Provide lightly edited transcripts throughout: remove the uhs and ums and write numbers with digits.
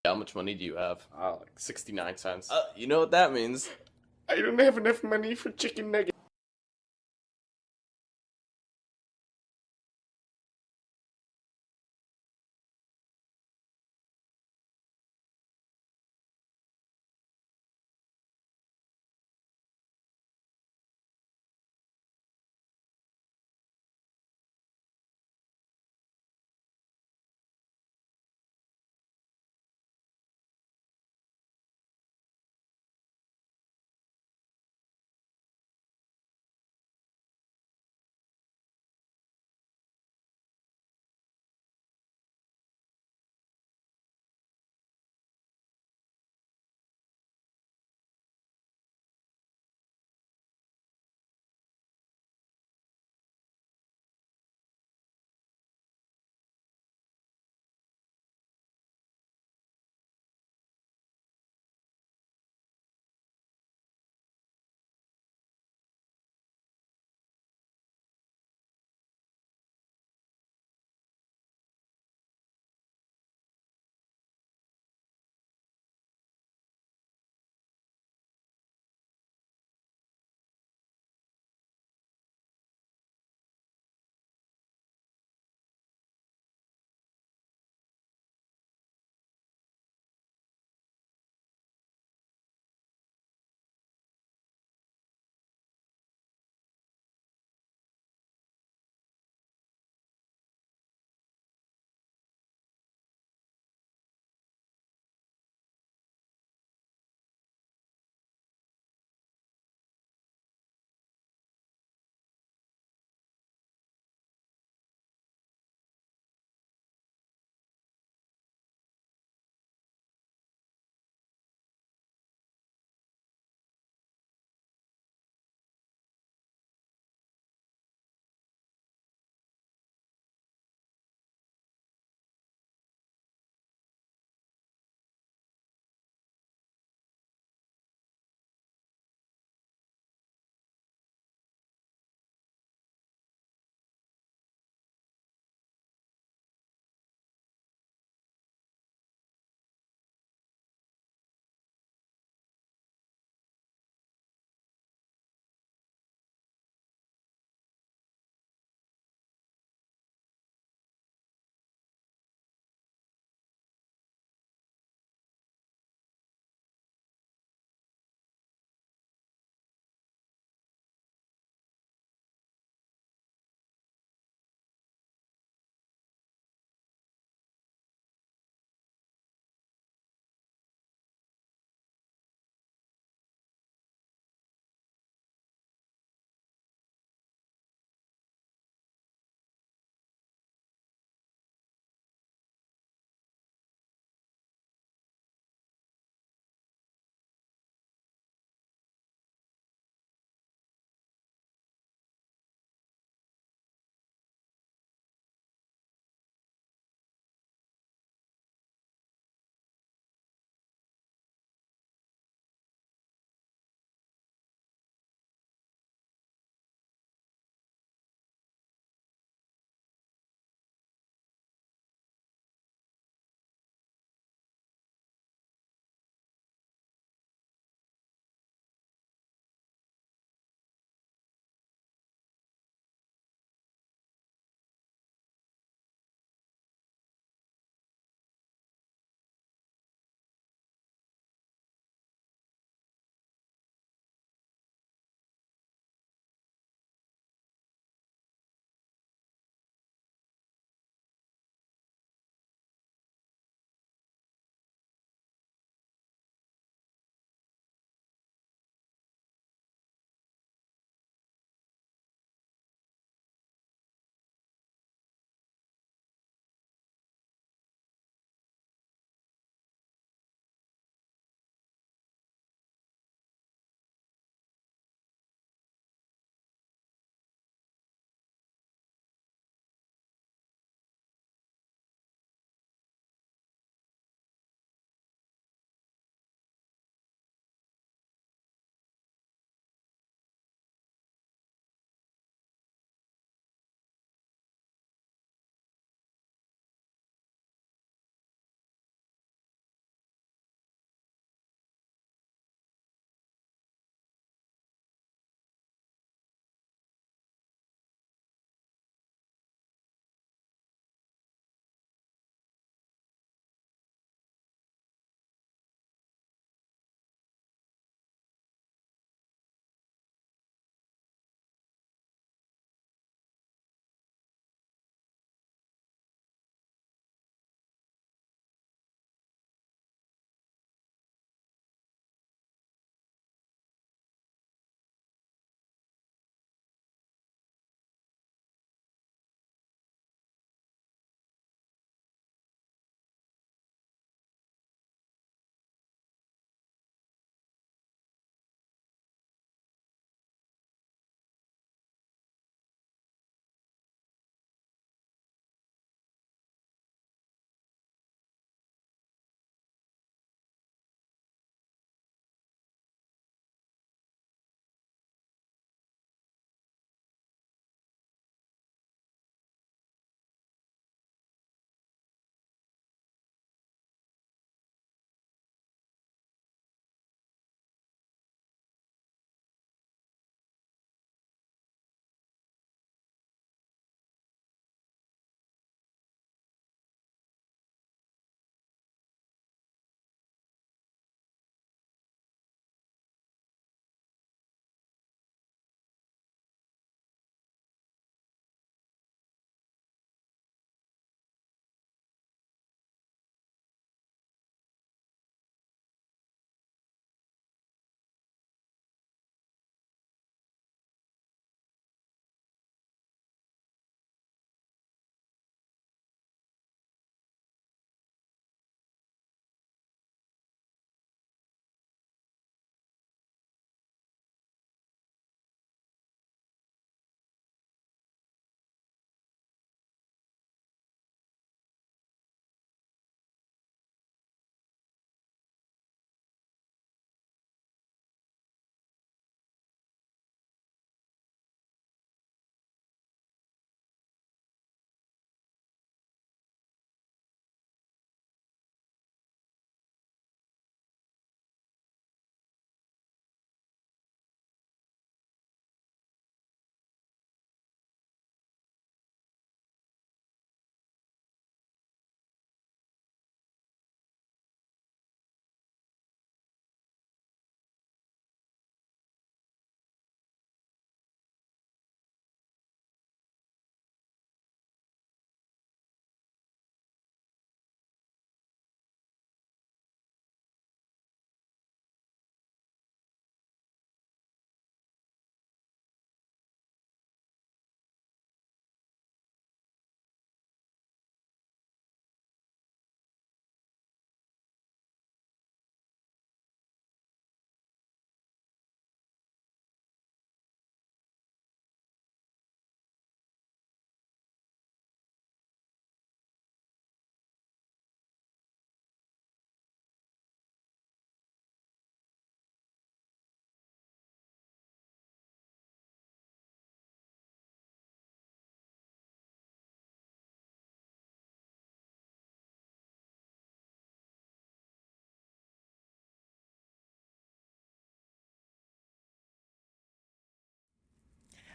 How much money do you have? Like 69 cents. You know what that means. I don't have enough money for chicken nuggets.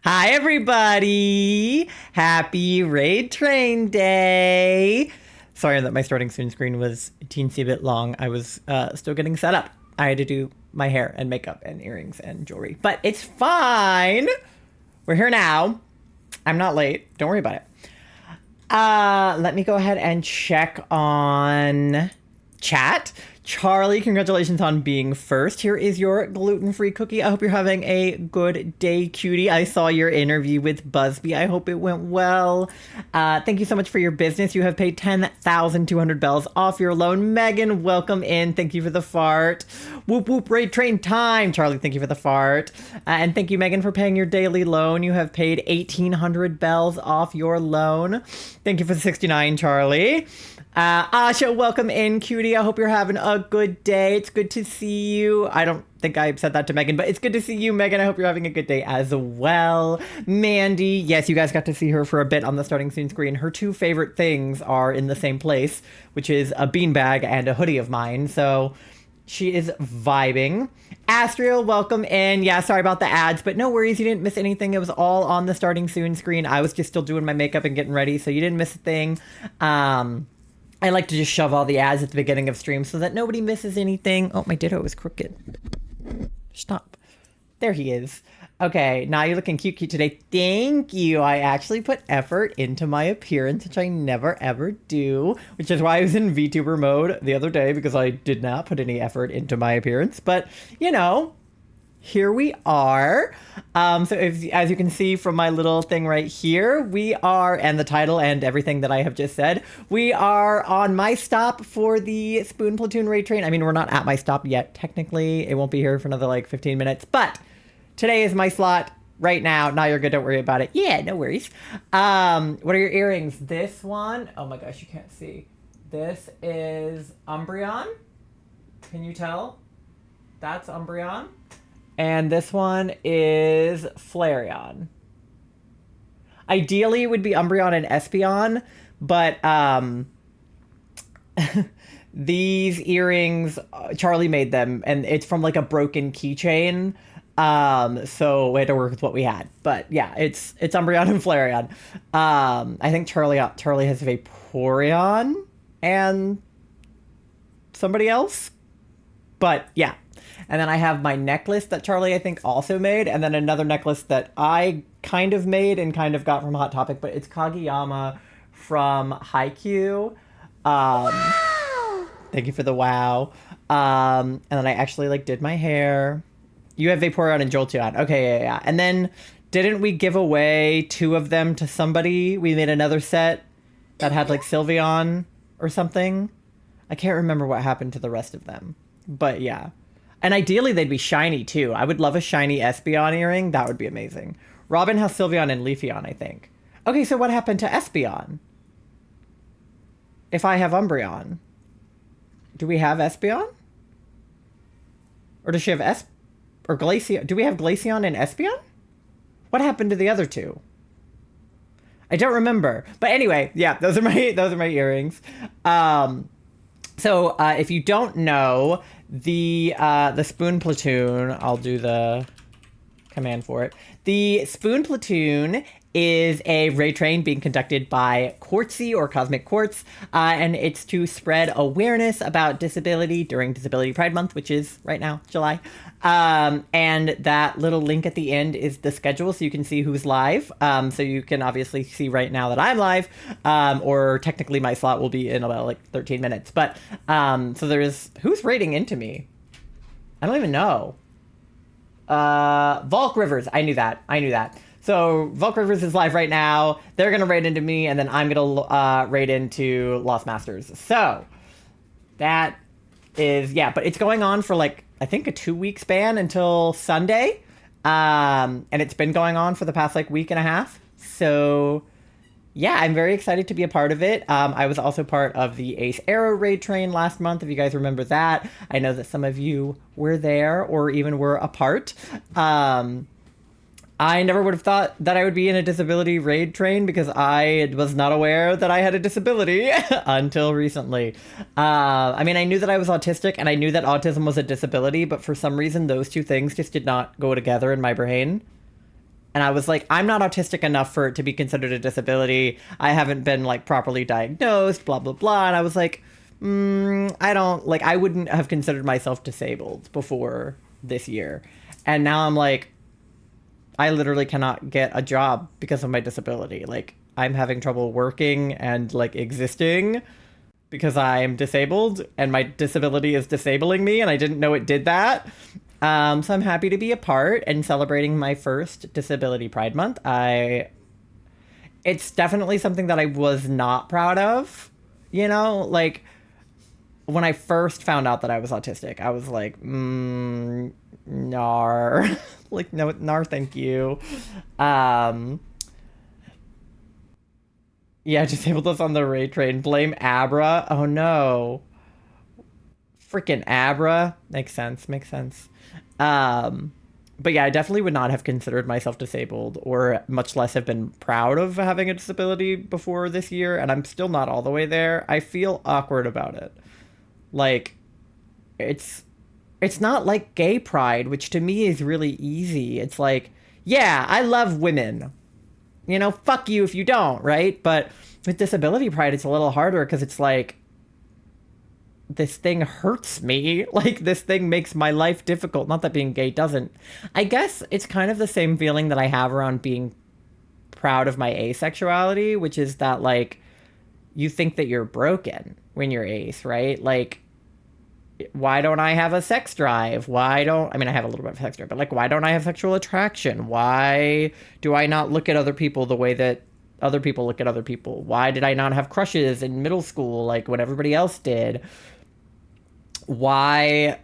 Hi, everybody! Happy Raid Train Day! Sorry that my starting soon screen was a teensy bit long. I was still getting set up. I had to do my hair and makeup and earrings and jewelry. But it's fine! We're here now. I'm not late. Don't worry about it. Let me go ahead and check on chat. Charlie, congratulations on being first. Here is your gluten-free cookie. I hope you're having a good day, cutie. I saw your interview with Busby. I hope it went well. Thank you so much for your business. You have paid 10,200 bells off your loan. Megan, welcome in. Thank you for the fart. Whoop, whoop, raid train time. Charlie, thank you for the fart. And thank you, Megan, for paying your daily loan. You have paid 1,800 bells off your loan. Thank you for the 69, Charlie. Asha, welcome in, cutie. I hope you're having a good day. It's good to see you. I don't think I said that to Megan, but it's good to see you, Megan. I hope you're having a good day as well. Mandy, yes, you guys got to see her for a bit on the starting scene screen. Her two favorite things are in the same place, which is a beanbag and a hoodie of mine. So she is vibing. Astriel, welcome in. Yeah, sorry about the ads, but no worries. You didn't miss anything. It was all on the starting soon screen. I was just still doing my makeup and getting ready, so you didn't miss a thing. I like to just shove all the ads at the beginning of streams so that nobody misses anything. Oh, my ditto is crooked. Stop. There he is. Okay, now you're looking cute today. Thank you. I actually put effort into my appearance, which I never ever do, which is why I was in VTuber mode the other day, because I did not put any effort into my appearance. But, you know, here we are. So as you can see from my little thing right here, we are, and the title and everything that I have just said, we are on my stop for the Spoon Platoon raid train. I mean, we're not at my stop yet, technically. It won't be here for another like 15 minutes, but today is my slot right now. Now you're good, don't worry about it. Yeah, no worries. What are your earrings? This one, oh my gosh, you can't see. This is Umbreon. Can you tell? That's Umbreon. And this one is Flareon. Ideally, it would be Umbreon and Espeon, but these earrings, Charlie made them, and it's from like a broken keychain. So we had to work with what we had. But yeah, it's Umbreon and Flareon. I think Charlie has Vaporeon and somebody else. But yeah. And then I have my necklace that Charlie, I think, also made. And then another necklace that I kind of made and kind of got from Hot Topic. But it's Kageyama from Haikyuu. Wow! Thank you for the wow. And then I actually, like, did my hair. You have Vaporeon and Jolteon. Okay, yeah. And then didn't we give away 2 of them to somebody? We made another set that had, like, Sylveon or something. I can't remember what happened to the rest of them. But, yeah. And ideally, they'd be shiny, too. I would love a shiny Espeon earring. That would be amazing. Robin has Sylveon and Leafeon, I think. Okay, so what happened to Espeon? If I have Umbreon. Do we have Espeon? Or does she have or Glaceon? Do we have Glaceon and Espeon? What happened to the other 2? I don't remember. But anyway, yeah, those are my earrings. So if you don't know, the Spoon Platoon, I'll do the command for it. The Spoon Platoon is a raid train being conducted by Quartzy or Cosmic Quartz, and it's to spread awareness about disability during Disability Pride Month, which is right now, July. And that little link at the end is the schedule, so you can see who's live. So you can obviously see right now that I'm live, or technically my slot will be in about like 13 minutes. But so there's who's raiding into me. I don't even know. Volk Rivers. I knew that. So Volk Rivers is live right now. They're going to raid into me, and then I'm going to raid into Lost Masters. So that is, yeah, but it's going on for like, I think a 2-week span until Sunday. And it's been going on for the past like week and a half. So yeah, I'm very excited to be a part of it. I was also part of the Ace Arrow raid train last month, if you guys remember that. I know that some of you were there or even were a part. I never would have thought that I would be in a disability raid train because I was not aware that I had a disability until recently. I mean, I knew that I was autistic and I knew that autism was a disability, but for some reason, those two things just did not go together in my brain. And I was like, I'm not autistic enough for it to be considered a disability. I haven't been like properly diagnosed, blah, blah, blah. And I was like, I don't like, I wouldn't have considered myself disabled before this year. And now I'm like, I literally cannot get a job because of my disability. Like, I'm having trouble working and like existing because I'm disabled and my disability is disabling me and I didn't know it did that. So I'm happy to be a part and celebrating my first Disability Pride Month. It's definitely something that I was not proud of, you know, like when I first found out that I was autistic, I was like, nar, like, no, nar, thank you. Yeah, disabled us on the raid train. Blame Abra. Oh no. Freaking Abra. Makes sense. Makes sense. But yeah, I definitely would not have considered myself disabled or much less have been proud of having a disability before this year. And I'm still not all the way there. I feel awkward about it. Like, it's not like gay pride, which to me is really easy. It's like, yeah, I love women. You know, fuck you if you don't, right? But with disability pride, it's a little harder because it's like, this thing hurts me. Like, this thing makes my life difficult. Not that being gay doesn't. I guess it's kind of the same feeling that I have around being proud of my asexuality, which is that, like, you think that you're broken when you're ace, right? Like, why don't I have a sex drive? I mean, I have a little bit of sex drive, but like, why don't I have sexual attraction? Why do I not look at other people the way that other people look at other people? Why did I not have crushes in middle school like when everybody else did? Why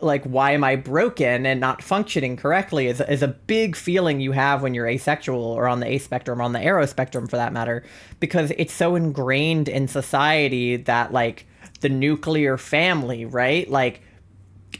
am I broken and not functioning correctly is a big feeling you have when you're asexual or on the ace spectrum, or on the aro spectrum for that matter, because it's so ingrained in society that, like, the nuclear family, right? Like,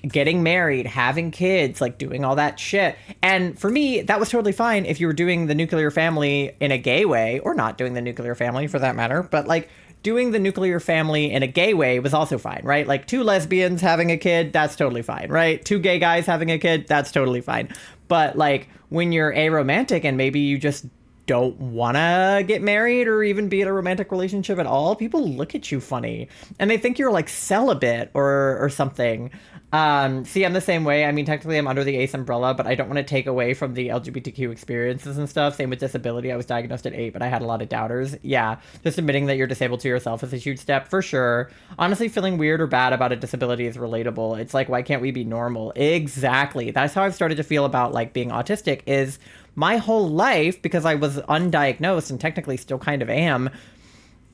getting married, having kids, like doing all that shit. And for me, that was totally fine if you were doing the nuclear family in a gay way, or not doing the nuclear family for that matter. But like, doing the nuclear family in a gay way was also fine, right? Like, 2 lesbians having a kid, that's totally fine, right? 2 gay guys having a kid, that's totally fine. But like, when you're aromantic and maybe you just don't want to get married or even be in a romantic relationship at all, people look at you funny and they think you're like celibate or something. See, I'm the same way. I mean, technically I'm under the ace umbrella, but I don't want to take away from the LGBTQ experiences and stuff. Same with disability. I was diagnosed at 8, but I had a lot of doubters. Yeah, just admitting that you're disabled to yourself is a huge step for sure. Honestly, feeling weird or bad about a disability is relatable. It's like, why can't we be normal? Exactly. That's how I've started to feel about like being autistic. Is my whole life, because I was undiagnosed and technically still kind of am,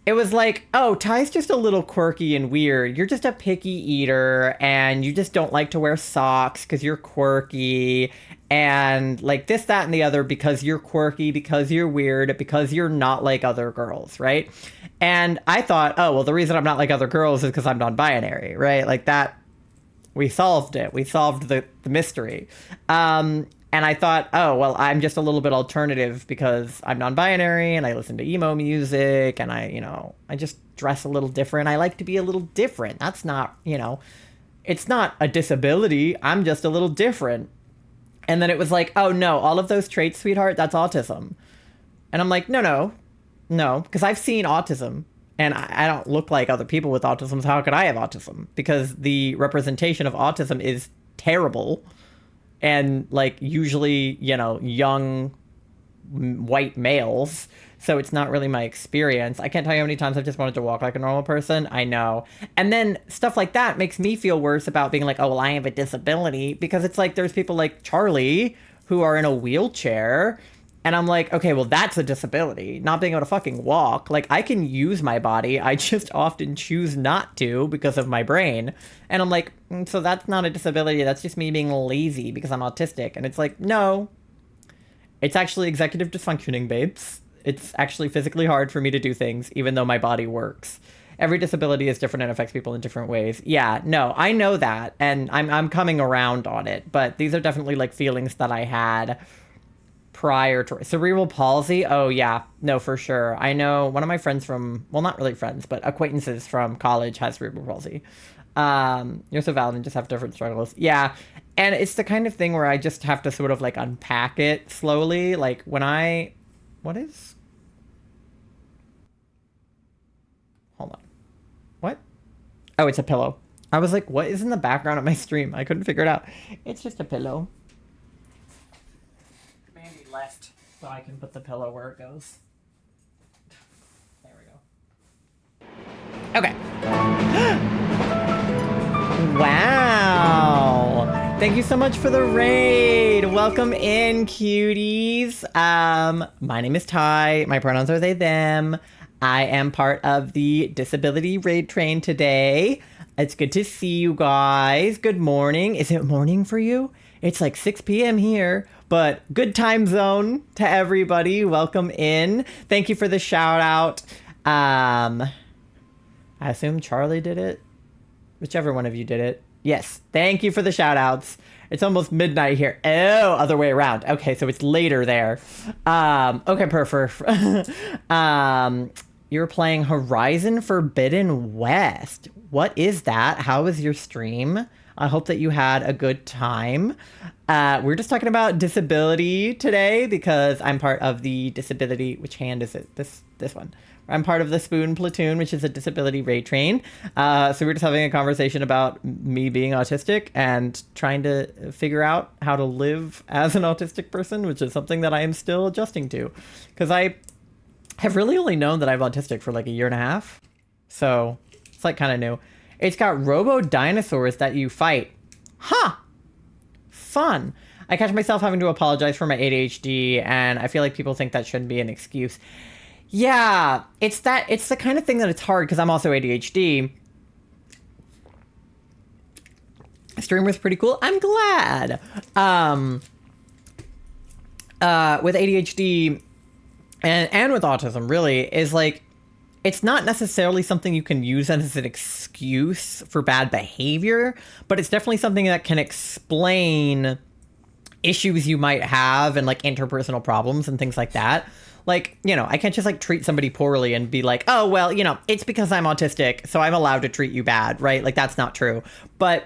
it was like, oh, Ty's just a little quirky and weird. You're just a picky eater and you just don't like to wear socks because you're quirky, and like this, that, and the other, because you're quirky, because you're weird, because you're not like other girls, right? And I thought, oh, well, the reason I'm not like other girls is because I'm non-binary, right? Like that, we solved it. We solved the mystery. And I thought, oh, well, I'm just a little bit alternative because I'm non-binary and I listen to emo music and I just dress a little different. I like to be a little different. That's not, it's not a disability. I'm just a little different. And then it was like, oh, no, all of those traits, sweetheart, that's autism. And I'm like, no, because I've seen autism. And I don't look like other people with autism, so how could I have autism? Because the representation of autism is terrible. And like usually, young white males. So it's not really my experience. I can't tell you how many times I've just wanted to walk like a normal person. I know. And then stuff like that makes me feel worse about being like, oh, well, I have a disability. Because it's like there's people like Charlie who are in a wheelchair. And I'm like, okay, well, that's a disability. Not being able to fucking walk. Like, I can use my body. I just often choose not to because of my brain. And I'm like, so that's not a disability. That's just me being lazy because I'm autistic. And it's like, no. It's actually executive dysfunctioning, babes. It's actually physically hard for me to do things, even though my body works. Every disability is different and affects people in different ways. Yeah, no, I know that. And I'm coming around on it. But these are definitely, like, feelings that I had prior to cerebral palsy. Oh yeah, no, for sure. I know one of my friends from, well, not really friends, but acquaintances from college has cerebral palsy. You're so valid and just have different struggles. Yeah. And it's the kind of thing where I just have to sort of like unpack it slowly. Like when what is? Hold on. What? Oh, it's a pillow. I was like, what is in the background of my stream? I couldn't figure it out. It's just a pillow. Mandy left, so I can put the pillow where it goes. There we go. Okay. Wow. Thank you so much for the raid. Welcome in, cuties. My name is Ty. My pronouns are they, them. I am part of the disability raid train today. It's good to see you guys. Good morning. Is it morning for you? It's like 6 p.m. here, but good time zone to everybody. Welcome in. Thank you for the shout out. I assume Charlie did it. Whichever one of you did it. Yes. Thank you for the shout outs. It's almost midnight here. Oh, other way around. Okay, so it's later there. Okay, perfect. You're playing Horizon Forbidden West. What is that? How was your stream? I hope that you had a good time. We're just talking about disability today because I'm part of the disability. Which hand is it? This one. I'm part of the Spoon Platoon, which is a disability raid train. So we're just having a conversation about me being autistic and trying to figure out how to live as an autistic person, which is something that I am still adjusting to. Because I have really only known that I'm autistic for like a year and a half. So it's like kind of new. It's got robo dinosaurs that you fight. Huh. Fun. I catch myself having to apologize for my ADHD, and I feel like people think that shouldn't be an excuse. Yeah, it's the kind of thing that it's hard because I'm also ADHD. Stream was pretty cool. I'm glad. With ADHD and with autism, really, is like, it's not necessarily something you can use as an excuse for bad behavior, but it's definitely something that can explain issues you might have and like interpersonal problems and things like that. Like, you know, I can't just like treat somebody poorly and be like, oh, well, you know, it's because I'm autistic, so I'm allowed to treat you bad, right? Like, that's not true. But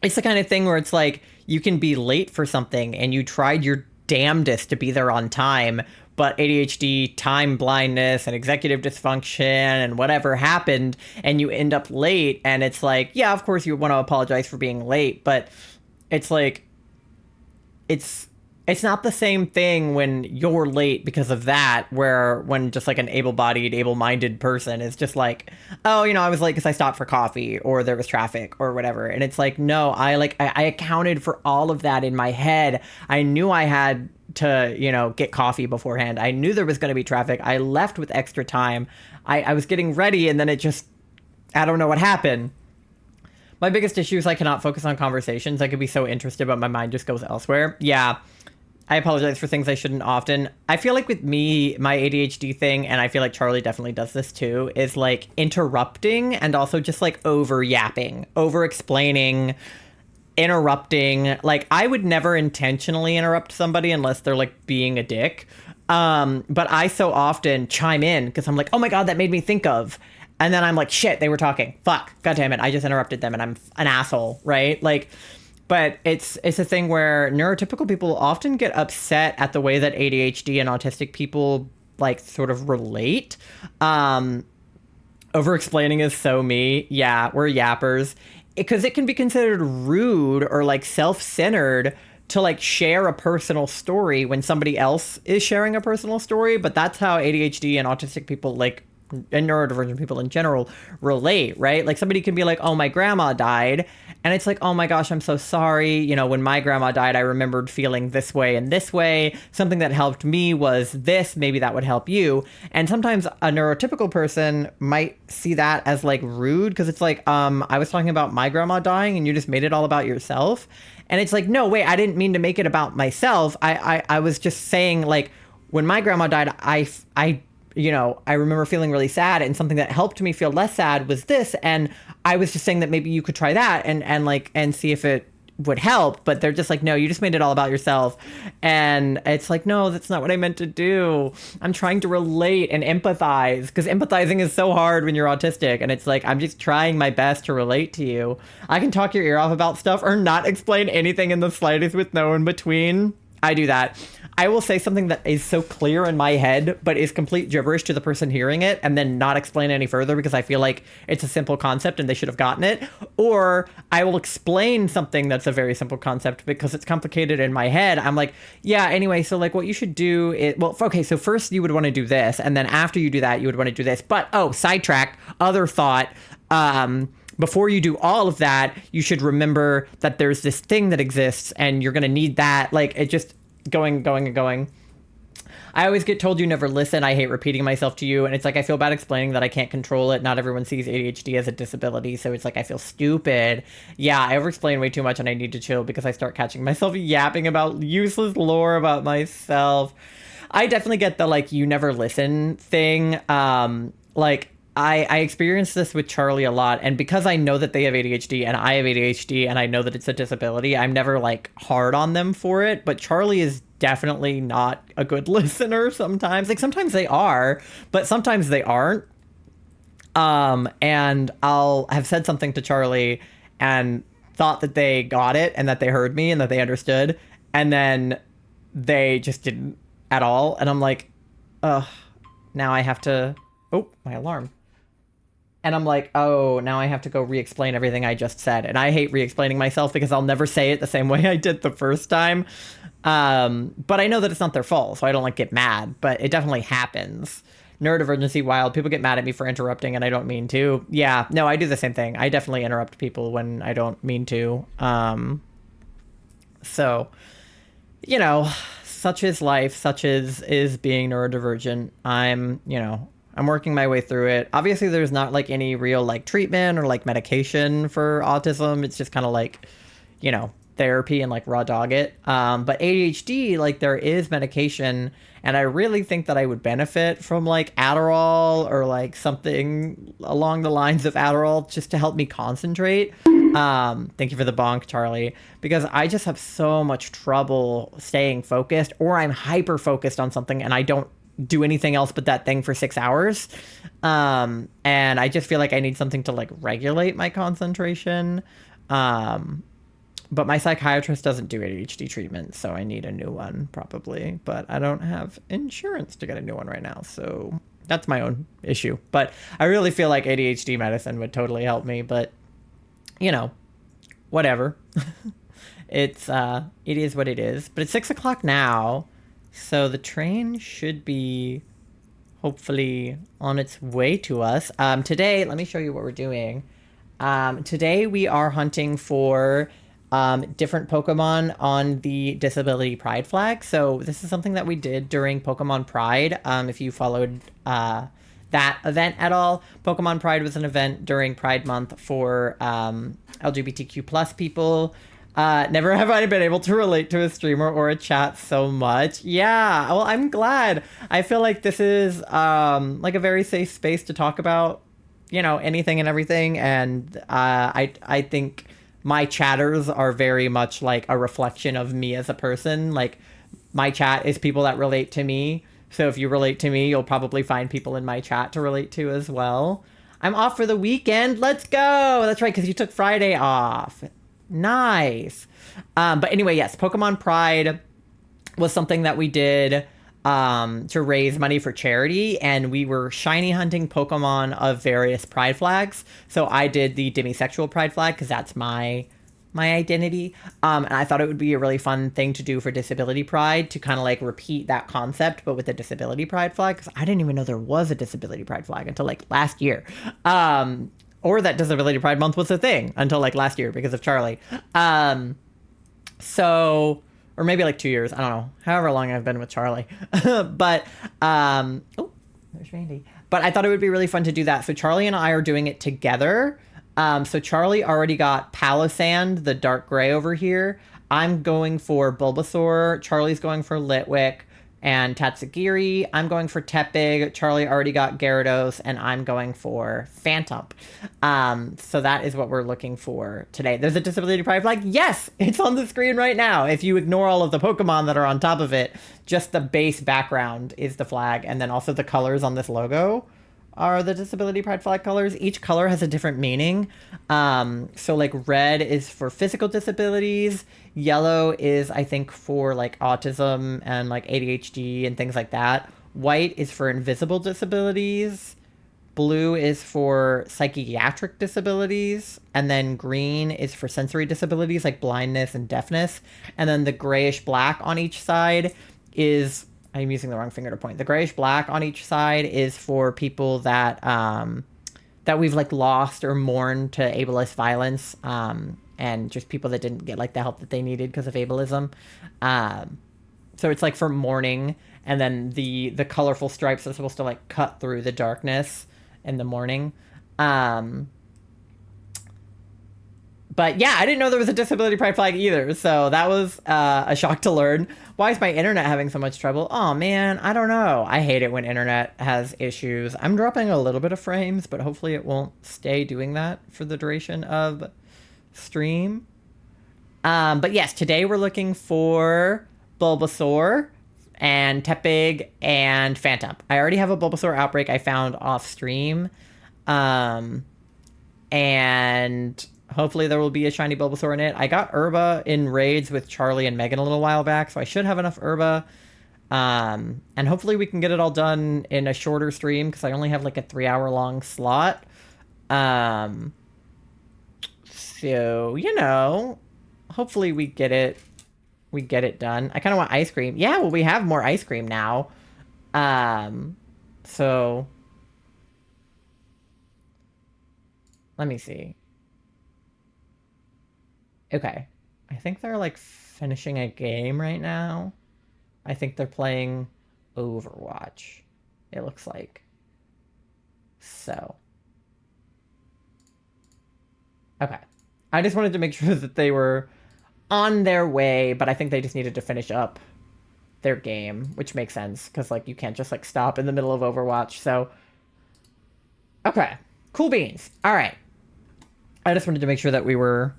it's the kind of thing where it's like, you can be late for something and you tried your damnedest to be there on time, but ADHD, time blindness, and executive dysfunction and whatever happened, and you end up late, and it's like, yeah, of course you want to apologize for being late, but it's like, it's not the same thing when you're late because of that, where when just like an able-bodied, able-minded person is just like, oh, you know, I was late because I stopped for coffee or there was traffic or whatever. And it's like, no, I accounted for all of that in my head. I knew I had to, you know, get coffee beforehand. I knew there was going to be traffic. I left with extra time. I was getting ready and then it just, I don't know what happened. My biggest issue is I cannot focus on conversations. I could be so interested, but my mind just goes elsewhere. Yeah. I apologize for things I shouldn't often. I feel like with me, my ADHD thing, and I feel like Charlie definitely does this too, is like interrupting and also just like over yapping, over explaining, interrupting. Like I would never intentionally interrupt somebody unless they're like being a dick. But I so often chime in because I'm like, oh my God, that made me think of. And then I'm like, shit, they were talking. Fuck, God damn it. I just interrupted them and I'm an asshole, right? Like, but it's a thing where neurotypical people often get upset at the way that ADHD and autistic people like sort of relate. Over explaining is so me. Yeah, we're yappers. Because it can be considered rude or like self-centered to like share a personal story when somebody else is sharing a personal story. But that's how ADHD and autistic people like, and neurodivergent people in general relate, right? Like somebody can be like, oh, my grandma died. And it's like, oh my gosh, I'm so sorry. You know, when my grandma died, I remembered feeling this way and this way. Something that helped me was this. Maybe that would help you. And sometimes a neurotypical person might see that as like rude because it's like, I was talking about my grandma dying and you just made it all about yourself. And it's like, no, wait, I didn't mean to make it about myself. I was just saying like when my grandma died, I you know, I remember feeling really sad and something that helped me feel less sad was this. And I was just saying that maybe you could try that and see if it, would help, but they're just like, no, you just made it all about yourself. And it's like, no, that's not what I meant to do. I'm trying to relate and empathize, because empathizing is so hard when you're autistic. And it's like, I'm just trying my best to relate to you. I can talk your ear off about stuff or not explain anything in the slightest with no in between. I do that. I will say something that is so clear in my head, but is complete gibberish to the person hearing it, and then not explain any further because I feel like it's a simple concept and they should have gotten it. Or I will explain something that's a very simple concept because it's complicated in my head. I'm like, yeah, anyway, so like what you should do is, well, okay, so first you would want to do this, and then after you do that, you would want to do this. But, oh, sidetrack, other thought, before you do all of that, you should remember that there's this thing that exists and you're going to need that. Like, it just going. I always get told you never listen. I hate repeating myself to you. And it's like, I feel bad explaining that I can't control it. Not everyone sees ADHD as a disability. So it's like, I feel stupid. Yeah, I over-explain way too much and I need to chill because I start catching myself yapping about useless lore about myself. I definitely get the, like, you never listen thing. Like, I experienced this with Charlie a lot, and because I know that they have ADHD and I have ADHD and I know that it's a disability, I'm never like hard on them for it, but Charlie is definitely not a good listener sometimes. Like sometimes they are, but sometimes they aren't. And I'll have said something to Charlie and thought that they got it and that they heard me and that they understood, and then they just didn't at all. And I'm like, ugh, now I have to, oh, my alarm. And I'm like, oh, now I have to go re-explain everything I just said. And I hate re-explaining myself because I'll never say it the same way I did the first time. But I know that it's not their fault, so I don't like get mad, but it definitely happens. Neurodivergency wild. People get mad at me for interrupting and I don't mean to. Yeah, no, I do the same thing. I definitely interrupt people when I don't mean to. So, you know, such is life, such is being neurodivergent. I'm working my way through it. Obviously, there's not like any real like treatment or like medication for autism. It's just kind of like, you know, therapy and like raw dog it. But ADHD, like there is medication, and I really think that I would benefit from like Adderall or like something along the lines of Adderall just to help me concentrate. Thank you for the bonk, Charlie, because I just have so much trouble staying focused, or I'm hyper focused on something and I don't do anything else but that thing for 6 hours. And I just feel like I need something to like regulate my concentration. But my psychiatrist doesn't do ADHD treatment, so I need a new one probably, but I don't have insurance to get a new one right now. So that's my own issue, but I really feel like ADHD medicine would totally help me, but you know, whatever. It is what it is, but it's 6 o'clock now. So the train should be hopefully on its way to us. Today, let me show you what we're doing. Today we are hunting for different Pokemon on the Disability Pride flag. So this is something that we did during Pokemon Pride. If you followed that event at all, Pokemon Pride was an event during Pride Month for LGBTQ plus people. Never have I been able to relate to a streamer or a chat so much. Yeah, well, I'm glad. I feel like this is like a very safe space to talk about, you know, anything and everything. And I think my chatters are very much like a reflection of me as a person. Like my chat is people that relate to me. So if you relate to me, you'll probably find people in my chat to relate to as well. I'm off for the weekend. Let's go. That's right, because you took Friday off. Nice. But anyway, yes, Pokemon Pride was something that we did to raise money for charity, and we were shiny hunting Pokemon of various Pride flags. So I did the demisexual Pride flag because that's my identity. And I thought it would be a really fun thing to do for Disability Pride, to kind of like repeat that concept, but with the Disability Pride flag, because I didn't even know there was a Disability Pride flag until like last year. Or that Disability Pride Month was a thing until like last year because of Charlie. So, or maybe like 2 years, I don't know, however long I've been with Charlie. But, oh, there's Randy. But I thought it would be really fun to do that. So Charlie and I are doing it together. So Charlie already got Palossand, the dark gray over here. I'm going for Bulbasaur. Charlie's going for Litwick. and Tatsugiri. I'm going for Tepig. Charlie already got Gyarados, and I'm going for Phantom. So that is what we're looking for today. There's a disability pride flag. Yes, it's on the screen right now. If you ignore all of the Pokemon that are on top of it, just the base background is the flag, and then also the colors on this logo are the disability pride flag colors. Each color has a different meaning. So like red is for physical disabilities. Yellow is, I think, for like autism and like ADHD and things like that. White is for invisible disabilities. Blue is for psychiatric disabilities. And then green is for sensory disabilities like blindness and deafness. And then the grayish black on each side is, I'm using the wrong finger to point. The grayish black on each side is for people that that we've like lost or mourned to ableist violence, and just people that didn't get like the help that they needed because of ableism. So it's like for mourning, and then the colorful stripes are supposed to like cut through the darkness in the morning. But yeah, I didn't know there was a disability pride flag either, so that was a shock to learn. Why is my internet having so much trouble? Oh man, I don't know. I hate it when internet has issues. I'm dropping a little bit of frames, but hopefully it won't stay doing that for the duration of stream. But yes, today we're looking for Bulbasaur and Tepig and Phantom. I already have a Bulbasaur outbreak I found off stream. And hopefully there will be a shiny Bulbasaur in it. I got Herba in raids with Charlie and Megan a little while back, so I should have enough Herba. And hopefully we can get it all done in a shorter stream, because I only have like a 3-hour long slot. So, you know, hopefully we get it done. I kind of want ice cream. Yeah, well, we have more ice cream now. So let me see. Okay. I think they're like finishing a game right now. I think they're playing Overwatch, it looks like. So. Okay. I just wanted to make sure that they were on their way, but I think they just needed to finish up their game, which makes sense, because like you can't just like stop in the middle of Overwatch. So okay, cool beans. All right, I just wanted to make sure that we were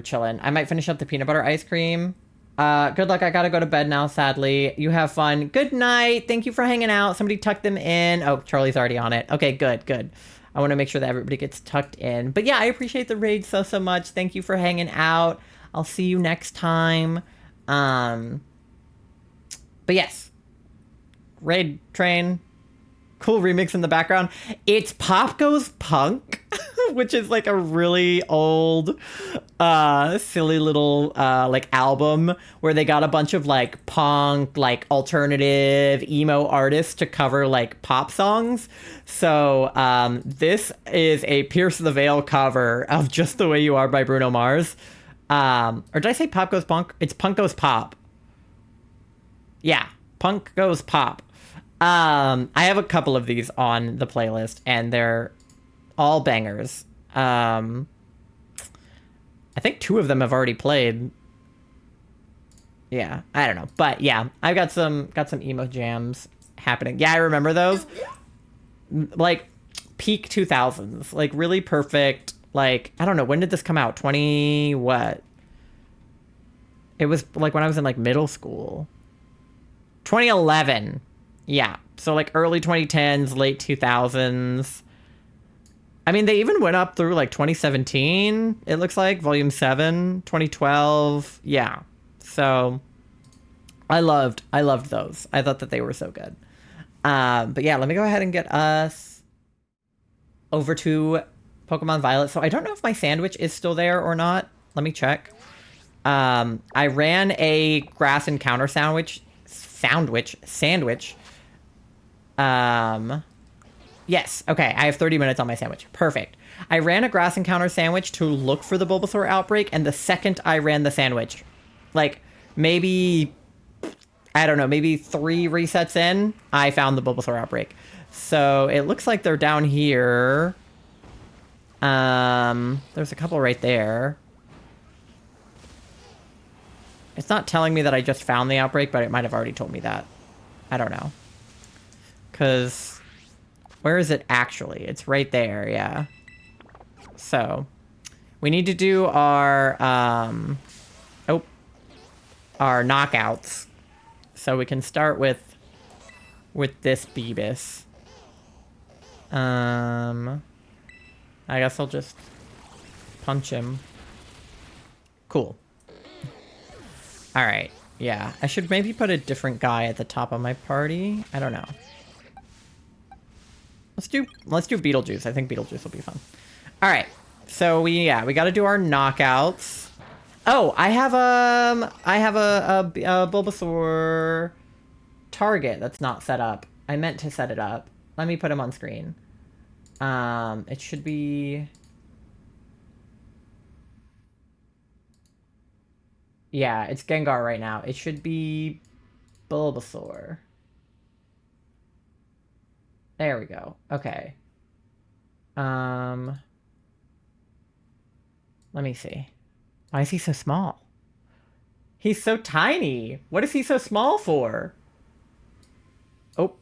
chilling. I might finish up the peanut butter ice cream. Good luck. I gotta go to bed now, sadly. You have fun. Good night. Thank you for hanging out. Somebody tucked them in. Oh, Charlie's already on it. Okay, good. I want to make sure that everybody gets tucked in. But yeah, I appreciate the raid so much. Thank you for hanging out. I'll see you next time. But yes. Raid train. Cool remix in the background. It's Pop Goes Punk, which is like a really old, silly little, like album where they got a bunch of like punk, like alternative emo artists to cover like pop songs. So, this is a Pierce the Veil cover of Just the Way You Are by Bruno Mars. Or did I say Pop Goes Punk? It's Punk Goes Pop. Yeah, Punk Goes Pop. I have a couple of these on the playlist, and they're all bangers. I think 2 of them have already played. Yeah, I don't know, but yeah, I've got some emo jams happening. Yeah, I remember those. Like peak 2000s, like really perfect. Like, I don't know, when did this come out? 20 what? It was like when I was in like middle school. 2011. Yeah, so like early 2010s, late 2000s. I mean, they even went up through like 2017, it looks like, volume 7, 2012. Yeah, so I loved those. I thought that they were so good. But yeah, let me go ahead and get us over to Pokemon Violet. So I don't know if my sandwich is still there or not. Let me check. I ran a grass encounter sandwich. Yes, okay, I have 30 minutes on my sandwich. Perfect. I ran a grass encounter sandwich to look for the Bulbasaur outbreak, and the second I ran the sandwich, like, maybe, I don't know, maybe 3 resets in, I found the Bulbasaur outbreak. So, it looks like they're down here. There's a couple right there. It's not telling me that I just found the outbreak, but it might have already told me that. I don't know. Because where is it actually? It's right there, yeah. So we need to do our, our knockouts. So we can start with this Beebus. I guess I'll just punch him. Cool. All right. Yeah, I should maybe put a different guy at the top of my party. I don't know. Let's do Beetlejuice. I think Beetlejuice will be fun. All right. So we got to do our knockouts. Oh, I have a Bulbasaur target that's not set up. I meant to set it up. Let me put him on screen. It should be. Yeah, it's Gengar right now. It should be Bulbasaur. There we go. Okay. Let me see. Why is he so small? He's so tiny. What is he so small for? Oh.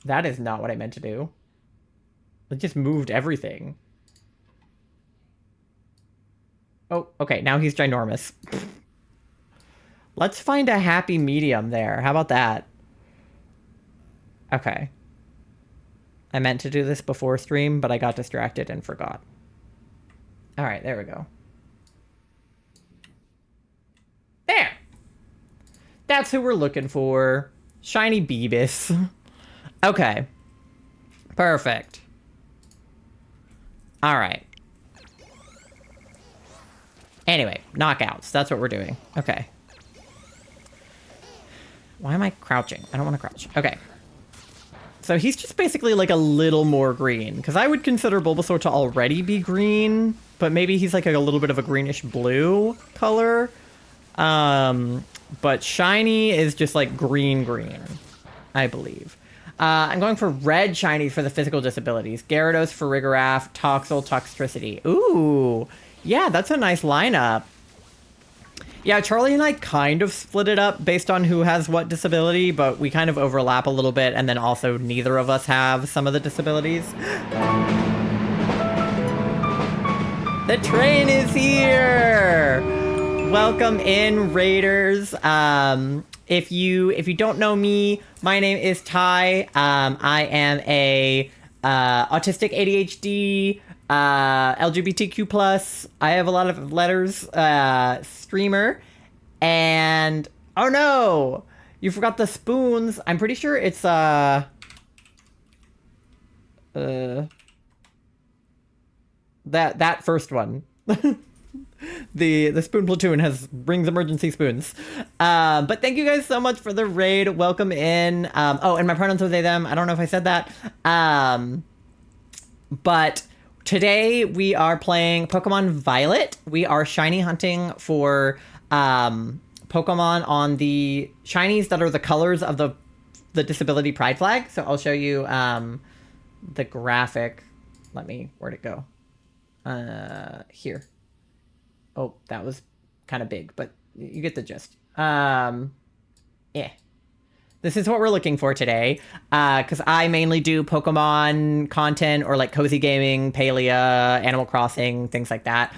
That is not what I meant to do. It just moved everything. Oh, okay. Now he's ginormous. Let's find a happy medium there. How about that? Okay. I meant to do this before stream, but I got distracted and forgot. All right, there we go. There! That's who we're looking for. Shiny Beebus. Okay. Perfect. All right. Anyway, knockouts. That's what we're doing. Okay. Why am I crouching? I don't want to crouch. Okay. So he's just basically like a little more green. Because I would consider Bulbasaur to already be green. But maybe he's like a little bit of a greenish blue color. But shiny is just like green, I believe. I'm going for red shinies for the physical disabilities. Gyarados, Farigiraf, Toxel, Toxtricity. Ooh. Yeah, that's a nice lineup. Yeah, Charlie and I kind of split it up based on who has what disability, but we kind of overlap a little bit, and then also neither of us have some of the disabilities. The train is here! Welcome in, Raiders. If you don't know me, my name is Ty. I am a autistic ADHD LGBTQ+. I have a lot of letters streamer. And oh no, you forgot the spoons. I'm pretty sure it's that first one. The spoon platoon brings emergency spoons. But thank you guys so much for the raid. Welcome in. Oh, and my pronouns are they them. I don't know if I said that. But today we are playing Pokemon Violet. We are shiny hunting for Pokemon on the shinies that are the colors of the disability pride flag. So I'll show you the graphic. Where'd it go? Here. Oh, that was kind of big, but you get the gist. Yeah. This is what we're looking for today, because I mainly do Pokemon content or like cozy gaming, Palia, Animal Crossing, things like that.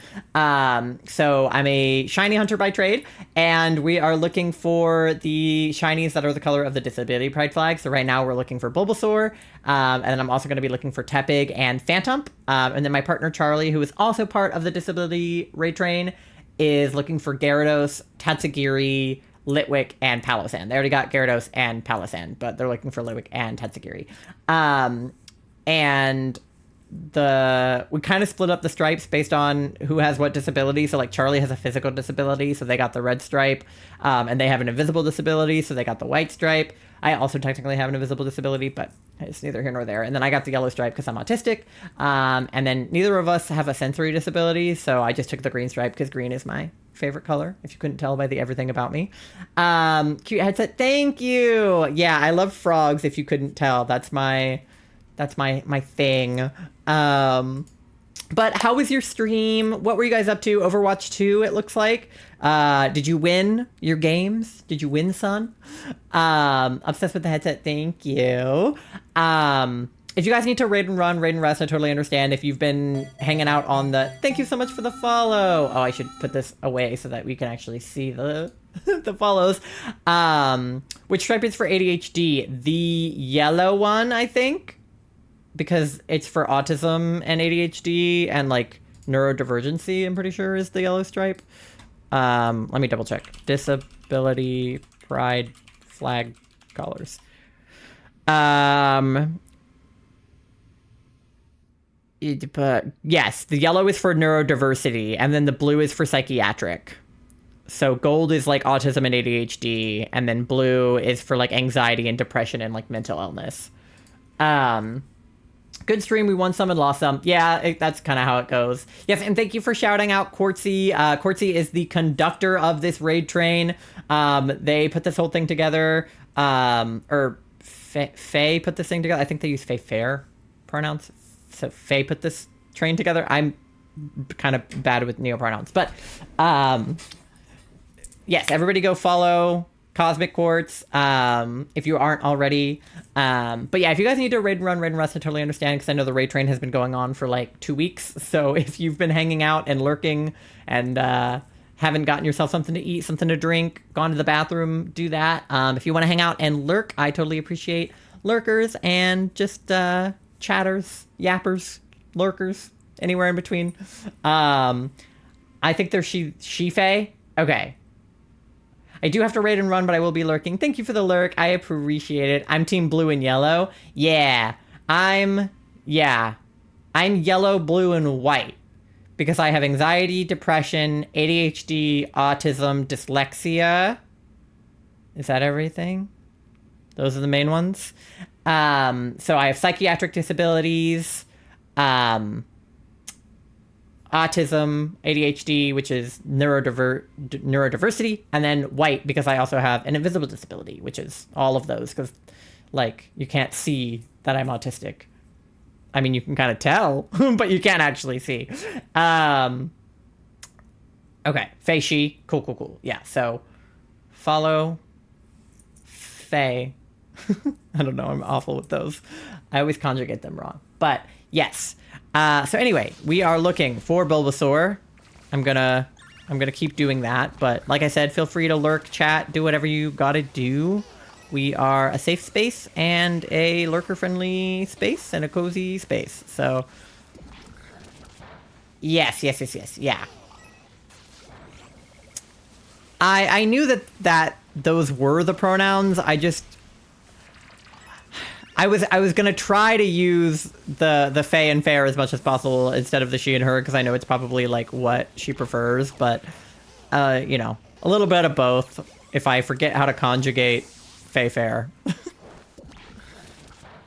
So I'm a shiny hunter by trade, and we are looking for the shinies that are the color of the disability pride flag. So right now we're looking for Bulbasaur, and then I'm also going to be looking for Tepig and Phantump. And then my partner Charlie, who is also part of the disability raid train, is looking for Gyarados, Tatsugiri, Litwick, and Palossand. They already got Gyarados and Palossand, but they're looking for Litwick and Tatsugiri. And we kind of split up the stripes based on who has what disability. So like Charlie has a physical disability, so they got the red stripe, and they have an invisible disability, so they got the white stripe. I also technically have an invisible disability, but it's neither here nor there. And then I got the yellow stripe because I'm autistic. And then neither of us have a sensory disability, so I just took the green stripe because green is my favorite color, if you couldn't tell by the everything about me. Cute headset, thank you. Yeah, I love frogs, if you couldn't tell. That's my thing. But how was your stream? What were you guys up to? Overwatch 2, it looks like. Did you win your games? Did you win, son? Obsessed with the headset, thank you. If you guys need to raid and run, raid and rest, I totally understand. If you've been hanging out on the... Thank you so much for the follow. Oh, I should put this away so that we can actually see the the follows. Which stripe is for ADHD? The yellow one, I think. Because it's for autism and ADHD and like neurodivergency, I'm pretty sure is the yellow stripe. Let me double check. Disability pride flag colors. Yes, the yellow is for neurodiversity and then the blue is for psychiatric. So gold is like autism and ADHD, and then blue is for like anxiety and depression and like mental illness. Good stream. We won some and lost some. Yeah, that's kind of how it goes. Yes, and thank you for shouting out Quartzy. Quartzy is the conductor of this raid train. They put this whole thing together. Or Faye put this thing together. I think they use Faye-Fair pronouns. So Faye put this train together. I'm kind of bad with neo-pronouns. But yes, everybody go follow Cosmic Quartz, if you aren't already. But yeah, if you guys need to raid and rest, I totally understand, because I know the raid train has been going on for like 2 weeks. So if you've been hanging out and lurking and haven't gotten yourself something to eat, something to drink, gone to the bathroom, do that. If you want to hang out and lurk, I totally appreciate lurkers and just chatters, yappers, lurkers, anywhere in between. I think they're she-Fae. Okay. I do have to raid and run, but I will be lurking. Thank you for the lurk. I appreciate it. I'm team blue and yellow. Yeah. I'm yellow, blue, and white. Because I have anxiety, depression, ADHD, autism, dyslexia. Is that everything? Those are the main ones. So I have psychiatric disabilities, autism, ADHD, which is neurodiversity, and then white, because I also have an invisible disability, which is all of those, because, like, you can't see that I'm autistic. I mean, you can kind of tell, but you can't actually see. Okay, Faye, she. Cool. Yeah, so follow Faye. I don't know, I'm awful with those. I always conjugate them wrong. But, yes. So anyway, we are looking for Bulbasaur. I'm gonna keep doing that, but like I said, feel free to lurk, chat, do whatever you gotta do. We are a safe space and a lurker-friendly space and a cozy space. So, yes, yeah. I knew that those were the pronouns. I was gonna try to use the Fae and Fair as much as possible instead of the she and her, because I know it's probably like what she prefers, but you know, a little bit of both if I forget how to conjugate Fae Fair.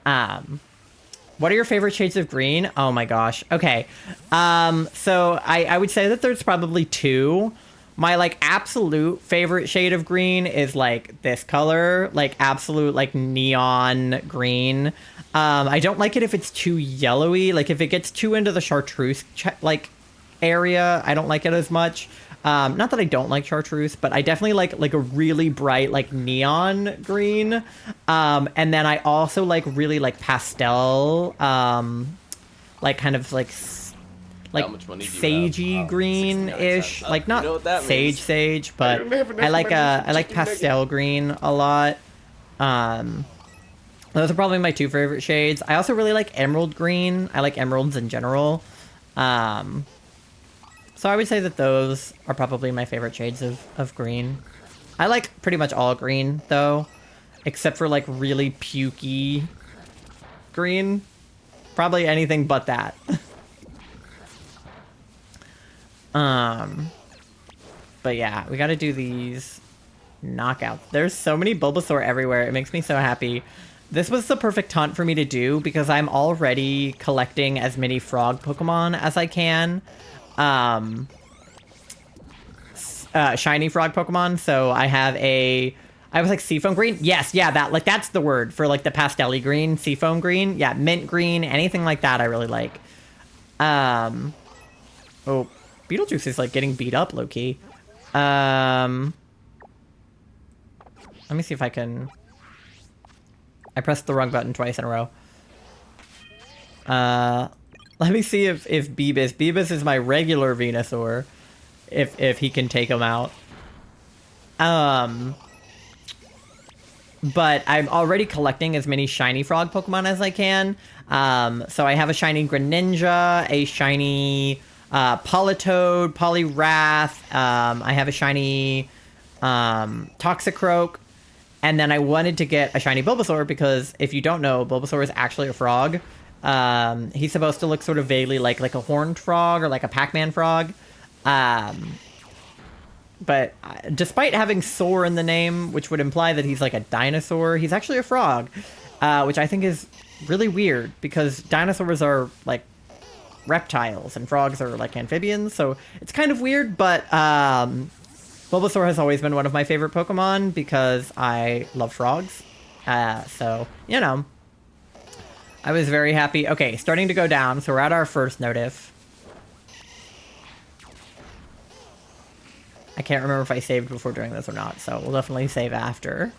What are your favorite shades of green? Oh my gosh. Okay. So I would say that there's probably two. My like absolute favorite shade of green is like this color, like absolute like neon green. I don't like it if it's too yellowy. Like if it gets too into the chartreuse like area, I don't like it as much. Not that I don't like chartreuse, but I definitely like a really bright like neon green. And then I also like really like pastel, like kind of like sagey green-ish, like not sage, but I like pastel green a lot. Those are probably my two favorite shades. I also really like emerald green. I like emeralds in general. So I would say that those are probably my favorite shades of green. I like pretty much all green though, except for like really pukey green. Probably anything but that. But yeah, we gotta do these knockouts. There's so many Bulbasaur everywhere. It makes me so happy. This was the perfect hunt for me to do because I'm already collecting as many frog Pokemon as I can. Shiny frog Pokemon. So I was like seafoam green. Yes, yeah, that's the word for like the pastel-y green, seafoam green. Yeah, mint green, anything like that I really like. Oh, Beetlejuice is like getting beat up, low-key. Let me see if I can... I pressed the wrong button twice in a row. Let me see if Beebus... Beebus is my regular Venusaur. If he can take him out. But I'm already collecting as many shiny frog Pokemon as I can. So I have a shiny Greninja, a shiny Politoed, Poliwrath. I have a shiny Toxicroak. And then I wanted to get a shiny Bulbasaur because if you don't know, Bulbasaur is actually a frog. He's supposed to look sort of vaguely like a horned frog or like a Pac-Man frog. But despite having "soar" in the name, which would imply that he's like a dinosaur, he's actually a frog, which I think is really weird because dinosaurs are like reptiles and frogs are like amphibians, so it's kind of weird. But Bulbasaur has always been one of my favorite Pokemon because I love frogs. So, you know, I was very happy. Okay, starting to go down, so we're at our first notif. I can't remember if I saved before doing this or not, so we'll definitely save after.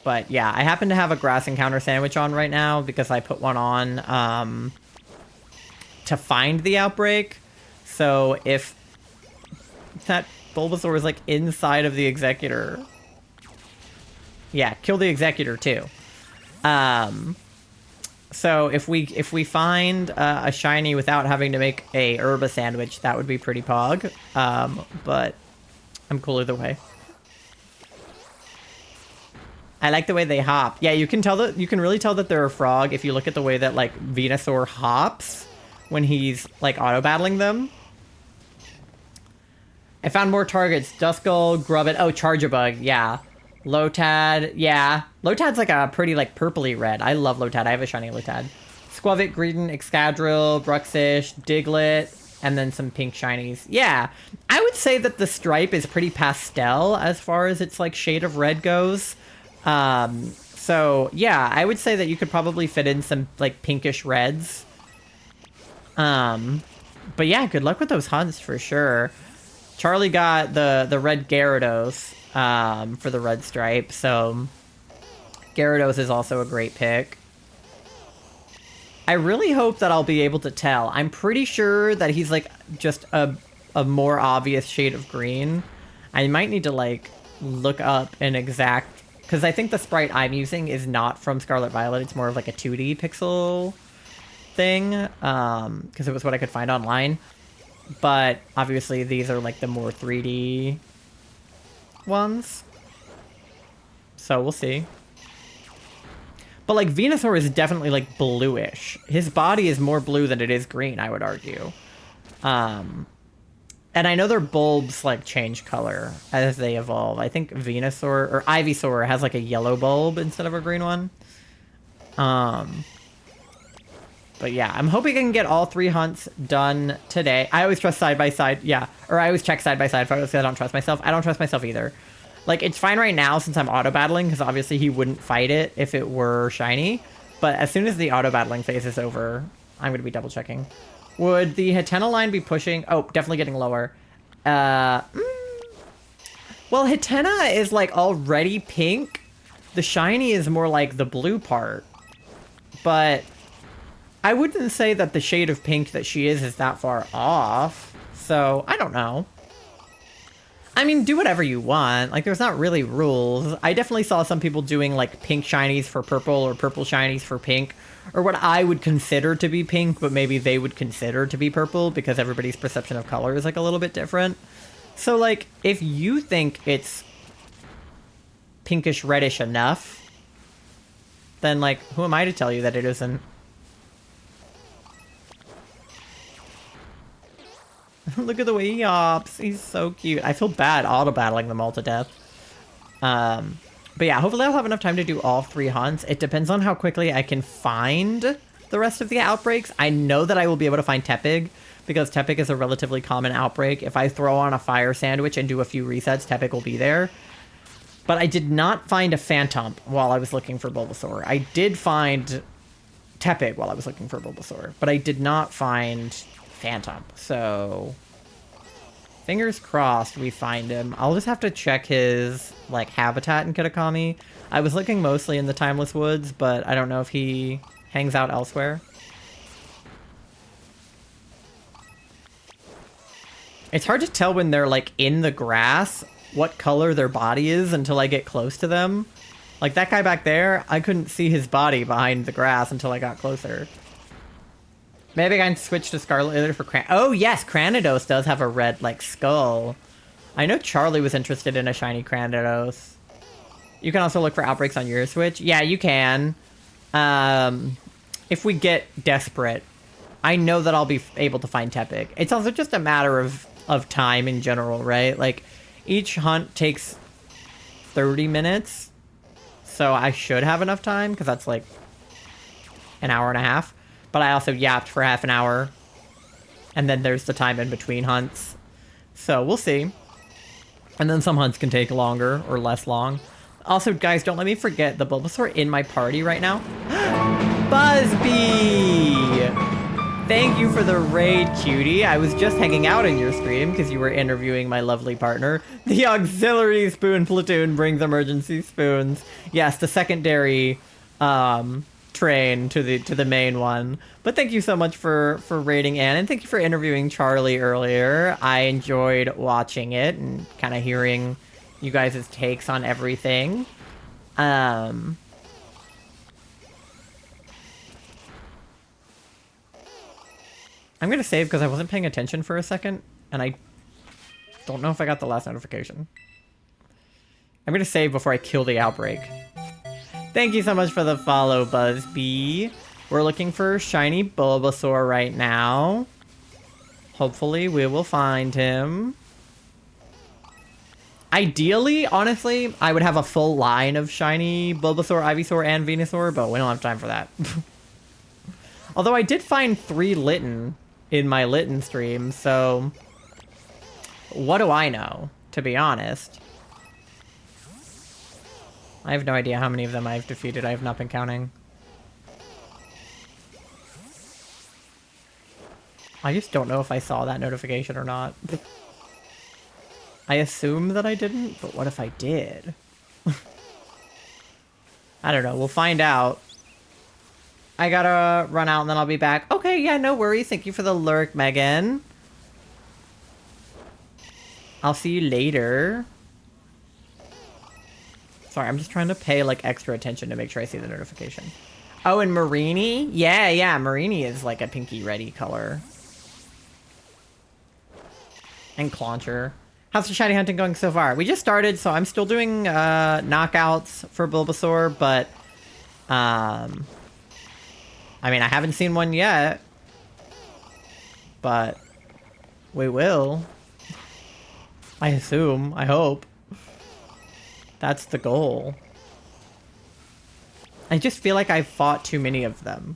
But yeah, I happen to have a grass encounter sandwich on right now because I put one on to find the outbreak. So if that Bulbasaur is like inside of the Executor... Yeah, kill the Executor too. So if we find a shiny without having to make a herba sandwich, that would be pretty pog. But I'm cool either way. I like the way they hop. Yeah, you can really tell that they're a frog if you look at the way that like Venusaur hops when he's like auto battling them. I found more targets. Duskull, Grubbit. Oh, Charjabug. Yeah. Lotad, yeah. Lotad's like a pretty like purpley red. I love Lotad. I have a shiny Lotad. Squavit, Greedent, Excadrill, Bruxish, Diglett, and then some pink shinies. Yeah, I would say that the stripe is pretty pastel as far as its like shade of red goes. So yeah, I would say that you could probably fit in some like pinkish reds. But yeah, good luck with those hunts for sure. Charlie got the red Gyarados. For the red stripe, so Gyarados is also a great pick. I really hope that I'll be able to tell. I'm pretty sure that he's like just a more obvious shade of green. I might need to like look up an exact, because I think the sprite I'm using is not from Scarlet Violet. It's more of like a 2D pixel thing, because it was what I could find online. But obviously these are like the more 3D ones, so we'll see. But like Venusaur is definitely like bluish. His body is more blue than it is green, I would argue. And I know their bulbs like change color as they evolve. I think Venusaur or Ivysaur has like a yellow bulb instead of a green one. But yeah, I'm hoping I can get all 3 hunts done today. I always trust side by side, yeah. Or I always check side by side photos because I don't trust myself. I don't trust myself either. Like, it's fine right now since I'm auto-battling, because obviously he wouldn't fight it if it were shiny. But as soon as the auto-battling phase is over, I'm going to be double-checking. Would the Hatena line be pushing? Oh, definitely getting lower. Well, Hatena is, like, already pink. The shiny is more like the blue part. But I wouldn't say that the shade of pink that she is that far off. So, I don't know. I mean, do whatever you want. Like, there's not really rules. I definitely saw some people doing, like, pink shinies for purple or purple shinies for pink. Or what I would consider to be pink, but maybe they would consider to be purple because everybody's perception of color is, like, a little bit different. So, like, if you think it's pinkish reddish enough, then, like, who am I to tell you that it isn't? Look at the way he hops. He's so cute. I feel bad auto-battling them all to death. But yeah, hopefully I'll have enough time to do all 3 hunts. It depends on how quickly I can find the rest of the outbreaks. I know that I will be able to find Tepig, because Tepig is a relatively common outbreak. If I throw on a fire sandwich and do a few resets, Tepig will be there. But I did not find a Phantom while I was looking for Bulbasaur. I did find Tepig while I was looking for Bulbasaur, but I did not find Phantom. So fingers crossed we find him. I'll just have to check his like habitat in Kitakami. I was looking mostly in the Timeless Woods, but I don't know if he hangs out elsewhere. It's hard to tell when they're like in the grass what color their body is until I get close to them. Like that guy back there, I couldn't see his body behind the grass until I got closer. Maybe I can switch to Scarlet Leather for oh yes, Cranidos does have a red like skull. I know Charlie was interested in a shiny Cranidos. You can also look for outbreaks on your Switch. Yeah, you can. If we get desperate, I know that I'll be able to find Tepig. It's also just a matter of time in general, right? Like, each hunt takes 30 minutes, so I should have enough time, because that's like an hour and a half. But I also yapped for half an hour, and then there's the time in between hunts. So we'll see. And then some hunts can take longer or less long. Also, guys, don't let me forget the Bulbasaur in my party right now. Buzzbee! Thank you for the raid, cutie. I was just hanging out in your stream because you were interviewing my lovely partner. The auxiliary spoon platoon brings emergency spoons. Yes, the secondary train to the main one. But thank you so much for raiding Anne, and thank you for interviewing Charlie earlier. I enjoyed watching it and kind of hearing you guys' takes on everything. I'm going to save because I wasn't paying attention for a second, and I don't know if I got the last notification. I'm going to save before I kill the outbreak. Thank you so much for the follow, Buzzbee. We're looking for shiny Bulbasaur right now. Hopefully, we will find him. Ideally, honestly, I would have a full line of shiny Bulbasaur, Ivysaur, and Venusaur, but we don't have time for that. Although I did find 3 Litten in my Litten stream, so what do I know, to be honest? I have no idea how many of them I've defeated. I have not been counting. I just don't know if I saw that notification or not. I assume that I didn't, but what if I did? I don't know. We'll find out. I gotta run out and then I'll be back. Okay, yeah, no worries. Thank you for the lurk, Megan. I'll see you later. Sorry, I'm just trying to pay, like, extra attention to make sure I see the notification. Oh, and Marini? Yeah, Marini is, like, a pinky ready color. And Clauncher. How's the shiny hunting going so far? We just started, so I'm still doing knockouts for Bulbasaur, but I mean, I haven't seen one yet, but we will. I assume. I hope. That's the goal. I just feel like I've fought too many of them.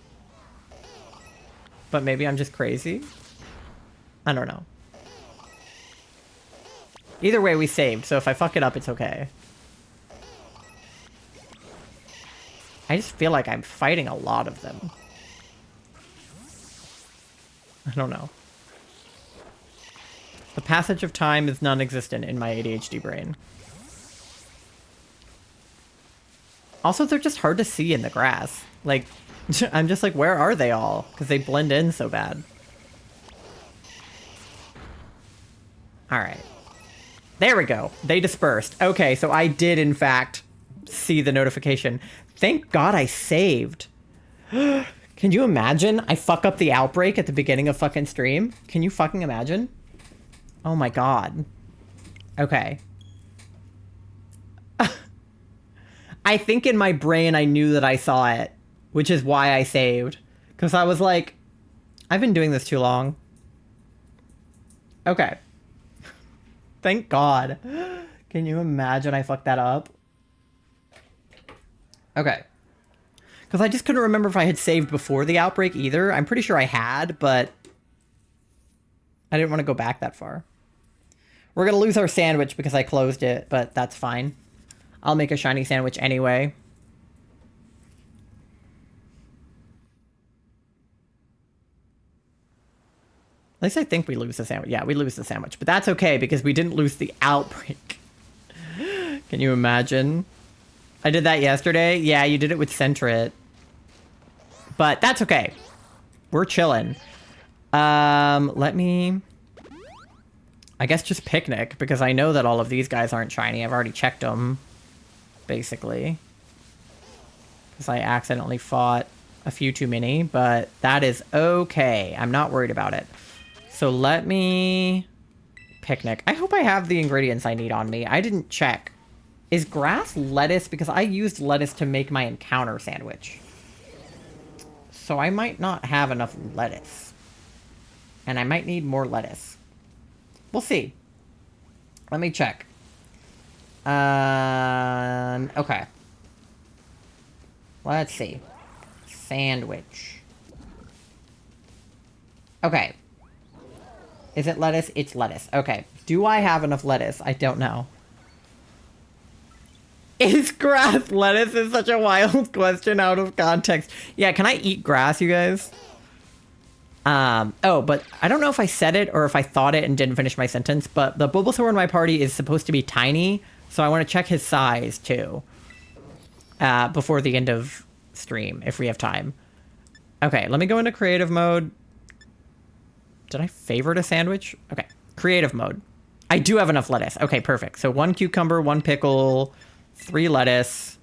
But maybe I'm just crazy? I don't know. Either way, we saved, so if I fuck it up, it's okay. I just feel like I'm fighting a lot of them. I don't know. The passage of time is non-existent in my ADHD brain. Also, they're just hard to see in the grass. Like, I'm just like, where are they all? Because they blend in so bad. Alright. There we go. They dispersed. Okay, so I did, in fact, see the notification. Thank God I saved. Can you imagine? I fuck up the outbreak at the beginning of fucking stream? Can you fucking imagine? Oh my God. Okay. I think in my brain I knew that I saw it, which is why I saved. Because I was like, I've been doing this too long. Okay. Thank God. Can you imagine I fucked that up? Okay. Because I just couldn't remember if I had saved before the outbreak either. I'm pretty sure I had, but I didn't want to go back that far. We're going to lose our sandwich because I closed it, but that's fine. I'll make a shiny sandwich anyway. At least I think we lose the sandwich. Yeah, we lose the sandwich. But that's okay because we didn't lose the outbreak. Can you imagine? I did that yesterday. Yeah, you did it with Centrit. But that's okay. We're chilling. Let me... I guess just Picnic, because I know that all of these guys aren't shiny. I've already checked them, basically. Because I accidentally fought a few too many, but that is okay. I'm not worried about it. So let me... Picnic. I hope I have the ingredients I need on me. I didn't check. Is grass lettuce? Because I used lettuce to make my encounter sandwich. So I might not have enough lettuce. And I might need more lettuce. We'll see. Let me check. Okay. Let's see. Sandwich. Okay. Is it lettuce? It's lettuce. Okay. Do I have enough lettuce? I don't know. Is grass lettuce is such a wild question out of context. Yeah, can I eat grass, you guys? Oh, but I don't know if I said it or if I thought it and didn't finish my sentence, but the Bulbasaur in my party is supposed to be tiny, so I want to check his size, too. Before the end of stream, if we have time. Okay, let me go into creative mode. Did I favorite a sandwich? Okay, creative mode. I do have enough lettuce. Okay, perfect. So 1 cucumber, 1 pickle, 3 lettuce.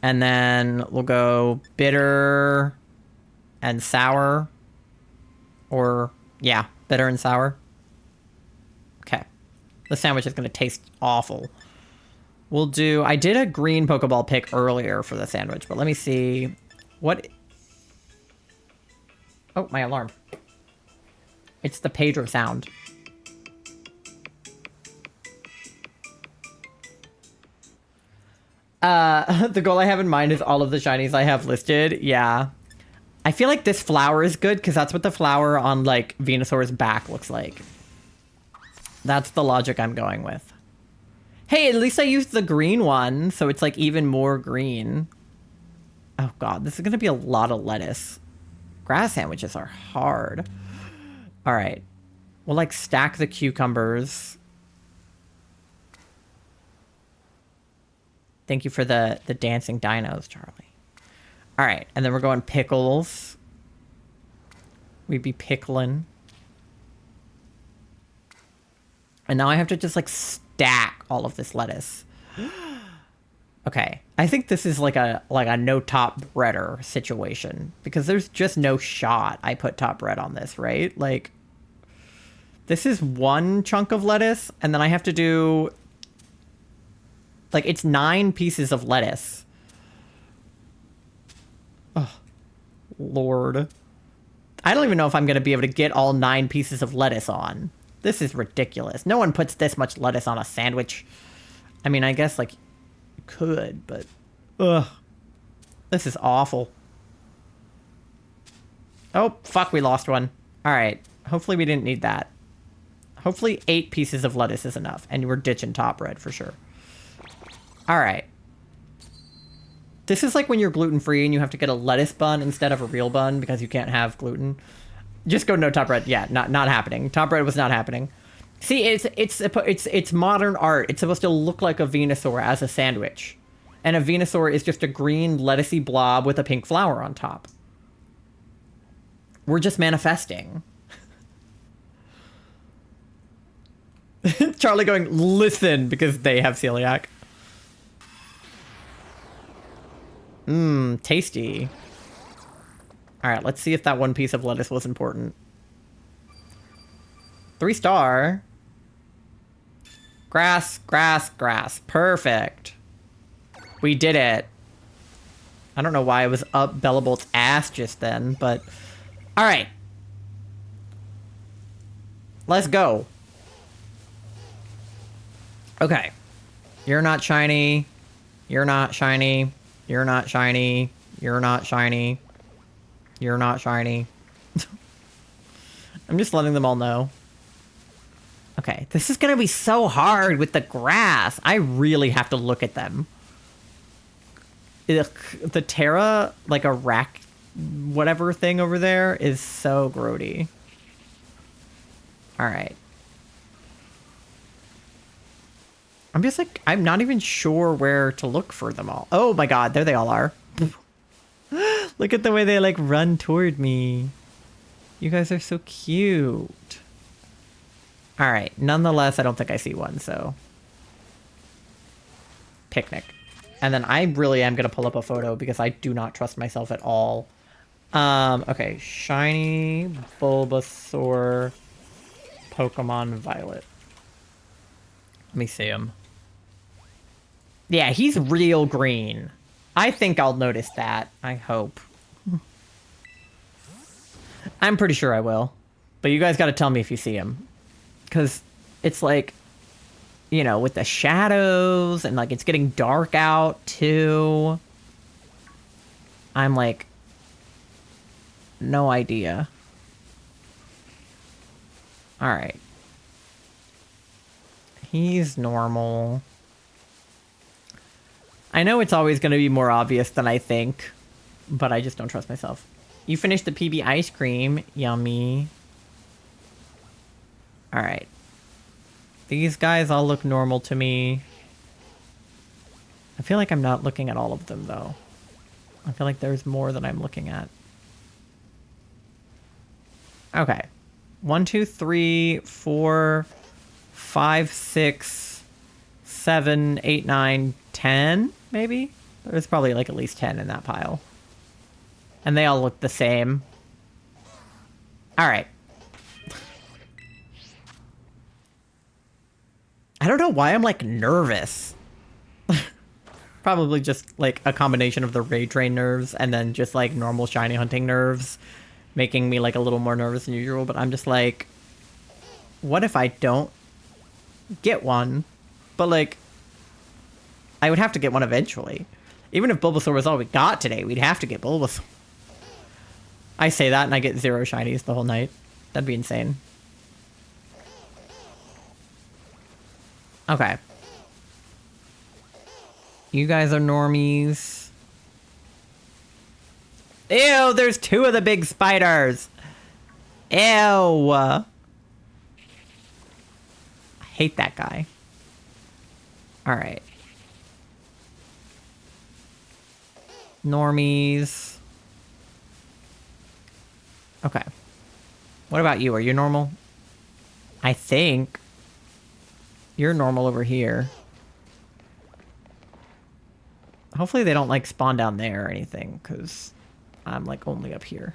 And then we'll go bitter and sour. Or, yeah, bitter and sour. Okay. The sandwich is going to taste awful. We'll do... I did a green Pokeball pick earlier for the sandwich, but let me see. What... Oh, my alarm. It's the pager sound. The goal I have in mind is all of the shinies I have listed. Yeah. I feel like this flower is good because that's what the flower on, like, Venusaur's back looks like. That's the logic I'm going with. Hey, at least I used the green one, so it's, like, even more green. Oh, God. This is going to be a lot of lettuce. Grass sandwiches are hard. All right. We'll, like, stack the cucumbers. Thank you for the dancing dinos, Charlie. All right. And then we're going pickles. We'd be pickling. And now I have to just, like, stack all of this lettuce. Okay. I think this is like a no top breader situation. Because there's just no shot I put top bread on this, right? Like, this is 1 chunk of lettuce. And then I have to do... Like, it's 9 pieces of lettuce. Oh, Lord. I don't even know if I'm going to be able to get all 9 pieces of lettuce on. This is ridiculous. No one puts this much lettuce on a sandwich. I mean, I guess, like, you could, but... Ugh. This is awful. Oh, fuck, we lost one. Alright. Hopefully we didn't need that. Hopefully 8 pieces of lettuce is enough. And we're ditching top bread for sure. Alright. This is like when you're gluten-free and you have to get a lettuce bun instead of a real bun because you can't have gluten. Just go no top bread. Yeah, not happening. Top bread was not happening. See, it's modern art. It's supposed to look like a Venusaur as a sandwich. And a Venusaur is just a green lettucey blob with a pink flower on top. We're just manifesting. Charlie going, listen, because they have celiac. Mmm, tasty. Alright, let's see if that 1 piece of lettuce was important. 3-star. Grass, grass, grass. Perfect. We did it. I don't know why I was up Bellabolt's ass just then, but... Alright. Let's go. Okay. You're not shiny. You're not shiny. You're not shiny. You're not shiny. You're not shiny. I'm just letting them all know. Okay, this is gonna be so hard with the grass. I really have to look at them. Ugh, the Terra, like a rack, whatever thing over there, is so grody. All right. I'm just like, I'm not even sure where to look for them all. Oh my god, there they all are. Look at the way they like run toward me. You guys are so cute. All right, nonetheless, I don't think I see one, so. Picnic. And then I really am going to pull up a photo because I do not trust myself at all. Okay, shiny Bulbasaur Pokemon Violet. Let me see him. Yeah, he's real green. I think I'll notice that. I hope. I'm pretty sure I will. But you guys got to tell me if you see him. Because it's like, you know, with the shadows and like it's getting dark out too. I'm like, no idea. All right. He's normal. I know it's always going to be more obvious than I think, but I just don't trust myself. You finished the PB ice cream. Yummy. All right. These guys all look normal to me. I feel like I'm not looking at all of them, though. I feel like there's more than I'm looking at. Okay. 1, 2, 3, 4, 5, 6, 7, 8, 9, 10, maybe? There's probably like at least 10 in that pile. And they all look the same. All right. I don't know why I'm like nervous. Probably just like a combination of the raid train nerves and then just like normal shiny hunting nerves making me like a little more nervous than usual. But I'm just like, what if I don't get one? But like, I would have to get one eventually. Even if Bulbasaur was all we got today, we'd have to get Bulbasaur. I say that and I get 0 shinies the whole night. That'd be insane. Okay. You guys are normies. Ew, there's 2 of the big spiders. Ew. I hate that guy. All right. Normies. Okay. What about you? Are you normal? I think. You're normal over here. Hopefully they don't, like, spawn down there or anything, because I'm, like, only up here.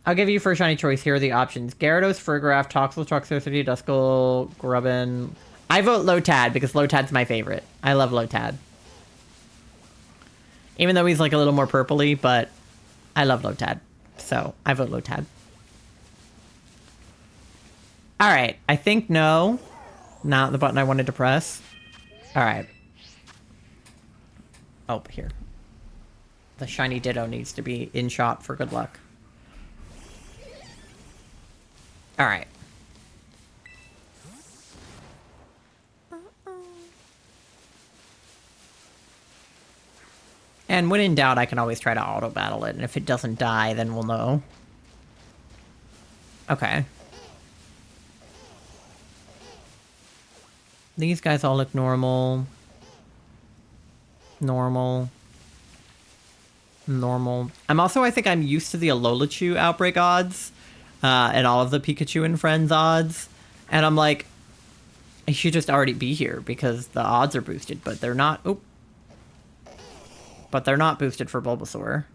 I'll give you first shiny choice. Here are the options. Gyarados, Farigiraf, Toxel, Toxicity, Duskull, Grubbin. I vote Lotad, because Lotad's my favorite. I love Lotad. Even though he's, like, a little more purpley, but I love Lotad. So, I vote Lotad. Alright, I think no. Not the button I wanted to press. Alright. Oh, here. The shiny Ditto needs to be in shot for good luck. Alright. And when in doubt, I can always try to auto-battle it, and if it doesn't die, then we'll know. Okay. These guys all look normal. Normal. Normal. I'm also, I think I'm used to the Alolachu outbreak odds, and all of the Pikachu and Friends odds, and I'm like, I should just already be here, because the odds are boosted, but they're not. Oop. But they're not boosted for Bulbasaur.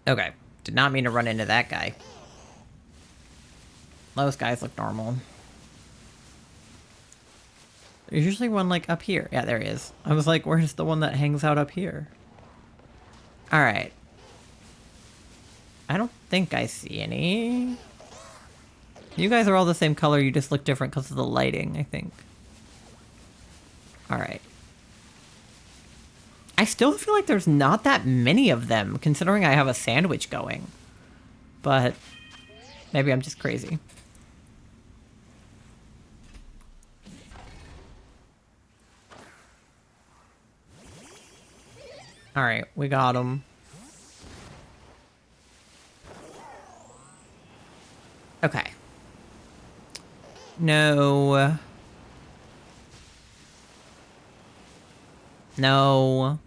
Okay. Did not mean to run into that guy. Those guys look normal. There's usually one, like, up here. Yeah, there he is. I was like, where's the one that hangs out up here? Alright. I don't think I see any. You guys are all the same color, you just look different because of the lighting, I think. Alright. I still feel like there's not that many of them, considering I have a sandwich going. but maybe I'm just crazy. All right, we got him. Okay. No. No.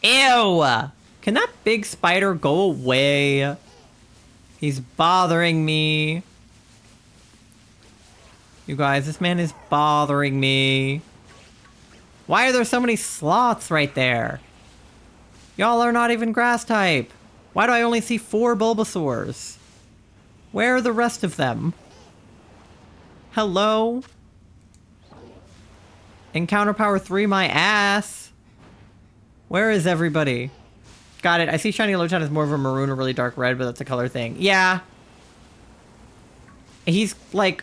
Ew! Can that big spider go away? He's bothering me. You guys, this man is bothering me. Why are there so many sloths right there? Y'all are not even grass type. Why do I only see 4 Bulbasaurs? Where are the rest of them? Hello? Encounter power 3 my ass. Where is everybody? Got it. I see Shiny Lotad is more of a maroon or really dark red, but that's a color thing. Yeah. He's like...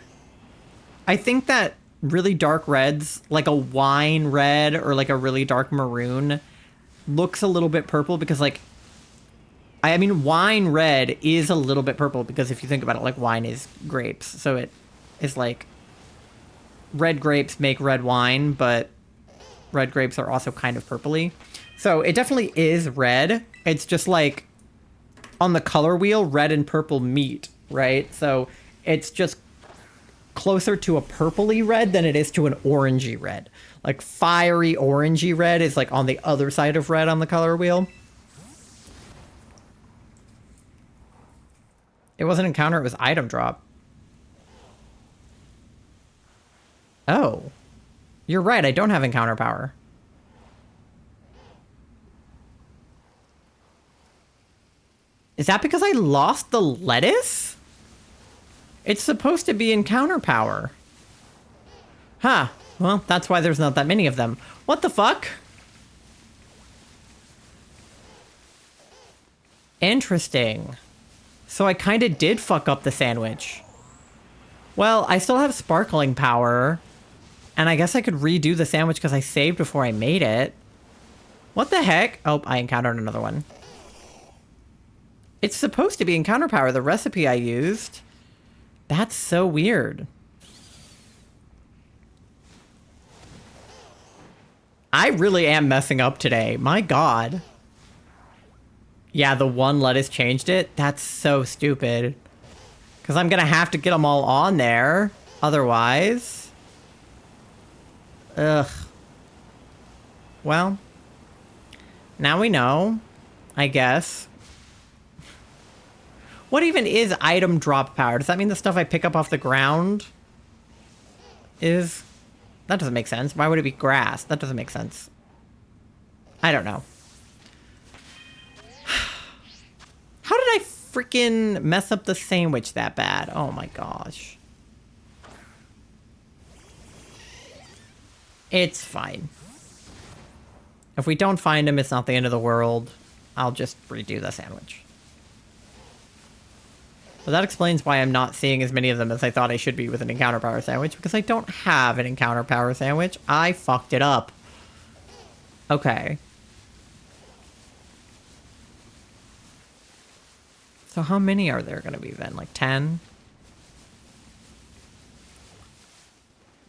I think that really dark reds, like a wine red or like a really dark maroon, looks a little bit purple because like... I mean, wine red is a little bit purple because if you think about it, like wine is grapes. So it is like... Red grapes make red wine, but red grapes are also kind of purpley. So it definitely is red. It's just like on the color wheel, red and purple meet, right? So it's just closer to a purpley red than it is to an orangey red. Like fiery orangey red is like on the other side of red on the color wheel. It wasn't encounter, it was item drop. Oh, you're right. I don't have encounter power. Is that because I lost the lettuce? It's supposed to be encounter power. Huh. Well, that's why there's not that many of them. What the fuck? Interesting. So I kind of did fuck up the sandwich. Well, I still have sparkling power. And I guess I could redo the sandwich because I saved before I made it. What the heck? Oh, I encountered another one. It's supposed to be encounter power, the recipe I used. That's so weird. I really am messing up today. My God. Yeah, the one lettuce changed it. That's so stupid. Because I'm going to have to get them all on there. Otherwise... Ugh. Well, now we know, I guess. What even is item drop power? Does that mean the stuff I pick up off the ground is... That doesn't make sense. Why would it be grass? That doesn't make sense. I don't know. How did I freaking mess up the sandwich that bad? Oh my gosh. It's fine. If we don't find him, it's not the end of the world. I'll just redo the sandwich. But that explains why I'm not seeing as many of them as I thought I should be with an encounter power sandwich, because I don't have an encounter power sandwich. I fucked it up. Okay. So how many are there going to be then? Like 10?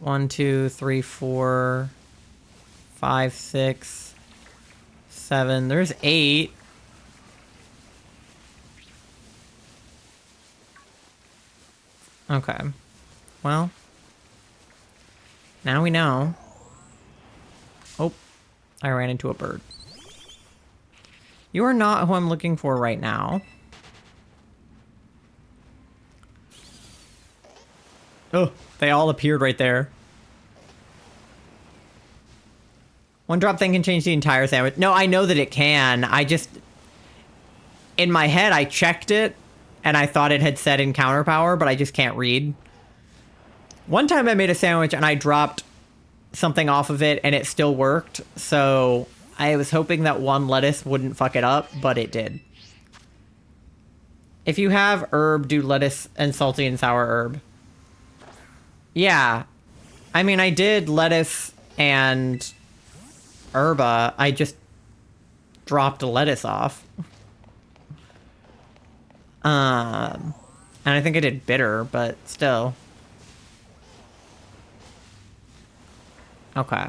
1, 2, 3, 4, 5, 6, 7. There's 8. Okay. Well. Now we know. Oh. I ran into a bird. You are not who I'm looking for right now. Oh, they all appeared right there. One drop thing can change the entire sandwich. No, I know that it can. I just... In my head, I checked it, and I thought it had said encounter power, but I just can't read. One time I made a sandwich, and I dropped something off of it, and it still worked. So I was hoping that one lettuce wouldn't fuck it up, but it did. If you have herb, do lettuce and salty and sour herb. Yeah. I mean, I did lettuce and herba. I just dropped a lettuce off. And I think I did bitter, but still. Okay.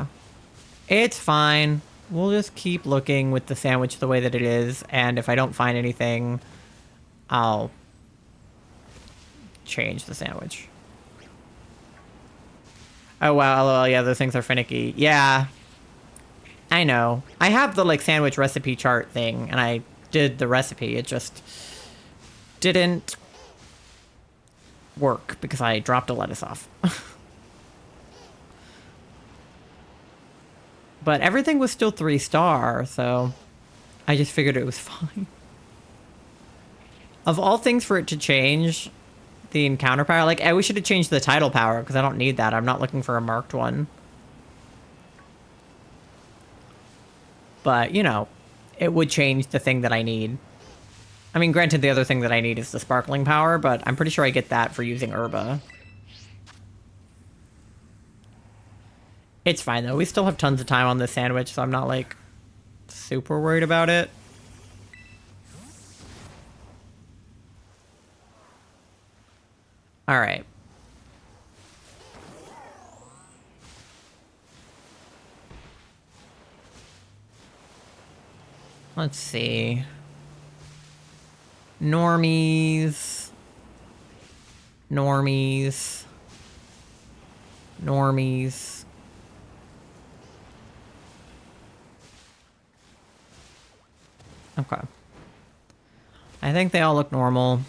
It's fine. We'll just keep looking with the sandwich the way that it is, and if I don't find anything, I'll change the sandwich. Oh wow, lol, yeah, those things are finicky. Yeah. I know. I have the like sandwich recipe chart thing, and I did the recipe. It just didn't work because I dropped a lettuce off. But everything was still 3-star, so I just figured it was fine. Of all things for it to change the encounter power, like, we should have changed the title power, because I don't need that. I'm not looking for a marked one. But, you know, it would change the thing that I need. I mean, granted, the other thing that I need is the sparkling power, but I'm pretty sure I get that for using Herba. It's fine, though. We still have tons of time on this sandwich, so I'm not, like, super worried about it. Alright. Let's see. Normies. Normies. Normies. Okay. I think they all look normal.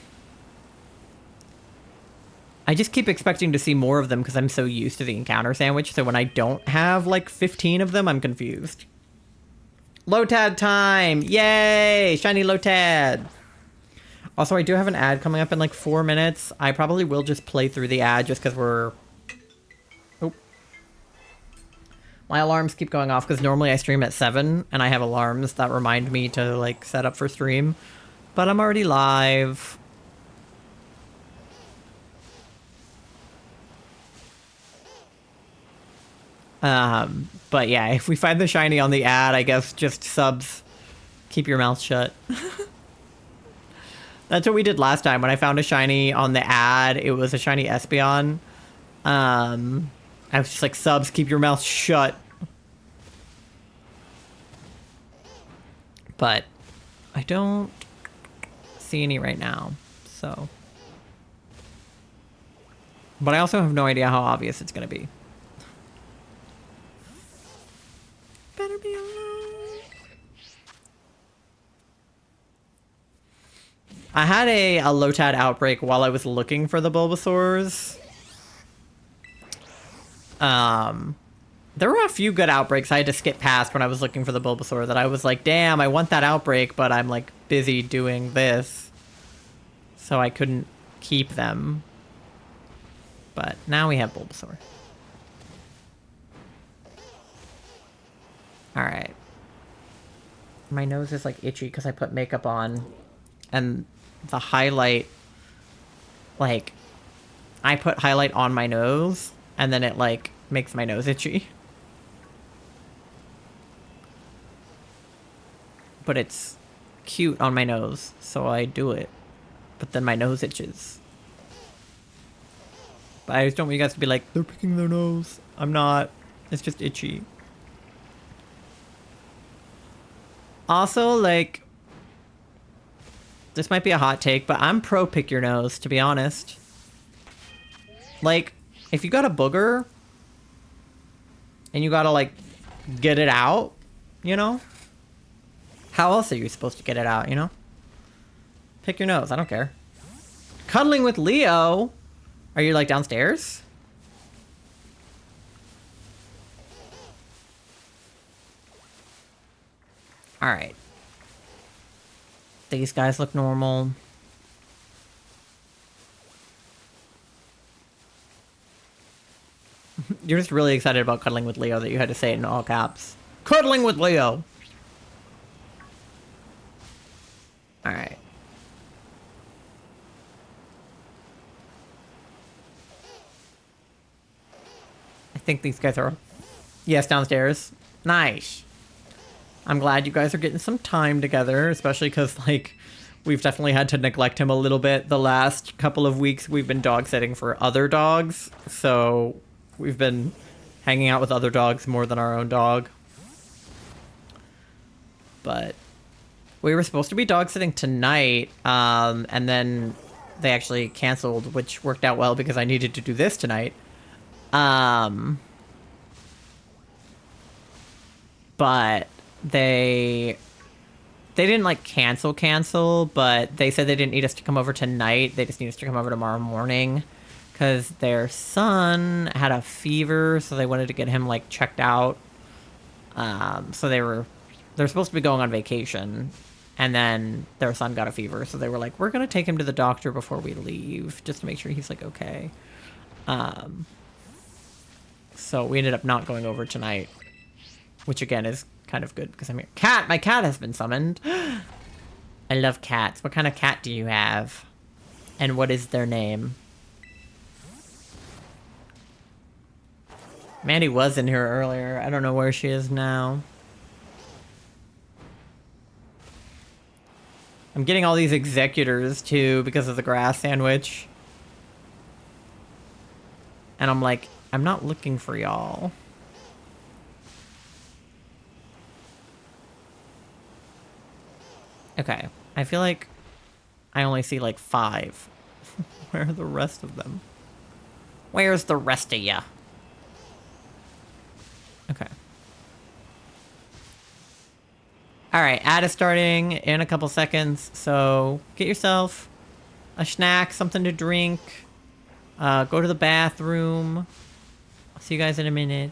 I just keep expecting to see more of them because I'm so used to the encounter sandwich, so when I don't have, like, 15 of them, I'm confused. Lotad time! Yay! Shiny Lotad! Also, I do have an ad coming up in, like, 4 minutes. I probably will just play through the ad just because we're... Oh. My alarms keep going off because normally I stream at 7, and I have alarms that remind me to, like, set up for stream. But I'm already live. But yeah, if we find the shiny on the ad, I guess just subs. Keep your mouth shut. That's what we did last time. When I found a shiny on the ad, it was a shiny Espeon. I was just like, subs, keep your mouth shut. But I don't see any right now, so. But I also have no idea how obvious it's going to be. Better be alone. I had a Lotad outbreak while I was looking for the Bulbasaurs. There were a few good outbreaks I had to skip past when I was looking for the Bulbasaur that I was like, damn, I want that outbreak, but I'm like busy doing this. So I couldn't keep them. But now we have Bulbasaur. Alright. My nose is like itchy because I put makeup on. And the highlight, like, I put highlight on my nose and then it like makes my nose itchy. But it's cute on my nose, so I do it. But then my nose itches. But I just don't want you guys to be like, they're picking their nose. I'm not. It's just itchy. Also, like, this might be a hot take, but I'm pro pick your nose, to be honest. Like, if you got a booger and you gotta, like, get it out, you know? How else are you supposed to get it out, you know? Pick your nose, I don't care. Cuddling with Leo? Are you, like, downstairs? Alright. These guys look normal. You're just really excited about cuddling with Leo that you had to say it in all caps. Cuddling with Leo! Alright. I think these guys are... Yes, downstairs. Nice. I'm glad you guys are getting some time together, especially because, like, we've definitely had to neglect him a little bit. The last couple of weeks we've been dog sitting for other dogs, so we've been hanging out with other dogs more than our own dog. But we were supposed to be dog sitting tonight, and then they actually canceled, which worked out well because I needed to do this tonight. But they didn't like cancel, but they said they didn't need us to come over tonight. They just need us to come over tomorrow morning because their son had a fever, so they wanted to get him like checked out. So they're supposed to be going on vacation, and then their son got a fever, so they were like, we're gonna take him to the doctor before we leave just to make sure he's like okay. So we ended up not going over tonight, which again is kind of good because I'm here. Cat! My cat has been summoned. I love cats. What kind of cat do you have? And what is their name? Mandy was in here earlier. I don't know where she is now. I'm getting all these executors too because of the grass sandwich. And I'm like, I'm not looking for y'all. Okay, I feel like I only see like 5. Where are the rest of them? Where's the rest of ya? Okay. Alright, ad is starting in a couple seconds, so get yourself a snack, something to drink, go to the bathroom. I'll see you guys in a minute.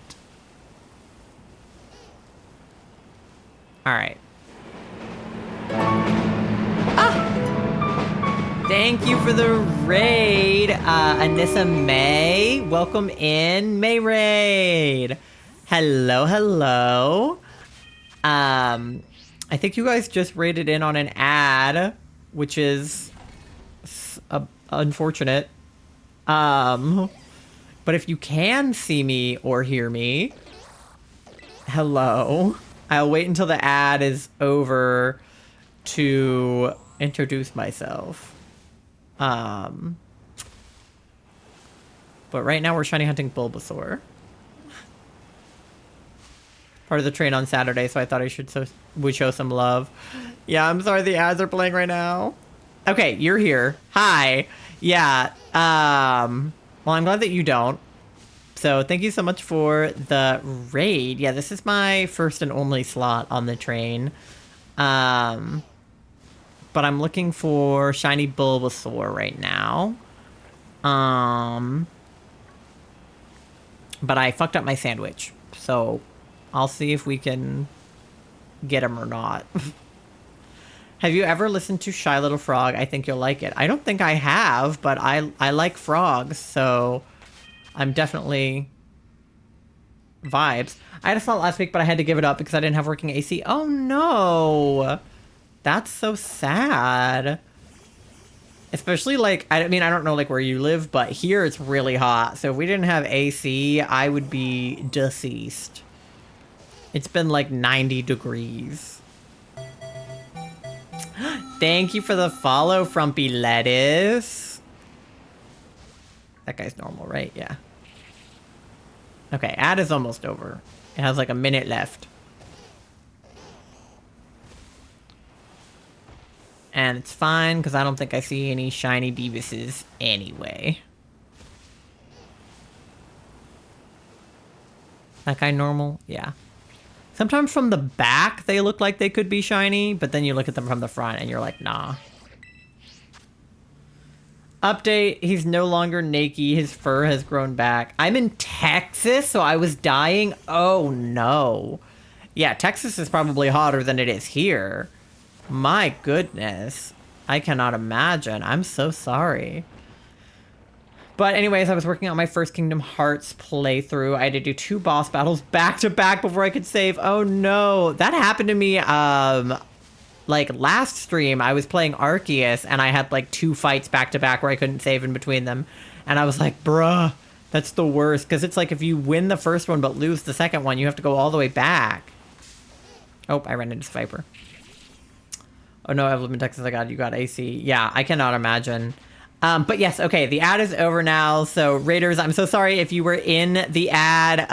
Alright. Thank you for the raid, Anissa May. Welcome in, May Raid. Hello, hello. I think you guys just raided in on an ad, which is unfortunate. But if you can see me or hear me, hello. I'll wait until the ad is over to introduce myself. But right now we're shiny hunting Bulbasaur. Part of the train on Saturday, so I thought I would show some love. Yeah, I'm sorry the ads are playing right now. Okay, you're here. Hi. Yeah. Well, I'm glad that you don't. So thank you so much for the raid. Yeah, this is my first and only slot on the train. But I'm looking for shiny Bulbasaur right now. But I fucked up my sandwich, so I'll see if we can get him or not. Have you ever listened to Shy Little Frog? I think you'll like it. I don't think I have, but I like frogs, so I'm definitely vibes. I had a slot last week, but I had to give it up because I didn't have working AC. Oh no! That's so sad. Especially, like, I mean, I don't know, like, where you live, but here it's really hot. So if we didn't have AC, I would be deceased. It's been, like, 90 degrees. Thank you for the follow, Frumpy Lettuce. That guy's normal, right? Yeah. Okay, ad is almost over. It has, like, a minute left. And it's fine, because I don't think I see any shiny Beavises anyway. That guy normal? Yeah. Sometimes from the back, they look like they could be shiny, but then you look at them from the front, and you're like, nah. Update, he's no longer naked. His fur has grown back. I'm in Texas, so I was dying. Oh, no. Yeah, Texas is probably hotter than it is here. My goodness. I cannot imagine. I'm so sorry. But anyways, I was working on my first Kingdom Hearts playthrough. I had to do 2 boss battles back to back before I could save. Oh no. That happened to me, like last stream. I was playing Arceus and I had like 2 fights back to back where I couldn't save in between them. And I was like, bruh, that's the worst. Because it's like if you win the first one but lose the second one, you have to go all the way back. Oh, I ran into Viper. Oh no, I've lived in Texas. I got you got AC. Yeah, I cannot imagine. But yes, okay, the ad is over now. So Raiders, I'm so sorry if you were in the ad.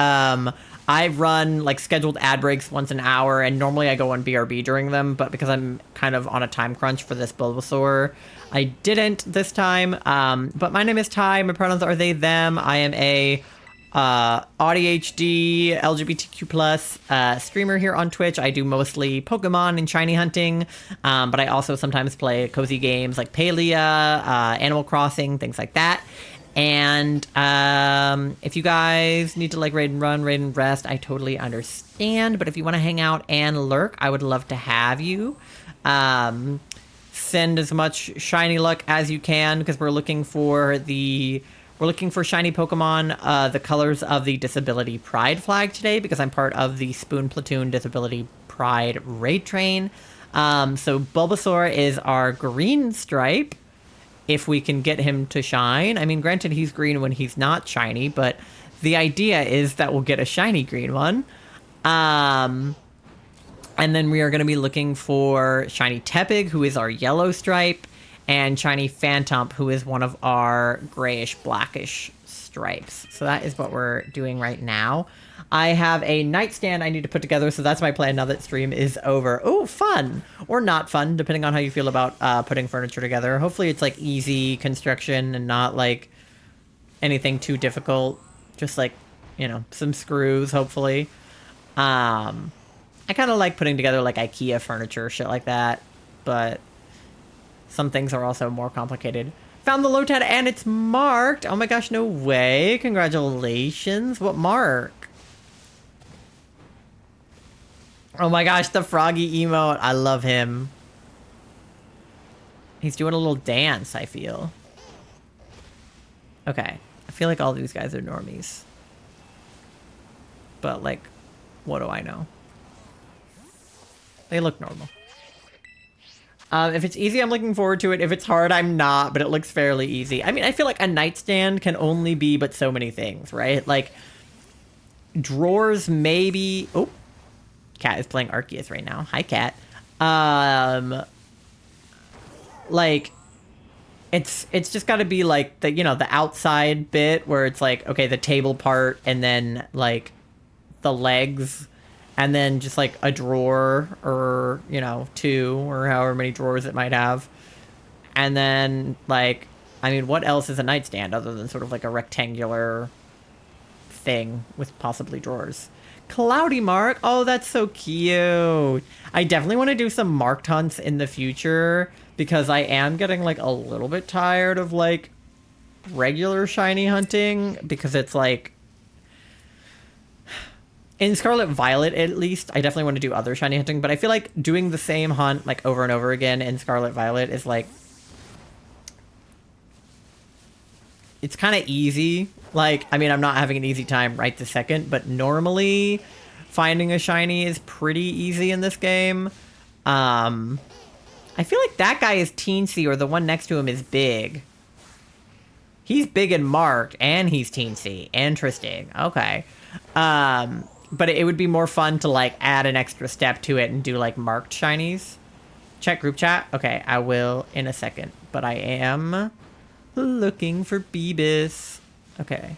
I run like scheduled ad breaks once an hour, and normally I go on BRB during them, but because I'm kind of on a time crunch for this Bulbasaur, I didn't this time. But my name is Ty. My pronouns are they, them. I am a ADHD LGBTQ plus streamer here on Twitch. I do mostly Pokemon and shiny hunting, but I also sometimes play cozy games like Palia, Animal Crossing, things like that. And if you guys need to like raid and run, raid and rest, I totally understand. But if you want to hang out and lurk, I would love to have you. Send as much shiny luck as you can, because we're looking for shiny Pokemon, the colors of the Disability Pride flag today, because I'm part of the Spoon Platoon Disability Pride raid train. So Bulbasaur is our green stripe, if we can get him to shine. I mean, granted, he's green when he's not shiny, but the idea is that we'll get a shiny green one. And then we are going to be looking for shiny Tepig, who is our yellow stripe, and shiny Phantomp, who is one of our grayish blackish stripes. So that is what we're doing right now. I have a nightstand I need to put together, so that's my plan now that stream is over. Oh, fun! Or not fun, depending on how you feel about putting furniture together. Hopefully it's like easy construction and not like anything too difficult. Just like, you know, some screws, hopefully. I kind of like putting together like IKEA furniture, shit like that, but some things are also more complicated. Found the Lotad and it's marked. Oh my gosh, no way. Congratulations. What mark? Oh my gosh, the froggy emote. I love him. He's doing a little dance, I feel. Okay. I feel like all these guys are normies. But, like, what do I know? They look normal. If it's easy, I'm looking forward to it. If it's hard, I'm not, but it looks fairly easy. I mean, I feel like a nightstand can only be but so many things, right? Like, drawers maybe... Oh, Cat is playing Arceus right now. Hi, Cat. Like, it's just got to be, like, the, you know, the outside bit where it's, like, okay, the table part, and then, like, the legs... And then just like a drawer or, you know, two or however many drawers it might have. And then like, I mean, what else is a nightstand other than sort of like a rectangular thing with possibly drawers? Cloudy Mark. Oh, that's so cute. I definitely want to do some marked hunts in the future because I am getting like a little bit tired of like regular shiny hunting because it's like, in Scarlet Violet, at least, I definitely want to do other shiny hunting, but I feel like doing the same hunt, like, over and over again in Scarlet Violet is, like... It's kind of easy. Like, I mean, I'm not having an easy time right this second, but normally finding a shiny is pretty easy in this game. I feel like that guy is teensy, or the one next to him is big. He's big and marked, and he's teensy. Interesting. Okay. But it would be more fun to, like, add an extra step to it and do, like, marked shinies. Check group chat? Okay, I will in a second. But I am looking for Beebus. Okay.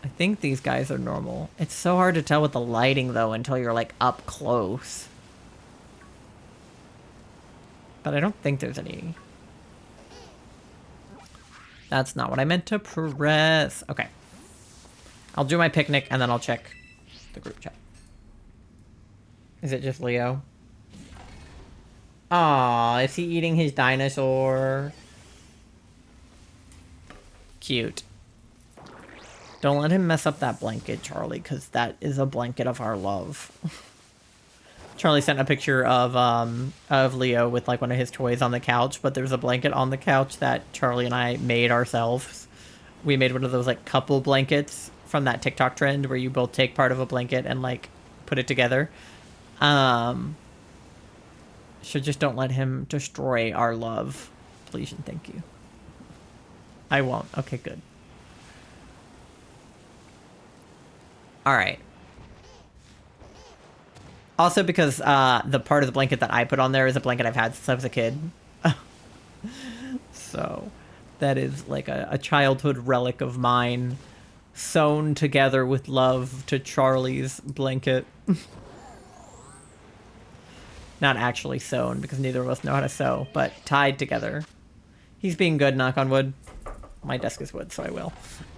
I think these guys are normal. It's so hard to tell with the lighting, though, until you're, like, up close. But I don't think there's any... That's not what I meant to press. Okay. I'll do my picnic, and then I'll check the group chat. Is it just Leo? Aw, is he eating his dinosaur? Cute. Don't let him mess up that blanket, Charlie, because that is a blanket of our love. Charlie sent a picture of Leo with, like, one of his toys on the couch, but there's a blanket on the couch that Charlie and I made ourselves. We made one of those, like, couple blankets from that TikTok trend where you both take part of a blanket and like put it together. So just don't let him destroy our love. Please and thank you. I won't. Okay, good. All right. Also because the part of the blanket that I put on there is a blanket I've had since I was a kid. So that is like a childhood relic of mine, sewn together with love to Charlie's blanket. Not actually sewn, because neither of us know how to sew, but tied together. He's being good, knock on wood. My desk is wood, so I will.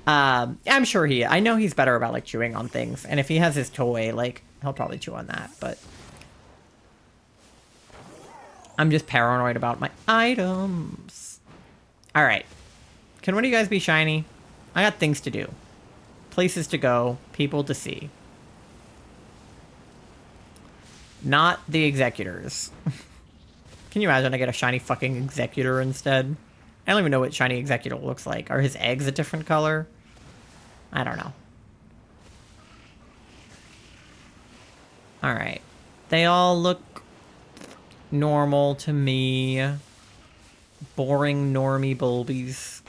I'm sure I know he's better about, like, chewing on things. And if he has his toy, like, he'll probably chew on that, but... I'm just paranoid about my items. Alright. Can one of you guys be shiny? I got things to do. Places to go. People to see. Not the executors. Can you imagine I get a shiny fucking executor instead? I don't even know what shiny executor looks like. Are his eggs a different color? I don't know. Alright. They all look normal to me. Boring normie bulbies.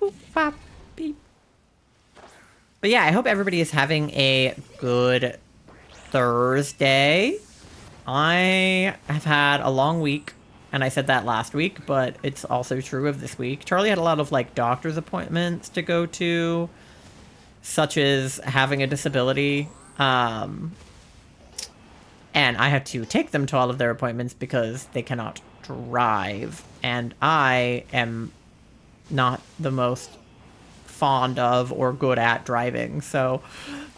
Boop, bop, beep. But yeah, I hope everybody is having a good Thursday. I have had a long week, and I said that last week, but it's also true of this week. Charlie had a lot of, like, doctor's appointments to go to, such as having a disability, and I have to take them to all of their appointments because they cannot drive, and I am not the most fond of or good at driving, so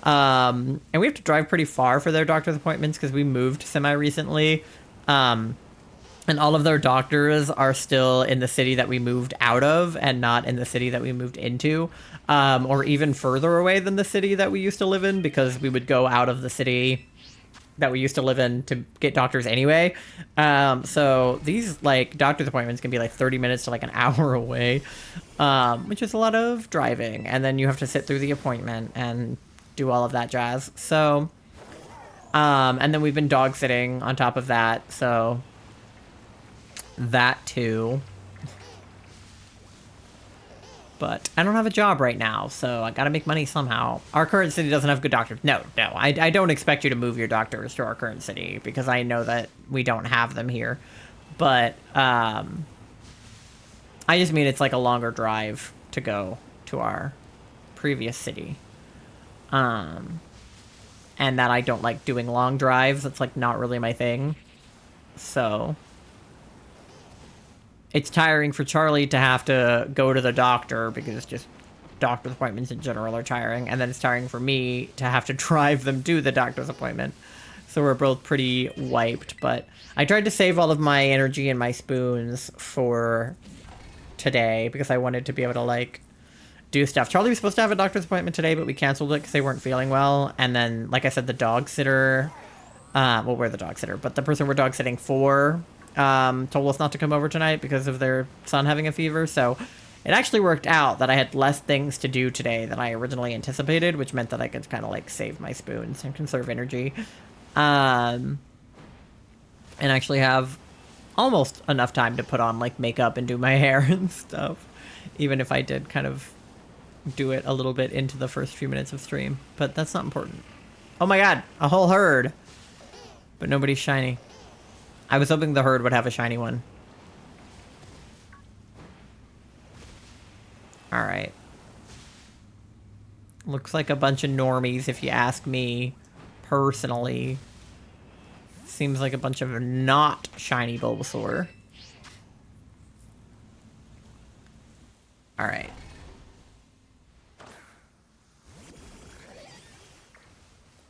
and we have to drive pretty far for their doctor's appointments because we moved semi-recently, and all of their doctors are still in the city that we moved out of and not in the city that we moved into, or even further away than the city that we used to live in, because we would go out of the city that we used to live in to get doctors anyway. So these, like, doctor's appointments can be like 30 minutes to like an hour away, which is a lot of driving. And then you have to sit through the appointment and do all of that jazz. So, and then we've been dog sitting on top of that. So that too. But I don't have a job right now, so I gotta make money somehow. Our current city doesn't have good doctors. No, I don't expect you to move your doctors to our current city, because I know that we don't have them here. But, I just mean it's like a longer drive to go to our previous city. And that I don't like doing long drives. It's, like, not really my thing. So... it's tiring for Charlie to have to go to the doctor, because just doctor's appointments in general are tiring. And then it's tiring for me to have to drive them to the doctor's appointment. So we're both pretty wiped. But I tried to save all of my energy and my spoons for today, because I wanted to be able to, like, do stuff. Charlie was supposed to have a doctor's appointment today, but we canceled it because they weren't feeling well. And then, like I said, the dog sitter... well, we're the dog sitter, but the person we're dog sitting for... told us not to come over tonight because of their son having a fever, so it actually worked out that I had less things to do today than I originally anticipated, which meant that I could kind of, like, save my spoons and conserve energy. And actually have almost enough time to put on, like, makeup and do my hair and stuff, even if I did kind of do it a little bit into the first few minutes of stream, but that's not important. Oh my god, a whole herd! But nobody's shiny. I was hoping the herd would have a shiny one. Alright. Looks like a bunch of normies, if you ask me, personally. Seems like a bunch of not shiny Bulbasaur. Alright.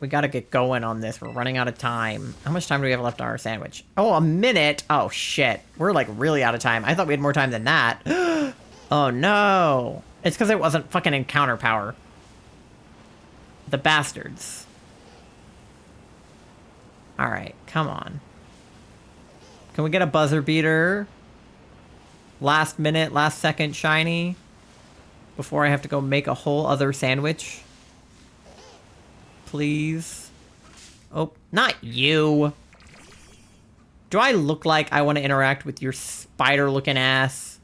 We gotta get going on this. We're running out of time. How much time do we have left on our sandwich? Oh, a minute! Oh, shit. We're, like, really out of time. I thought we had more time than that. Oh, no. It's because it wasn't fucking encounter power. The bastards. Alright, come on. Can we get a buzzer beater? Last minute, last second shiny? Before I have to go make a whole other sandwich? Please. Oh, not you. Do I look like I want to interact with your spider-looking ass?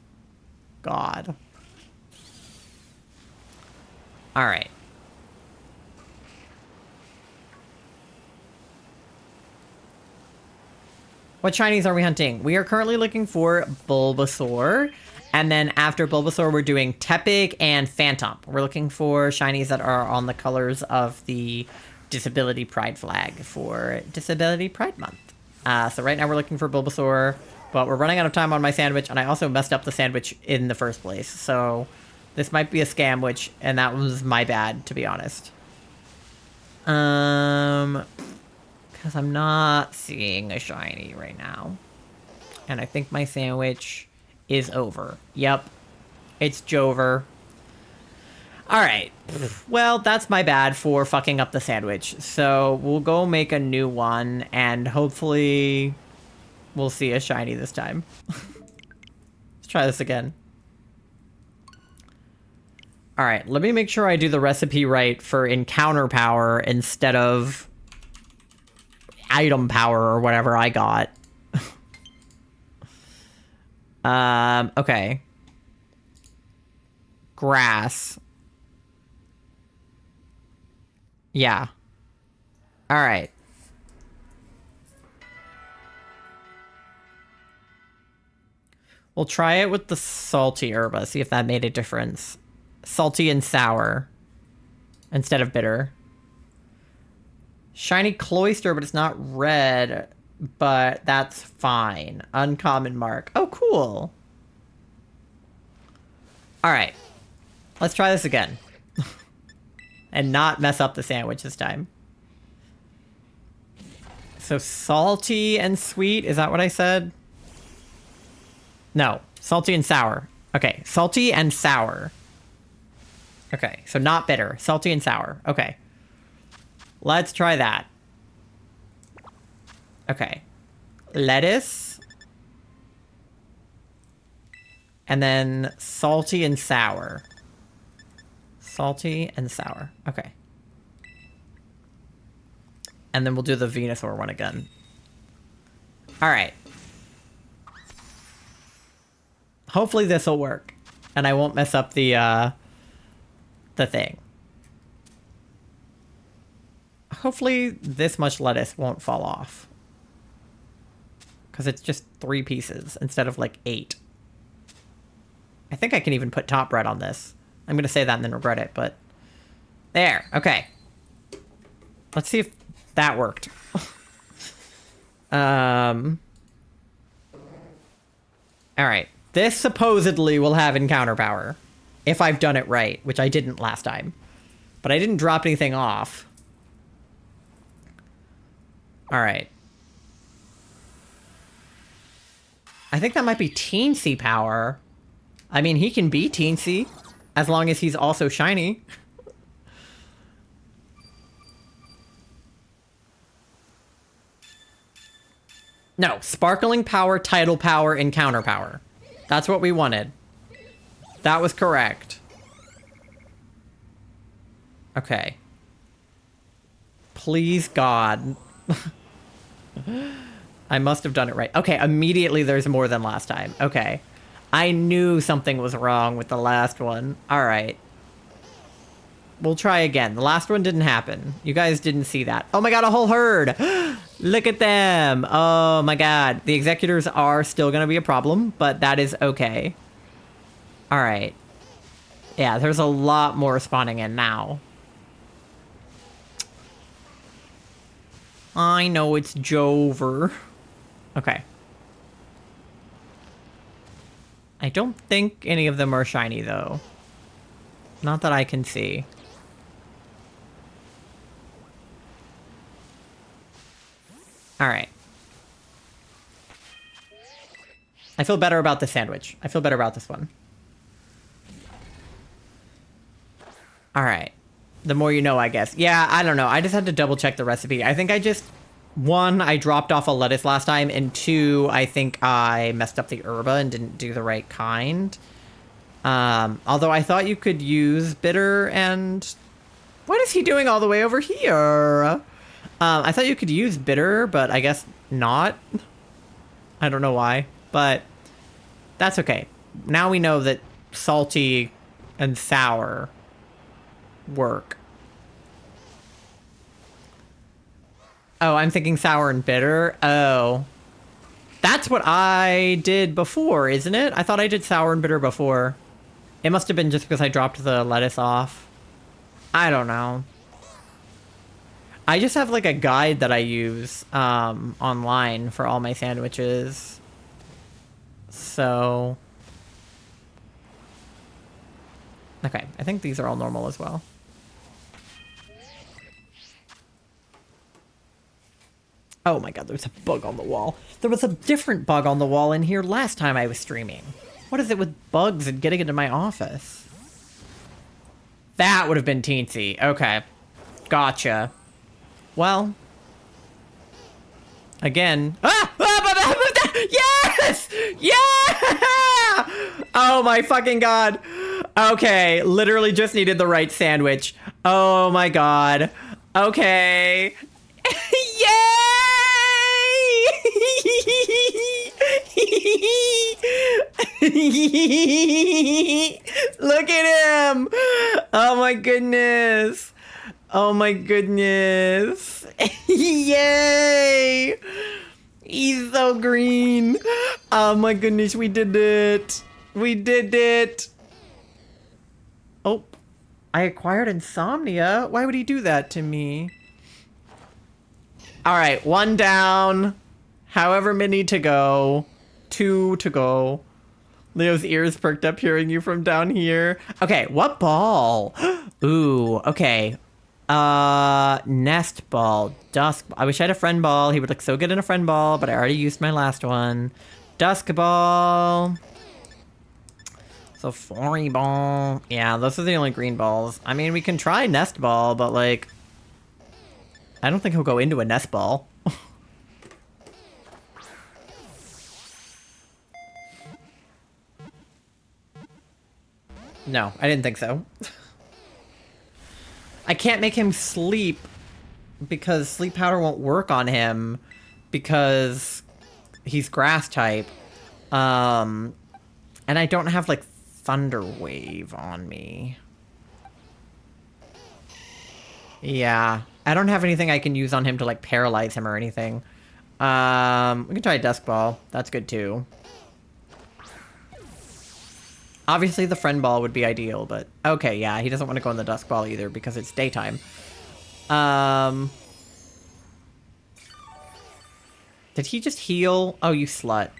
God. Alright. What shinies are we hunting? We are currently looking for Bulbasaur. And then after Bulbasaur, we're doing Tepig and Phantom. We're looking for shinies that are on the colors of the Disability Pride flag for Disability Pride Month. So right now we're looking for Bulbasaur, but we're running out of time on my sandwich, and I also messed up the sandwich in the first place. So this might be a scamwich, and that was my bad, to be honest. Because I'm not seeing a shiny right now. And I think my sandwich is over. Yep. It's Jover. Alright. Well, that's my bad for fucking up the sandwich. So we'll go make a new one, and hopefully we'll see a shiny this time. Let's try this again. Alright, let me make sure I do the recipe right for encounter power instead of item power or whatever I got. Okay. Grass. Yeah. Alright. We'll try it with the salty herba, see if that made a difference. Salty and sour instead of bitter. Shiny cloister, but it's not red, but that's fine. Uncommon mark. Oh, cool. All right. Let's try this again. And not mess up the sandwich this time. So salty and sweet, is that what I said? No, salty and sour. Okay, salty and sour. Okay, so not bitter. Salty and sour. Okay. Let's try that. Okay. Lettuce. And then salty and sour. Salty and sour. Okay. And then we'll do the Venusaur one again. Alright. Hopefully this will work. And I won't mess up the thing. Hopefully this much lettuce won't fall off. Because it's just 3 pieces instead of like 8. I think I can even put top bread on this. I'm going to say that and then regret it, but... There, okay. Let's see if that worked. Alright. This supposedly will have encounter power. If I've done it right, which I didn't last time. But I didn't drop anything off. Alright. I think that might be teensy power. I mean, he can be teensy. As long as he's also shiny. No, sparkling power, tidal power, encounter power. That's what we wanted. That was correct. Okay. Please, God. I must have done it right. Okay, immediately there's more than last time. Okay. I knew something was wrong with the last one. Alright. We'll try again. The last one didn't happen. You guys didn't see that. Oh my god, a whole herd! Look at them! Oh my god. The executors are still gonna be a problem, but that is okay. Alright. Yeah, there's a lot more spawning in now. I know it's Jover. Okay. I don't think any of them are shiny, though. Not that I can see. Alright. I feel better about the sandwich. I feel better about this one. Alright. The more you know, I guess. Yeah, I don't know. I just had to double check the recipe. I think I just... 1, I dropped off a lettuce last time, and 2, I think I messed up the herba and didn't do the right kind. Although I thought you could use bitter and... What is he doing all the way over here? I thought you could use bitter, but I guess not. I don't know why, but that's okay. Now we know that salty and sour work. Oh, I'm thinking sour and bitter. Oh. That's what I did before, isn't it? I thought I did sour and bitter before. It must have been just because I dropped the lettuce off. I don't know. I just have like a guide that I use online for all my sandwiches. So... Okay, I think these are all normal as well. Oh my god, there's a bug on the wall. There was a different bug on the wall in here last time I was streaming. What is it with bugs and getting into my office? That would have been teensy. Okay. Gotcha. Well. Again. Ah! Yes! Yeah! Oh my fucking god. Okay, literally just needed the right sandwich. Oh my god. Okay. Yay! Look at him! Oh my goodness. Oh my goodness. Yay! He's so green. Oh my goodness, we did it. We did it. Oh, I acquired insomnia. Why would he do that to me? All right, 1 down. However many to go. 2 to go. Leo's ears perked up hearing you from down here. Okay, what ball? Ooh, okay. Nest ball, dusk. I wish I had a friend ball. He would look so good in a friend ball, but I already used my last one. Dusk ball. Safari ball. Yeah, those are the only green balls. I mean, we can try nest ball, but like, I don't think he'll go into a nest ball. No, I didn't think so. I can't make him sleep because sleep powder won't work on him because he's grass type. And I don't have like Thunder Wave on me. Yeah, I don't have anything I can use on him to like paralyze him or anything. We can try Dusk Ball. That's good too. Obviously the friend ball would be ideal, but okay, yeah, he doesn't want to go in the dusk ball either because it's daytime. Did he just heal? Oh, you slut.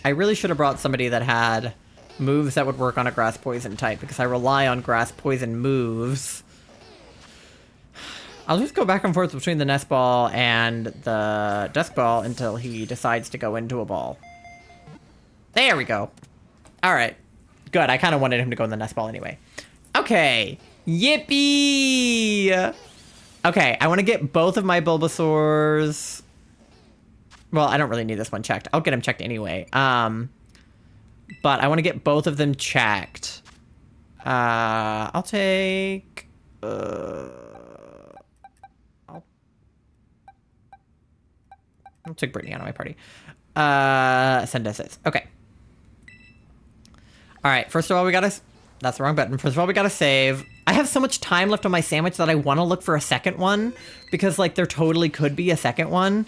I really should have brought somebody that had moves that would work on a grass poison type because I rely on grass poison moves. I'll just go back and forth between the nest ball and the dusk ball until he decides to go into a ball. There we go. All right. Good. I kind of wanted him to go in the nest ball anyway. Okay. Yippee! Okay, I want to get both of my Bulbasaurs. Well, I don't really need this one checked. I'll get him checked anyway. But I want to get both of them checked. I'll take... I'll take Brittany out of my party. Send us. Okay. All right, first of all, we gotta... That's the wrong button. First of all, we gotta save. I have so much time left on my sandwich that I want to look for a second one because, like, there totally could be a second one.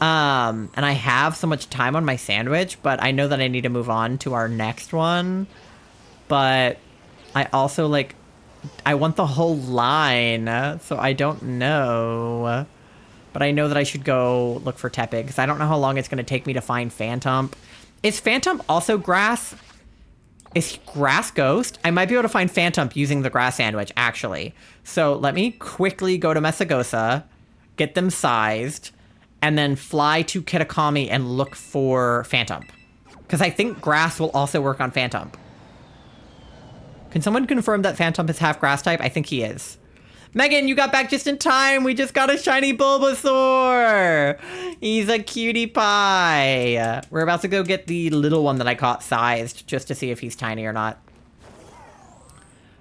And I have so much time on my sandwich, but I know that I need to move on to our next one. But I also, like, I want the whole line, so I don't know. But I know that I should go look for Tepig because I don't know how long it's going to take me to find Phantom. Is Phantom also grass? Is grass ghost? I might be able to find Phantom using the grass sandwich, actually. So let me quickly go to Mesagosa, get them sized, and then fly to Kitakami and look for Phantom. Because I think grass will also work on Phantom. Can someone confirm that Phantom is half grass type? I think he is. Megan, you got back just in time. We just got a shiny Bulbasaur. He's a cutie pie. We're about to go get the little one that I caught sized just to see if he's tiny or not.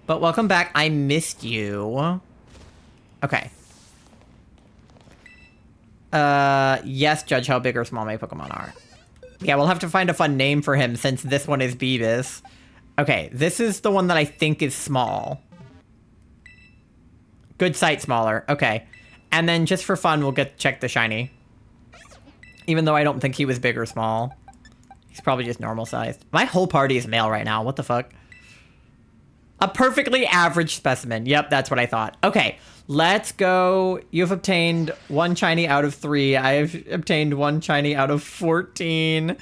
But welcome back. I missed you. Okay. Yes, judge how big or small my Pokemon are. Yeah, we'll have to find a fun name for him since this one is Beavis. Okay, this is the one that I think is small. Good sight, smaller. Okay. And then just for fun, we'll check the shiny. Even though I don't think he was big or small. He's probably just normal sized. My whole party is male right now. What the fuck? A perfectly average specimen. Yep, that's what I thought. Okay, let's go. You've obtained 1 shiny out of 3. I have obtained 1 shiny out of 14.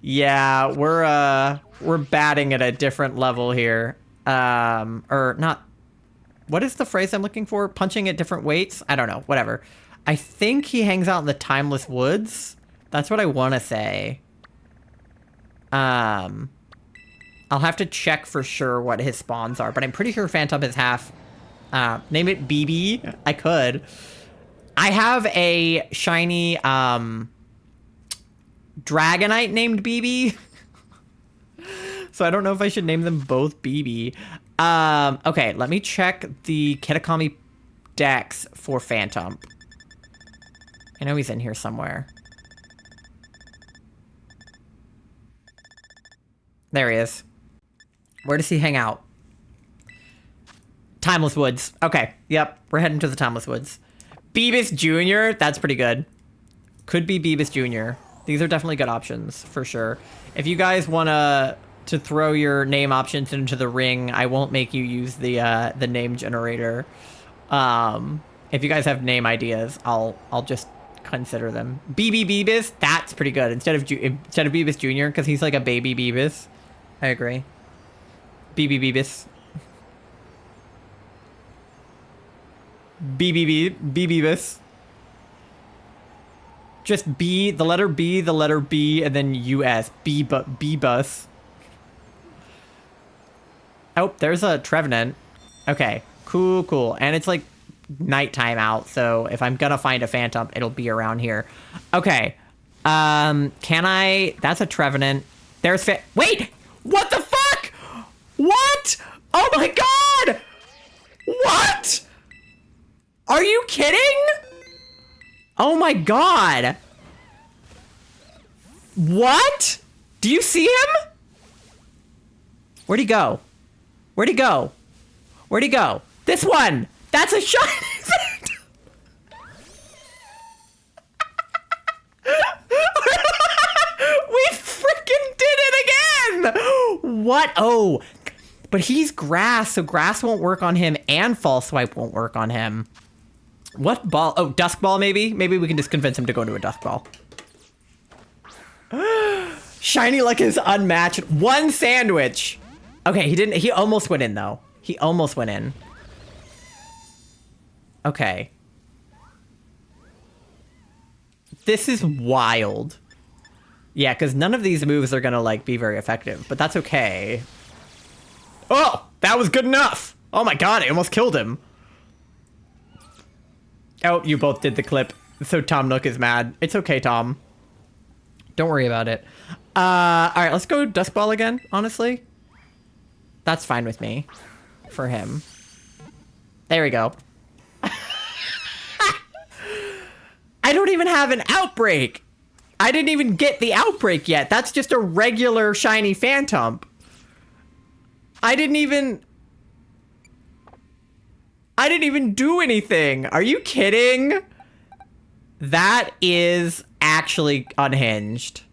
Yeah, we're batting at a different level here. Or not. What is the phrase I'm looking for? Punching at different weights? I don't know. Whatever. I think he hangs out in the Timeless Woods. That's what I want to say. I'll have to check for sure what his spawns are, but I'm pretty sure Phantom is half. Name it BB. I could. I have a shiny Dragonite named BB. So I don't know if I should name them both BB. Okay, let me check the Kitakami Dex for Phantom. I know he's in here somewhere. There he is. Where does he hang out? Timeless Woods. Okay, yep, we're heading to the Timeless Woods. Beavis Jr., that's pretty good. Could be Beavis Jr. These are definitely good options, for sure. If you guys want to throw your name options into the ring, I won't make you use the name generator. If you guys have name ideas, I'll just consider them. BB Beavis, that's pretty good. Instead of Beavis Jr., because he's like a baby Beavis. I agree. BB Beavis. Beavis. Just B, the letter B, the letter B, and then US. B-bus. Oh, there's a Trevenant. Okay, cool. And it's like nighttime out, so if I'm gonna find a Phantom, it'll be around here. Okay. Can I... That's a Trevenant. There's Wait! What the fuck? What? Oh my god! What? Are you kidding? Oh my god. What? Do you see him? Where'd he go? Where'd he go? Where'd he go? This one! That's a shiny Phantom! We freaking did it again! What? Oh, but he's grass, so grass won't work on him, and false swipe won't work on him. What ball? Oh, dusk ball maybe? Maybe we can just convince him to go into a dusk ball. Shiny luck is unmatched. 1 sandwich. Okay, he almost went in though. He almost went in. Okay. This is wild. Yeah, because none of these moves are gonna like be very effective, but that's okay. Oh, that was good enough. Oh my god, I almost killed him. Oh, you both did the clip. So Tom Nook is mad. It's okay, Tom. Don't worry about it. All right, let's go Dusk Ball again, honestly. That's fine with me. For him. There we go. I don't even have an Outbreak. I didn't even get the Outbreak yet. That's just a regular shiny Phantom. I didn't even do anything. Are you kidding? That is actually unhinged.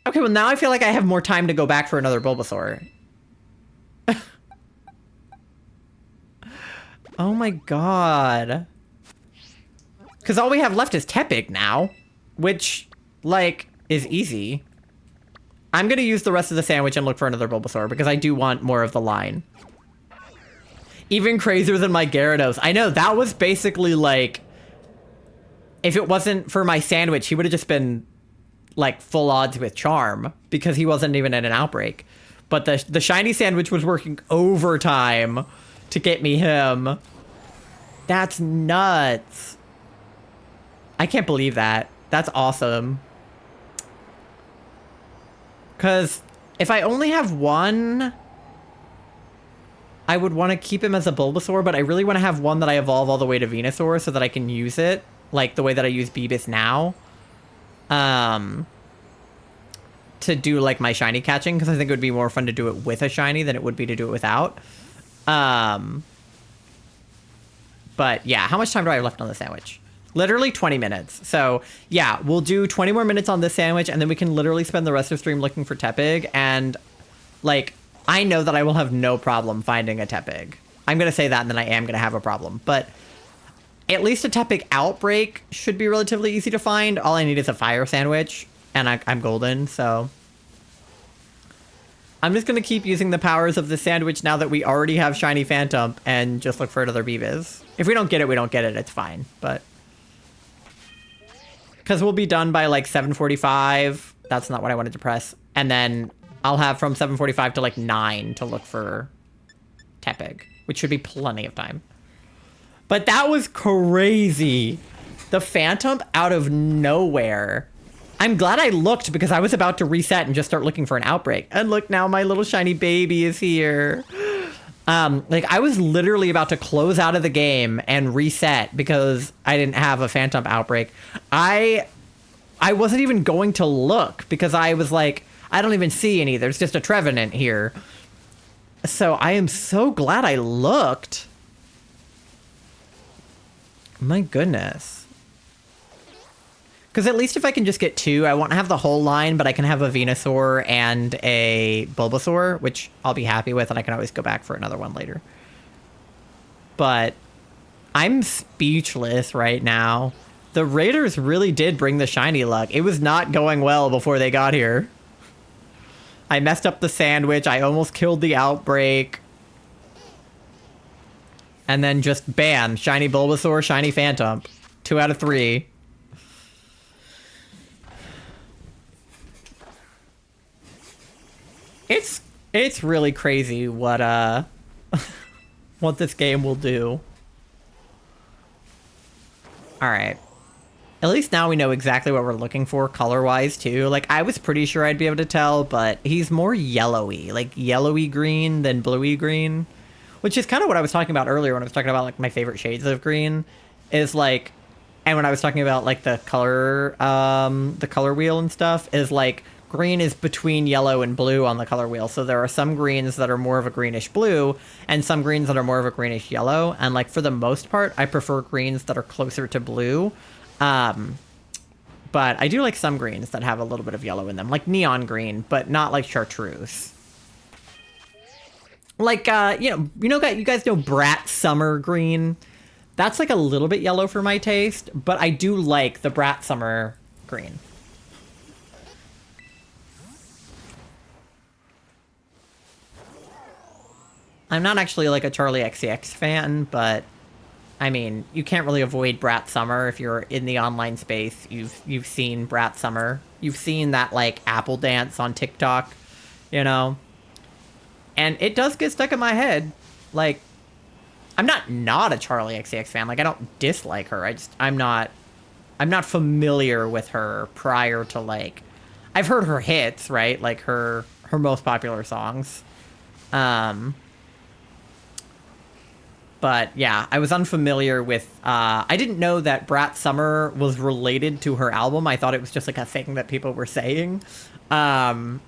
Okay, well now I feel like I have more time to go back for another Bulbasaur. Oh my god. Because all we have left is Tepig now. Which, like, is easy. I'm going to use the rest of the sandwich and look for another Bulbasaur because I do want more of the line. Even crazier than my Gyarados. I know, that was basically like... If it wasn't for my sandwich, he would have just been, like, full odds with Charm. Because he wasn't even in an Outbreak. But the shiny sandwich was working overtime to get me him. That's nuts. I can't believe that. That's awesome. Because if I only have one, I would want to keep him as a Bulbasaur, but I really want to have one that I evolve all the way to Venusaur so that I can use it, like the way that I use Beavis now. To do, like, my shiny catching, because I think it would be more fun to do it with a shiny than it would be to do it without. But yeah, how much time do I have left on the sandwich? Literally 20 minutes. So yeah, we'll do 20 more minutes on this sandwich, and then we can literally spend the rest of stream looking for Tepig. And like, I know that I will have no problem finding a Tepig. I'm going to say that, and then I am going to have a problem. But at least a Tepig outbreak should be relatively easy to find. All I need is a fire sandwich, and I'm golden, so I'm just going to keep using the powers of the sandwich now that we already have Shiny Phantom, and just look for another Beavis. If we don't get it, we don't get it. It's fine, but because we'll be done by like 7:45. That's not what I wanted to press. And then I'll have from 7:45 to like 9 to look for Tepig, which should be plenty of time. But that was crazy. The Phantom out of nowhere. I'm glad I looked because I was about to reset and just start looking for an outbreak. And look, now my little shiny baby is here. Like, I was literally about to close out of the game and reset because I didn't have a Phantom outbreak. I wasn't even going to look because I was like, I don't even see any. There's just a Trevenant here. So I am so glad I looked. My goodness. Because at least if I can just get 2, I won't have the whole line, but I can have a Venusaur and a Bulbasaur, which I'll be happy with, and I can always go back for another one later. But I'm speechless right now. The Raiders really did bring the shiny luck. It was not going well before they got here. I messed up the sandwich. I almost killed the outbreak. And then just bam, shiny Bulbasaur, shiny Phantom. 2 out of 3. It's really crazy what what this game will do. All right. At least now we know exactly what we're looking for color-wise too. Like, I was pretty sure I'd be able to tell, but he's more yellowy, like yellowy green than bluey green, which is kind of what I was talking about earlier when I was talking about like my favorite shades of green is like, and when I was talking about like the color wheel and stuff is like, green is between yellow and blue on the color wheel. So there are some greens that are more of a greenish blue and some greens that are more of a greenish yellow. And like for the most part, I prefer greens that are closer to blue. But I do like some greens that have a little bit of yellow in them, like neon green, but not like chartreuse. Like, you guys know Brat Summer Green? That's like a little bit yellow for my taste, but I do like the Brat Summer Green. I'm not actually like a Charlie XCX fan, but I mean, you can't really avoid Brat Summer if you're in the online space. You've seen Brat Summer. You've seen that like apple dance on TikTok, you know? And it does get stuck in my head. Like, I'm not a Charlie XCX fan. Like, I don't dislike her. I'm not familiar with her prior to like, I've heard her hits, right? Like her most popular songs. But yeah, I was unfamiliar with, I didn't know that Brat Summer was related to her album. I thought it was just like a thing that people were saying. But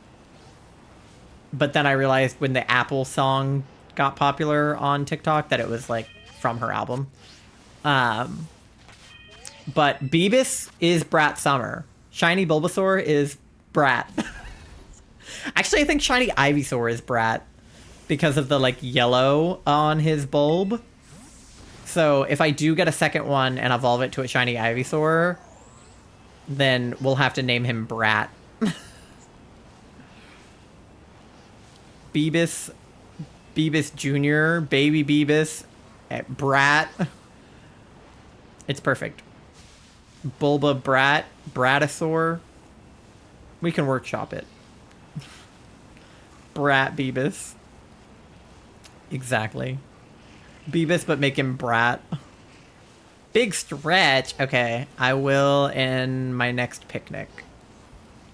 then I realized when the Apple song got popular on TikTok that it was like from her album. But Beavis is Brat Summer. Shiny Bulbasaur is Brat. Actually, I think Shiny Ivysaur is Brat because of the like yellow on his bulb. So if I do get a second one and evolve it to a Shiny Ivysaur, then we'll have to name him Brat. Beavis Jr., Baby Beavis, Brat. It's perfect. Bulba Brat, Bratosaur. We can workshop it. Brat Beavis. Exactly. Beavis, but make him Brat. Big stretch. Okay, I will in my next picnic.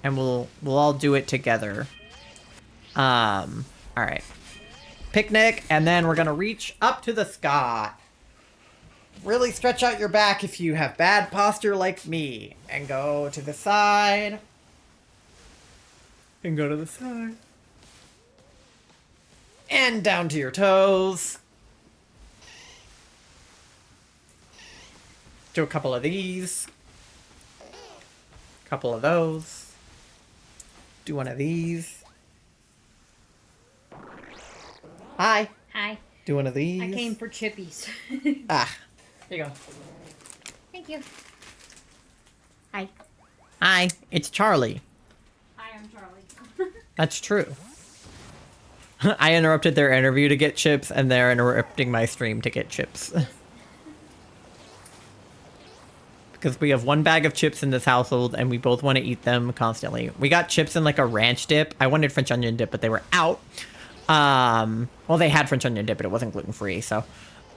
And we'll all do it together. Alright. Picnic, and then we're gonna reach up to the sky. Really stretch out your back if you have bad posture like me. And go to the side. And go to the side. And down to your toes. Do a couple of these. Couple of those. Do one of these. Hi. Hi. Do one of these. I came for chippies. Ah. Here you go. Thank you. Hi. Hi. It's Charlie. Hi, I'm Charlie. That's true. I interrupted their interview to get chips, and they're interrupting my stream to get chips. Because we have one bag of chips in this household, and we both want to eat them constantly. We got chips in like a ranch dip. I wanted French onion dip, but they were out. Well, they had French onion dip, but it wasn't gluten-free, so...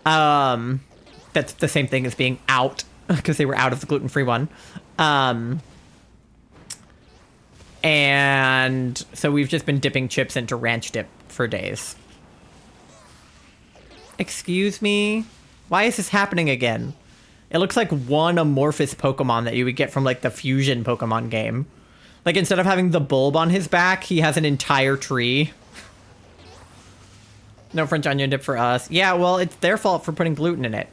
that's the same thing as being out, because they were out of the gluten-free one. And so we've just been dipping chips into ranch dip for days. Excuse me? Why is this happening again? It looks like one amorphous Pokemon that you would get from like the Fusion Pokemon game. Like instead of having the bulb on his back, he has an entire tree. No French onion dip for us. Yeah, well, it's their fault for putting gluten in it.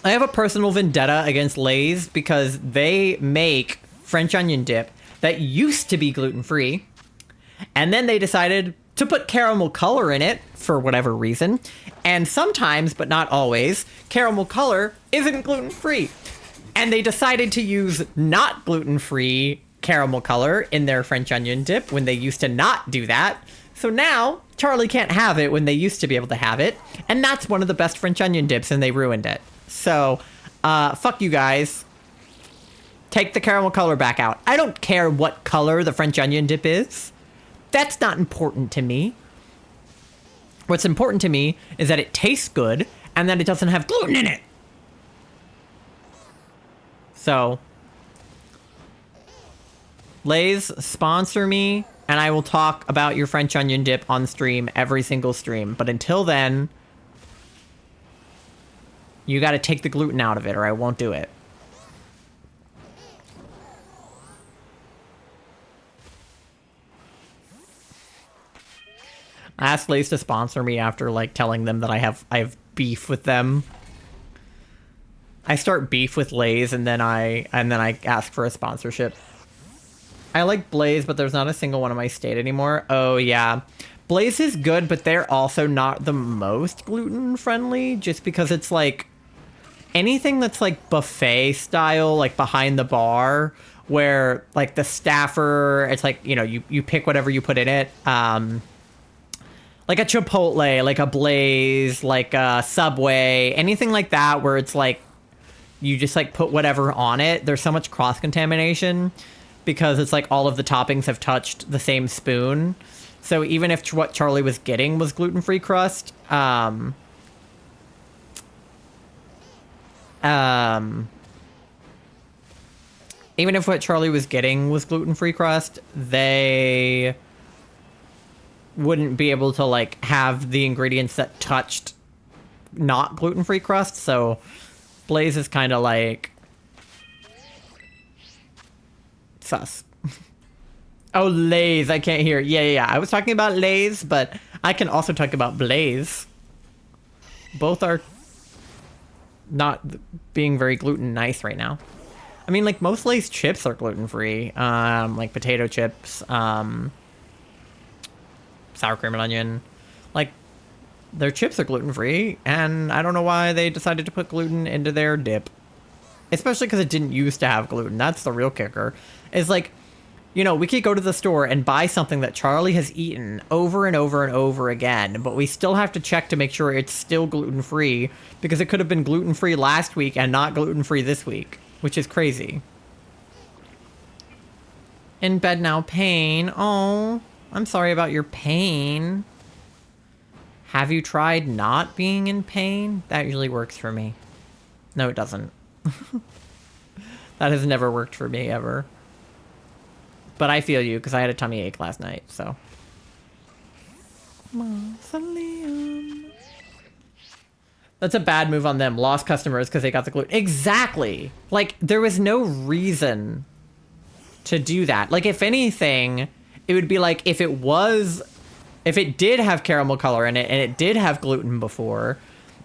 I have a personal vendetta against Lay's because they make French onion dip that used to be gluten-free, and then they decided to put caramel color in it for whatever reason, and sometimes, but not always, caramel color isn't gluten-free. And they decided to use not gluten-free caramel color in their French onion dip when they used to not do that. So now, Charlie can't have it when they used to be able to have it, and that's one of the best French onion dips, and they ruined it. So, fuck you guys. Take the caramel color back out. I don't care what color the French onion dip is. That's not important to me. What's important to me is that it tastes good and that it doesn't have gluten in it. So, Lay's, sponsor me, and I will talk about your French onion dip on stream every single stream. But until then, you gotta take the gluten out of it or I won't do it. I asked Lay's to sponsor me after like telling them that I have beef with them. I start beef with Lay's and then I ask for a sponsorship. I like Blaze, but there's not a single one in my state anymore. Oh yeah. Blaze is good, but they're also not the most gluten friendly just because it's like anything that's like buffet style, like behind the bar, where like the staffer, it's like, you know, you pick whatever you put in it. Like a Chipotle, like a Blaze, like a Subway, anything like that where it's like you just like put whatever on it. There's so much cross-contamination because it's like all of the toppings have touched the same spoon. So even if what Charlie was getting was gluten-free crust, even if what Charlie was getting was gluten-free crust, they wouldn't be able to like have the ingredients that touched not gluten-free crust. So Blaze is kind of like sus. Oh, Lay's, I can't hear. Yeah. I was talking about Lay's, but I can also talk about Blaze. Both are not being very gluten nice right now. I mean, like most Lay's chips are gluten-free, like potato chips, sour cream and onion. Like, their chips are gluten-free, and I don't know why they decided to put gluten into their dip. Especially because it didn't used to have gluten. That's the real kicker. It's like, you know, we could go to the store and buy something that Charlie has eaten over and over and over again, but we still have to check to make sure it's still gluten-free, because it could have been gluten-free last week and not gluten-free this week, which is crazy. In bed now, pain. Oh, I'm sorry about your pain. Have you tried not being in pain? That usually works for me. No, it doesn't. That has never worked for me, ever. But I feel you, because I had a tummy ache last night, so. Mausoleum. That's a bad move on them. Lost customers because they got the gluten. Exactly! Like, there was no reason to do that. Like, if anything, it would be like if it did have caramel color in it and it did have gluten before,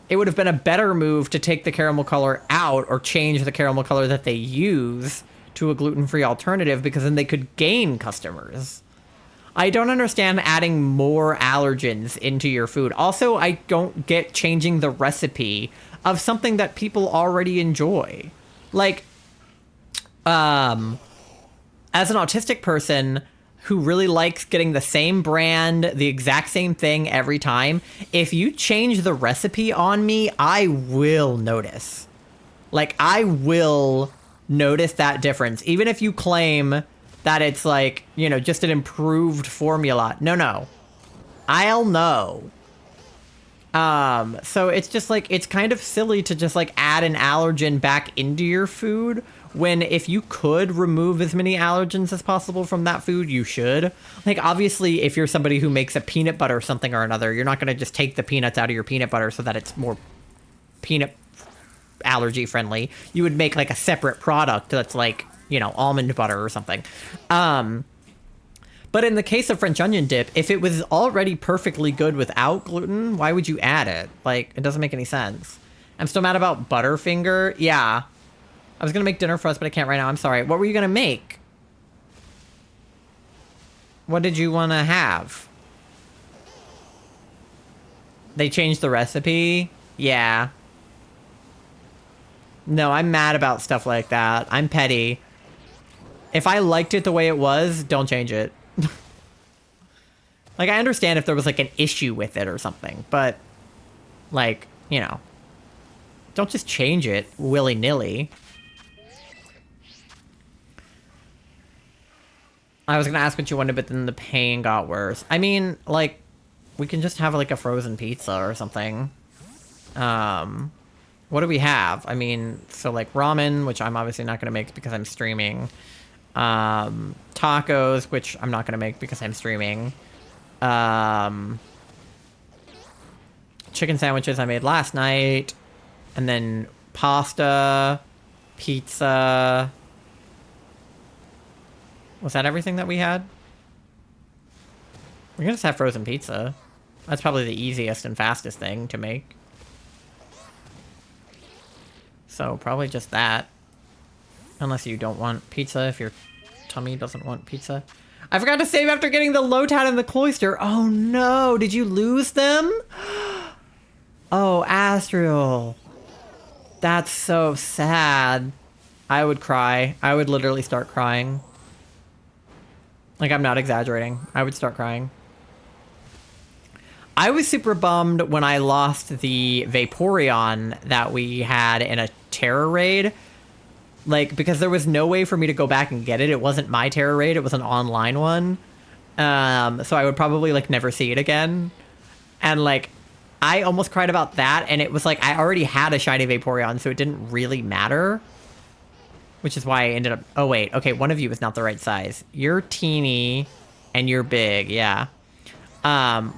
it would have been a better move to take the caramel color out or change the caramel color that they use to a gluten-free alternative, because then they could gain customers. I don't understand adding more allergens into your food. Also, I don't get changing the recipe of something that people already enjoy. Like, as an autistic person who really likes getting the same brand, the exact same thing every time, if you change the recipe on me, I will notice. Like, I will notice that difference. Even if you claim that it's like, you know, just an improved formula. No. I'll know. So it's just like, it's kind of silly to just like add an allergen back into your food, when if you could remove as many allergens as possible from that food, you should. Like, obviously, if you're somebody who makes a peanut butter or something or another, you're not going to just take the peanuts out of your peanut butter so that it's more peanut allergy friendly. You would make like a separate product that's like, you know, almond butter or something. But in the case of French onion dip, if it was already perfectly good without gluten, why would you add it? Like, it doesn't make any sense. I'm still mad about Butterfinger. Yeah. I was going to make dinner for us, but I can't right now. I'm sorry. What were you going to make? What did you want to have? They changed the recipe? Yeah. No, I'm mad about stuff like that. I'm petty. If I liked it the way it was, don't change it. Like, I understand if there was, like, an issue with it or something, but, like, you know, don't just change it willy-nilly. I was gonna ask what you wanted, but then the pain got worse. I mean, like, we can just have, like, a frozen pizza or something. What do we have? I mean, so, like, ramen, which I'm obviously not gonna make because I'm streaming. Tacos, which I'm not gonna make because I'm streaming. Chicken sandwiches I made last night. And then pasta, pizza. Was that everything that we had? We're gonna just have frozen pizza. That's probably the easiest and fastest thing to make. So probably just that. Unless you don't want pizza, if your tummy doesn't want pizza. I forgot to save after getting the Lotat and the Cloister. Oh no, did you lose them? Oh, Astral. That's so sad. I would cry. I would literally start crying. Like, I'm not exaggerating. I would start crying. I was super bummed when I lost the Vaporeon that we had in a Terror Raid. Like, because there was no way for me to go back and get it. It wasn't my Terror Raid. It was an online one. So I would probably, like, never see it again. And, like, I almost cried about that. And it was like, I already had a shiny Vaporeon, so it didn't really matter. Which is why I ended up... Oh, wait. Okay, one of you is not the right size. You're teeny, and you're big. Yeah.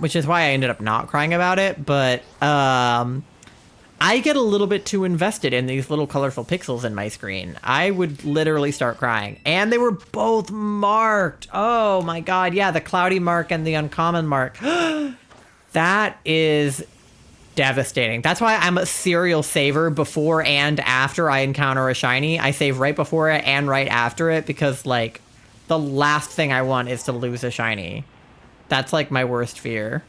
Which is why I ended up not crying about it. But, I get a little bit too invested in these little colorful pixels in my screen. I would literally start crying. And they were both marked. Oh, my God. Yeah, the cloudy mark and the uncommon mark. That is... devastating. That's why I'm a serial saver before and after I encounter a shiny. I save right before it and right after it because, like, the last thing I want is to lose a shiny. That's, like, my worst fear.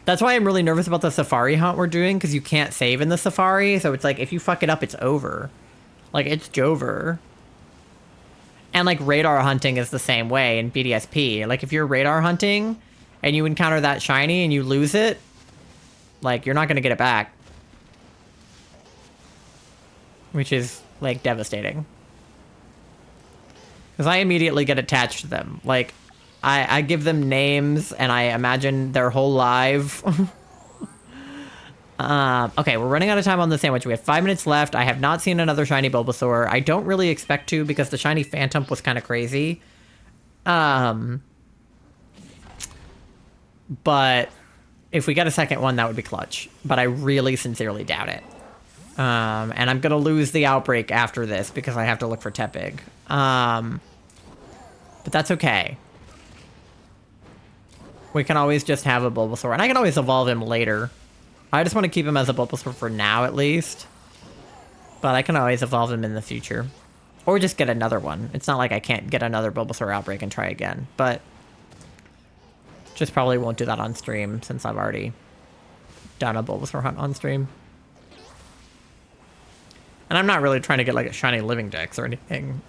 That's why I'm really nervous about the safari hunt we're doing, because you can't save in the safari, so it's like, if you fuck it up, it's over. Like, it's Jover. And, like, radar hunting is the same way in BDSP. Like, if you're radar hunting and you encounter that shiny and you lose it, like, you're not going to get it back. Which is, like, devastating. Because I immediately get attached to them. Like, I give them names, and I imagine their whole life. Okay, we're running out of time on the sandwich. We have 5 minutes left. I have not seen another shiny Bulbasaur. I don't really expect to, because the shiny Phantom was kind of crazy. But... if we get a second one, that would be clutch. But I really sincerely doubt it. And I'm going to lose the outbreak after this because I have to look for Tepig. But that's okay. We can always just have a Bulbasaur. And I can always evolve him later. I just want to keep him as a Bulbasaur for now, at least. But I can always evolve him in the future. Or just get another one. It's not like I can't get another Bulbasaur outbreak and try again. But just probably won't do that on stream since I've already done a Bulbasaur hunt on stream. And I'm not really trying to get like a shiny living dex or anything.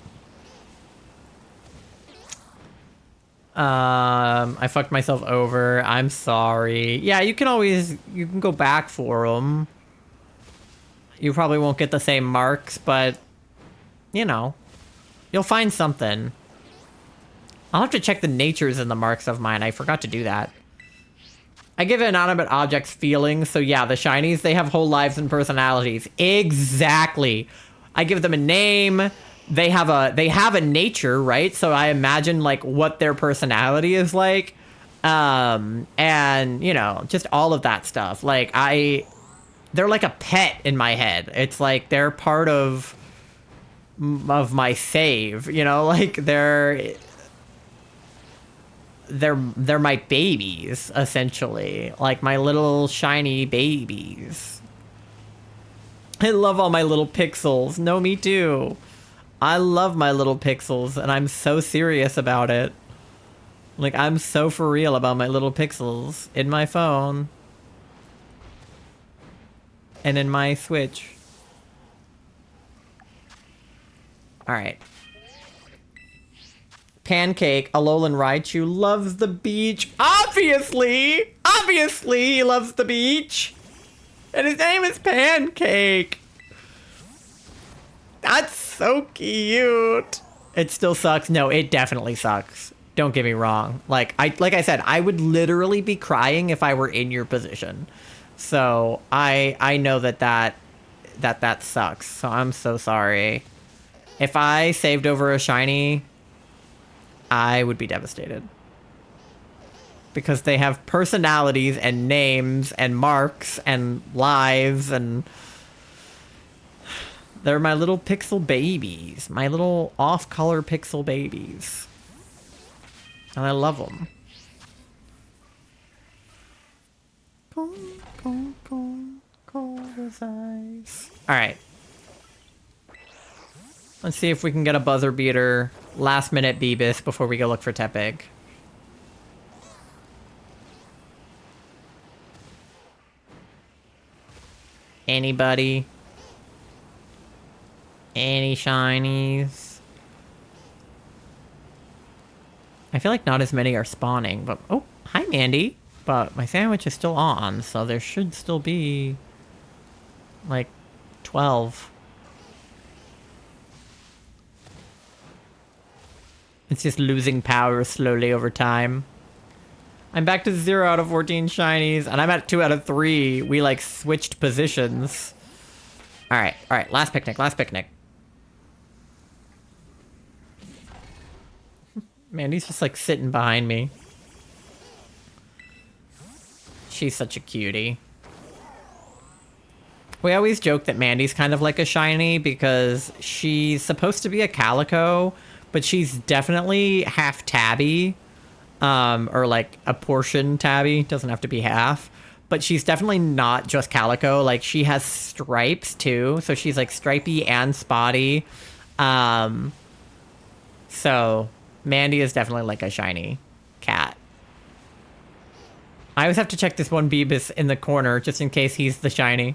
I fucked myself over. I'm sorry. Yeah, you can go back for them. You probably won't get the same marks, but you know, you'll find something. I'll have to check the natures in the marks of mine. I forgot to do that. I give inanimate objects feelings, so yeah, the shinies, they have whole lives and personalities. Exactly. I give them a name. They have a nature, right? So I imagine like what their personality is like. And you know, just all of that stuff. Like they're like a pet in my head. It's like they're part of my save, you know, like they're my babies, essentially. Like my little shiny babies. I love all my little pixels. No, me too. I love my little pixels, and I'm so serious about it. Like, I'm so for real about my little pixels in my phone. And in my Switch. Alright. Pancake, Alolan Raichu, loves the beach. Obviously! Obviously he loves the beach! And his name is Pancake! That's so cute! It still sucks. No, it definitely sucks. Don't get me wrong. Like I said, I would literally be crying if I were in your position. So I know that sucks. So I'm so sorry. If I saved over a shiny, I would be devastated. Because they have personalities and names and marks and lives and... They're my little pixel babies. My little off-color pixel babies. And I love them. Cold as ice. Alright. Let's see if we can get a buzzer beater. Last minute Beebus before we go look for Tepig. Anybody? Any shinies? I feel like not as many are spawning, but... Oh, hi, Mandy. But my sandwich is still on, so there should still be... like, 12. It's just losing power slowly over time. I'm back to 0 out of 14 shinies, and I'm at 2 out of 3. We, like, switched positions. Alright, alright. Last picnic, last picnic. Mandy's just, like, sitting behind me. She's such a cutie. We always joke that Mandy's kind of like a shiny because she's supposed to be a calico, but she's definitely half tabby. Or like a portion tabby. Doesn't have to be half. But she's definitely not just calico. Like, she has stripes too. So she's like stripy and spotty. So Mandy is definitely like a shiny cat. I always have to check this one Beebus in the corner just in case he's the shiny.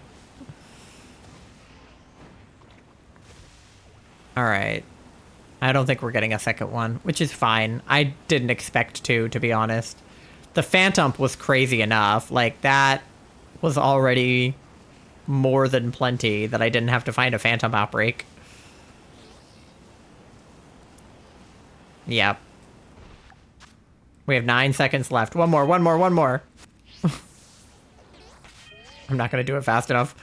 Alright. I don't think we're getting a second one, which is fine. I didn't expect to be honest. The Phantom was crazy enough. Like, that was already more than plenty that I didn't have to find a Phantom outbreak. Yep. We have 9 seconds left. One more, one more, one more. I'm not going to do it fast enough.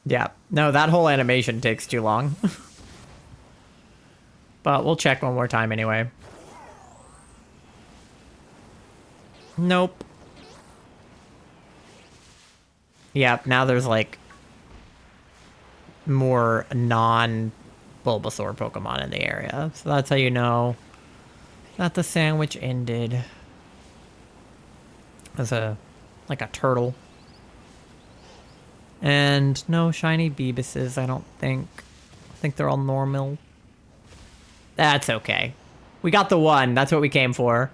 Yeah. No, that whole animation takes too long. But we'll check one more time anyway. Nope. Yep, now there's like more non-Bulbasaur Pokemon in the area. So that's how you know that the sandwich ended. As like a turtle. And no shiny Beebuses, I don't think. I think they're all normal. That's okay. We got the one. That's what we came for.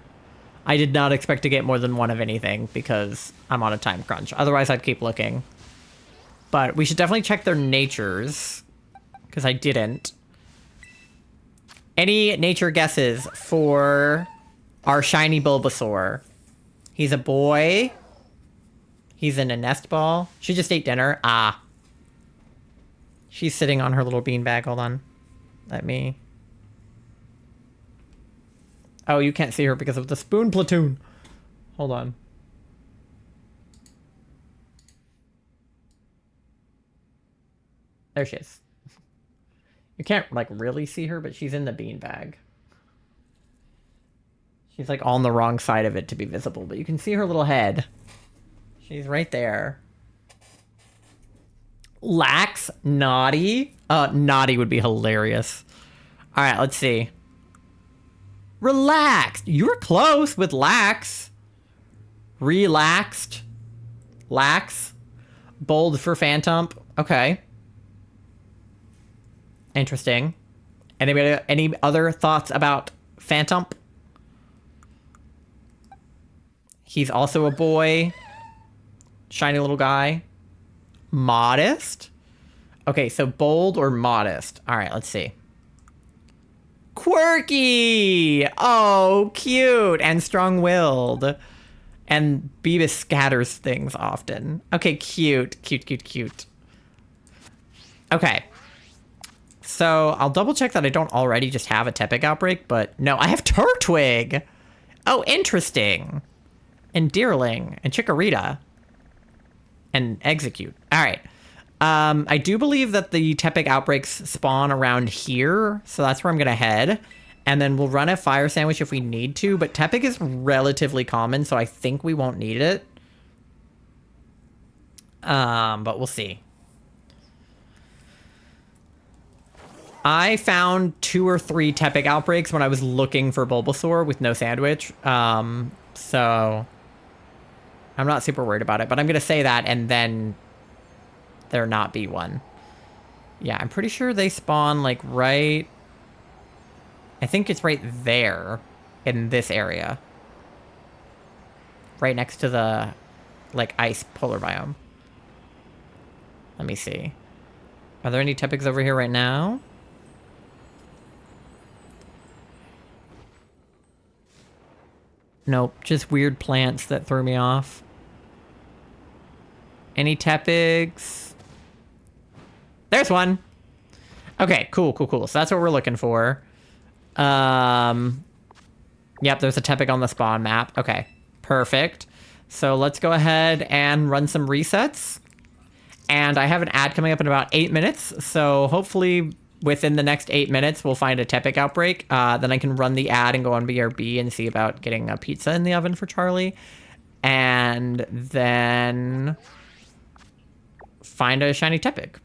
I did not expect to get more than one of anything because I'm on a time crunch. Otherwise, I'd keep looking. But we should definitely check their natures because I didn't. Any nature guesses for our shiny Bulbasaur? He's a boy. He's in a nest ball. She just ate dinner. Ah. She's sitting on her little beanbag. Hold on. Let me... Oh, you can't see her because of the spoon platoon. Hold on. There she is. You can't, like, really see her, but she's in the beanbag. She's, like, on the wrong side of it to be visible, but you can see her little head. She's right there. Lax? Naughty? Naughty would be hilarious. Alright, let's see. Relaxed. You were close with lax. Relaxed. Lax. Bold for Phantom. Okay. Interesting. Anybody, any other thoughts about Phantom? He's also a boy. Shiny little guy. Modest? Okay, so bold or modest? All right, let's see. Quirky! Oh, cute! And strong-willed. And Beavis scatters things often. Okay, cute. Cute, cute, cute. Okay. So, I'll double-check that I don't already just have a Tepig outbreak, but no, I have Turtwig! Oh, interesting. And Deerling. And Chikorita. And Execute. Alright. I do believe that the Tepig outbreaks spawn around here, so that's where I'm gonna head. And then we'll run a fire sandwich if we need to, but Tepig is relatively common, so I think we won't need it. But we'll see. I found 2 or 3 Tepig outbreaks when I was looking for Bulbasaur with no sandwich. So I'm not super worried about it, but I'm gonna say that and then there not be one. Yeah, I'm pretty sure they spawn like right... I think it's right there in this area. Right next to the like ice polar biome. Let me see. Are there any Tepigs over here right now? Nope, just weird plants that threw me off. Any Tepigs? There's one. Okay, cool, cool, cool. So that's what we're looking for. Yep, there's a Tepig on the spawn map. Okay, perfect. So let's go ahead and run some resets. And I have an ad coming up in about 8 minutes. So hopefully within the next 8 minutes, we'll find a Tepig outbreak. Then I can run the ad and go on BRB and see about getting a pizza in the oven for Charlie. And then find a shiny Tepig.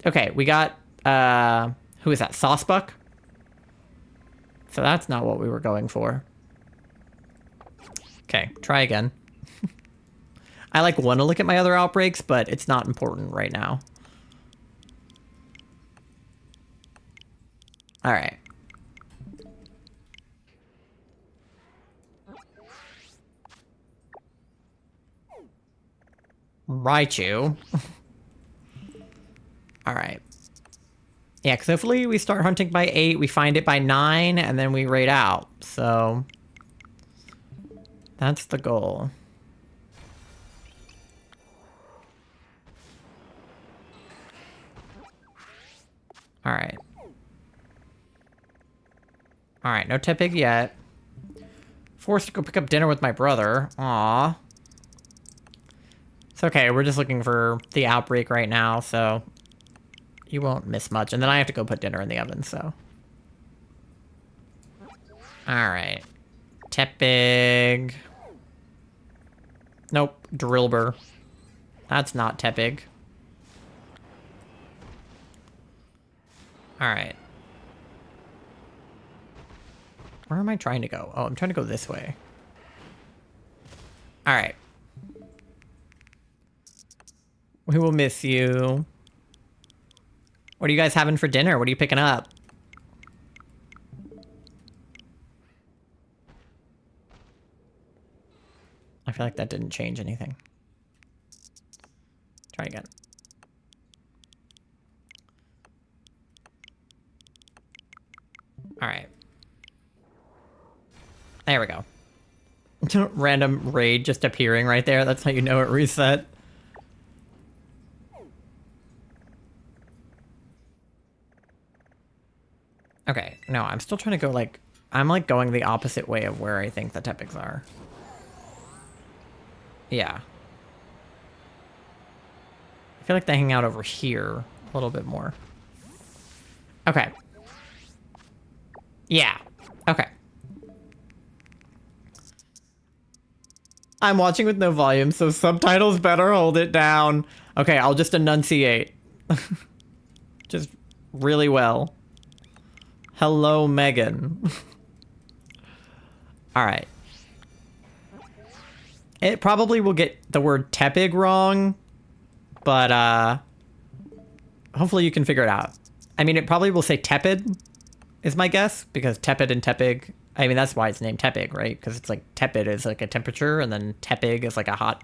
Okay, we got, who is that? Saucebuck? So that's not what we were going for. Okay, try again. I like want to look at my other outbreaks, but it's not important right now. All right. Raichu. All right. Yeah, because hopefully we start hunting by 8, we find it by 9, and then we raid out. So that's the goal. All right. All right, no Tepig yet. Forced to go pick up dinner with my brother. Aw. It's okay, we're just looking for the outbreak right now, so you won't miss much. And then I have to go put dinner in the oven, so. Alright. Tepig. Nope, Drillbur. That's not Tepig. Alright. Where am I trying to go? Oh, I'm trying to go this way. All right. We will miss you. What are you guys having for dinner? What are you picking up? I feel like that didn't change anything. Try again. All right. There we go. Random raid just appearing right there. That's how you know it reset. Okay, no, I'm still trying to go like... I'm like going the opposite way of where I think the Tepics are. Yeah. I feel like they hang out over here a little bit more. Okay. Yeah. Okay. I'm watching with no volume, so subtitles better hold it down. Okay, I'll just enunciate. Just really well. Hello, Megan. Alright. It probably will get the word tepig wrong, but hopefully you can figure it out. I mean, it probably will say tepid, is my guess, because tepid and tepig, I mean, that's why it's named tepig, right? Because it's like tepid is like a temperature, and then tepig is like a hot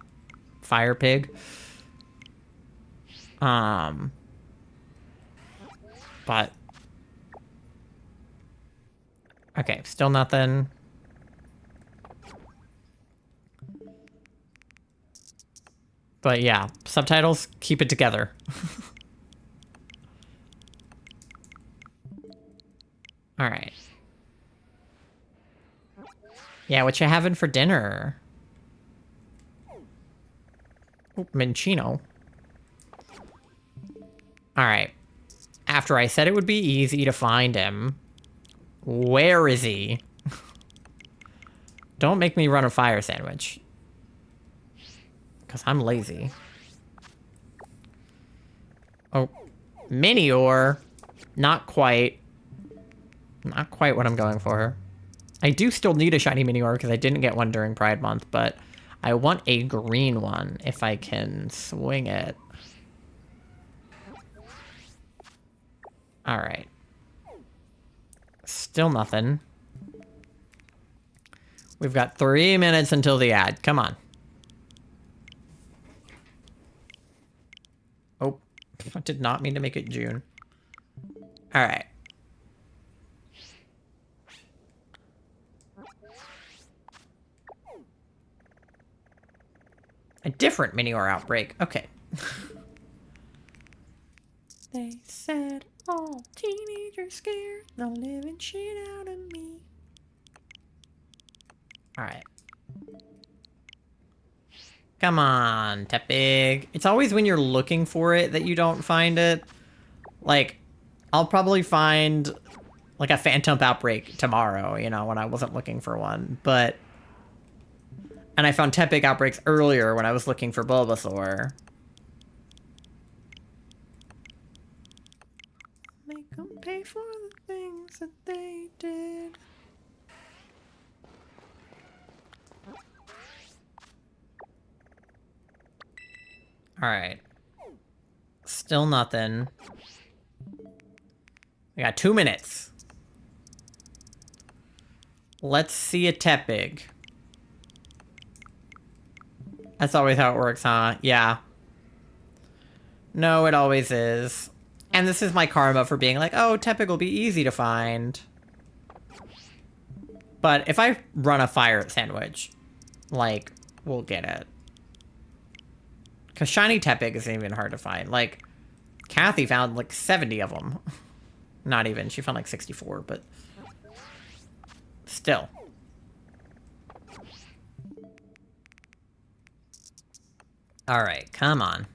fire pig. But okay, still nothing. But yeah, subtitles, keep it together. All right. Yeah, what you having for dinner? Oop, Minchino. All right. After I said it would be easy to find him, where is he? Don't make me run a fire sandwich. Because I'm lazy. Oh, Minior. Not quite. Not quite what I'm going for. I do still need a shiny Minior because I didn't get one during Pride Month, but I want a green one if I can swing it. Alright. Still nothing. We've got 3 minutes until the ad. Come on. Oh, I did not mean to make it June. Alright. A different Minior outbreak. Okay. They said all teenagers scared the living shit out of me. Alright. Come on, Tepig. It's always when you're looking for it that you don't find it. Like, I'll probably find, like, a Phantom Outbreak tomorrow, you know, when I wasn't looking for one. But... And I found Tepig Outbreaks earlier when I was looking for Bulbasaur. Make them pay for the things that they did. Alright. Still nothing. We got 2 minutes. Let's see a Tepig. That's always how it works, huh? Yeah. No, it always is. And this is my karma for being like, oh, Tepig will be easy to find. But if I run a fire sandwich, like, we'll get it. Because shiny Tepig isn't even hard to find. Like, Kathy found like 70 of them. Not even. She found like 64, but still. Alright, come on.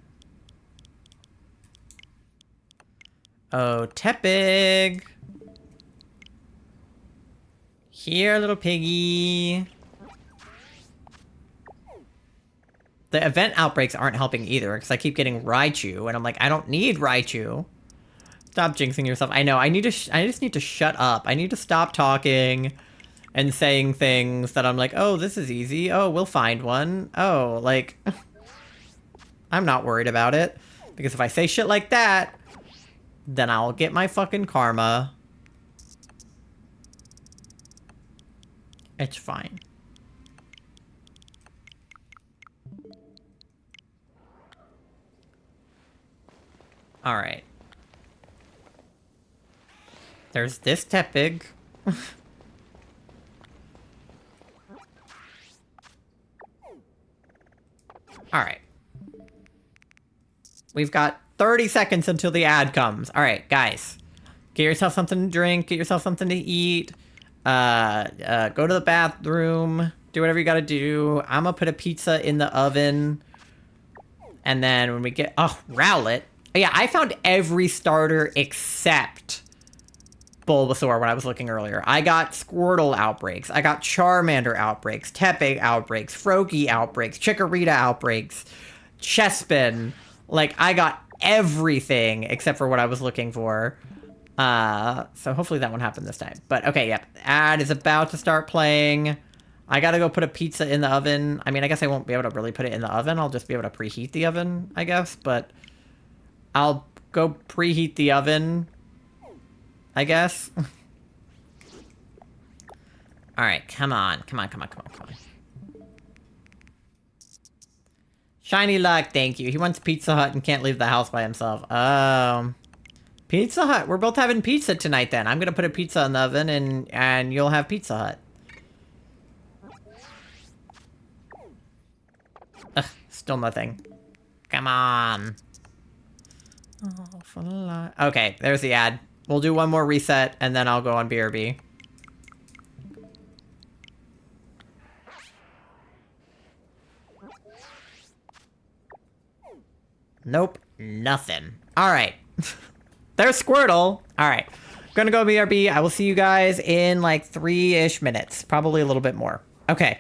Oh, Tepig! Here, little piggy. The event outbreaks aren't helping either, because I keep getting Raichu, and I'm like, I don't need Raichu. Stop jinxing yourself. I know, I just need to shut up. I need to stop talking and saying things that I'm like, oh, this is easy. Oh, we'll find one. Oh, like, I'm not worried about it. Because if I say shit like that, then I'll get my fucking karma. It's fine. Alright. There's this tepig. Alright. We've got 30 seconds until the ad comes. Alright, guys. Get yourself something to drink. Get yourself something to eat. Go to the bathroom. Do whatever you gotta do. I'm gonna put a pizza in the oven. And then when we get... Oh, Rowlet. Yeah, I found every starter except Bulbasaur when I was looking earlier. I got Squirtle outbreaks. I got Charmander outbreaks. Tepig outbreaks. Froakie outbreaks. Chikorita outbreaks. Chespin. Like, I got everything except for what I was looking for. So hopefully that won't happen this time. But okay, yep. Ad is about to start playing. I gotta go put a pizza in the oven. I mean, I guess I won't be able to really put it in the oven. I'll just be able to preheat the oven, I guess. But I'll go preheat the oven, I guess. Alright, come on. Come on. Shiny luck, thank you. He wants Pizza Hut and can't leave the house by himself. Pizza Hut. We're both having pizza tonight then. I'm gonna put a pizza in the oven and you'll have Pizza Hut. Ugh, still nothing. Come on. Oh, okay, there's the ad. We'll do one more reset and then I'll go on BRB. Nope, nothing. Alright. There's Squirtle. Alright. Gonna go BRB. I will see you guys in like 3-ish minutes. Probably a little bit more. Okay.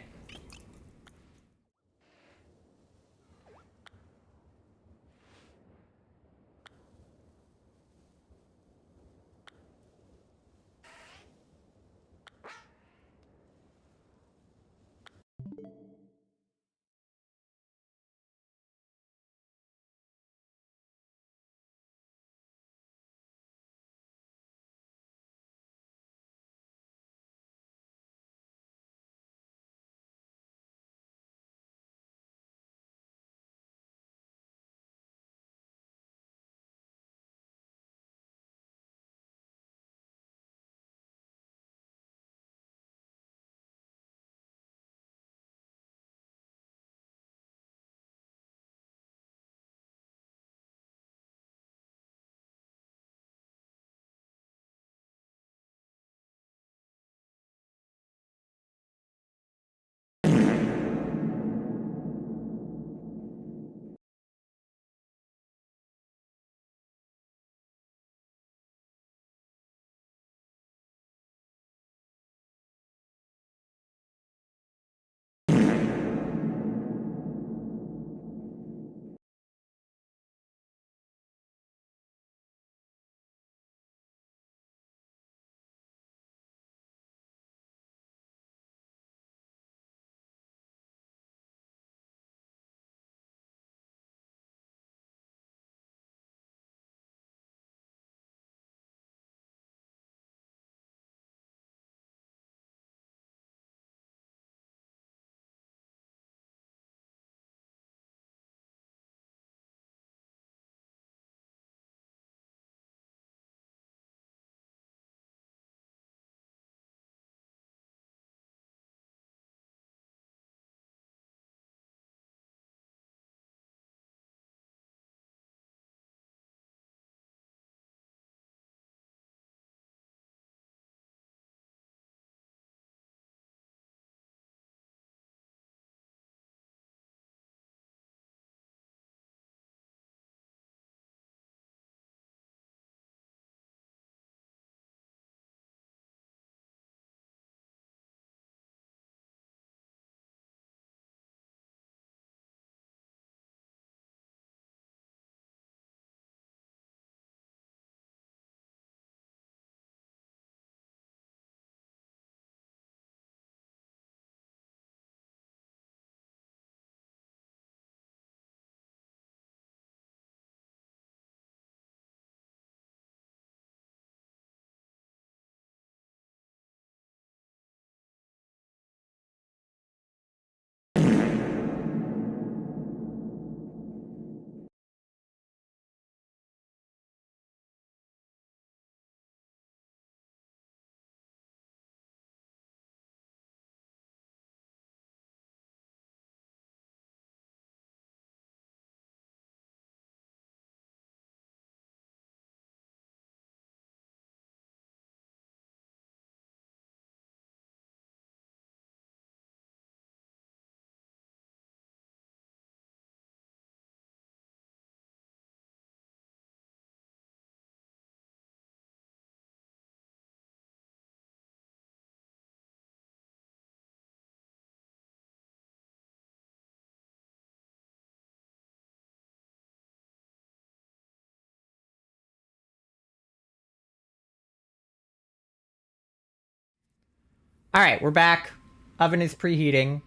All right, we're back. Oven is preheating.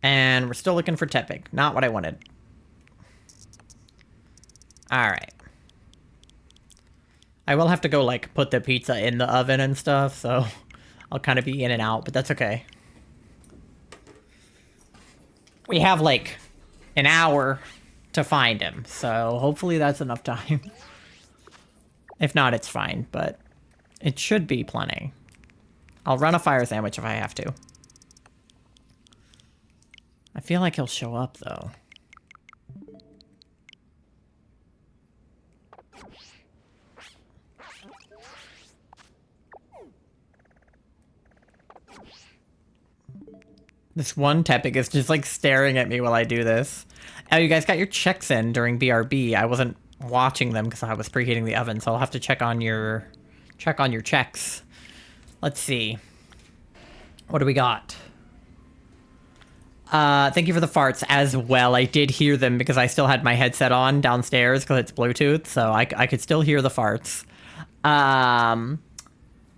And we're still looking for Tepig. Not what I wanted. All right. I will have to go, like, put the pizza in the oven and stuff, so I'll kind of be in and out, but that's okay. We have, like, an hour to find him, so hopefully that's enough time. If not, it's fine, but it should be plenty. I'll run a fire sandwich if I have to. I feel like he'll show up, though. This one Tepig is just, like, staring at me while I do this. Oh, you guys got your checks in during BRB. I wasn't watching them because I was preheating the oven, so I'll have to check on your checks. Let's see. What do we got? Thank you for the farts as well. I did hear them because I still had my headset on downstairs because it's Bluetooth, so I could still hear the farts.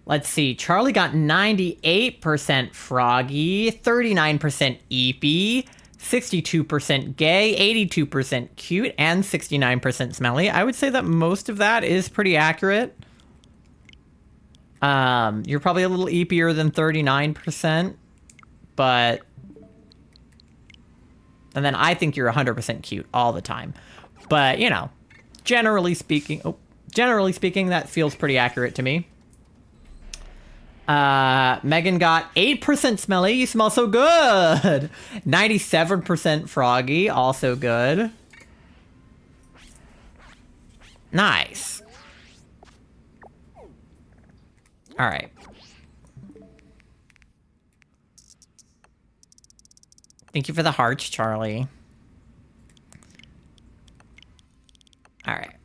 Let's see. Charlie got 98% Froggy, 39% Eepy, 62% Gay, 82% Cute, and 69% Smelly. I would say that most of that is pretty accurate. You're probably a little Eepier than 39%, but... And then I think you're 100% Cute all the time. But, you know, generally speaking, that feels pretty accurate to me. Megan got 8% Smelly. You smell so good. 97% Froggy. Also good. Nice. All right. Thank you for the hearts, Charlie. All right.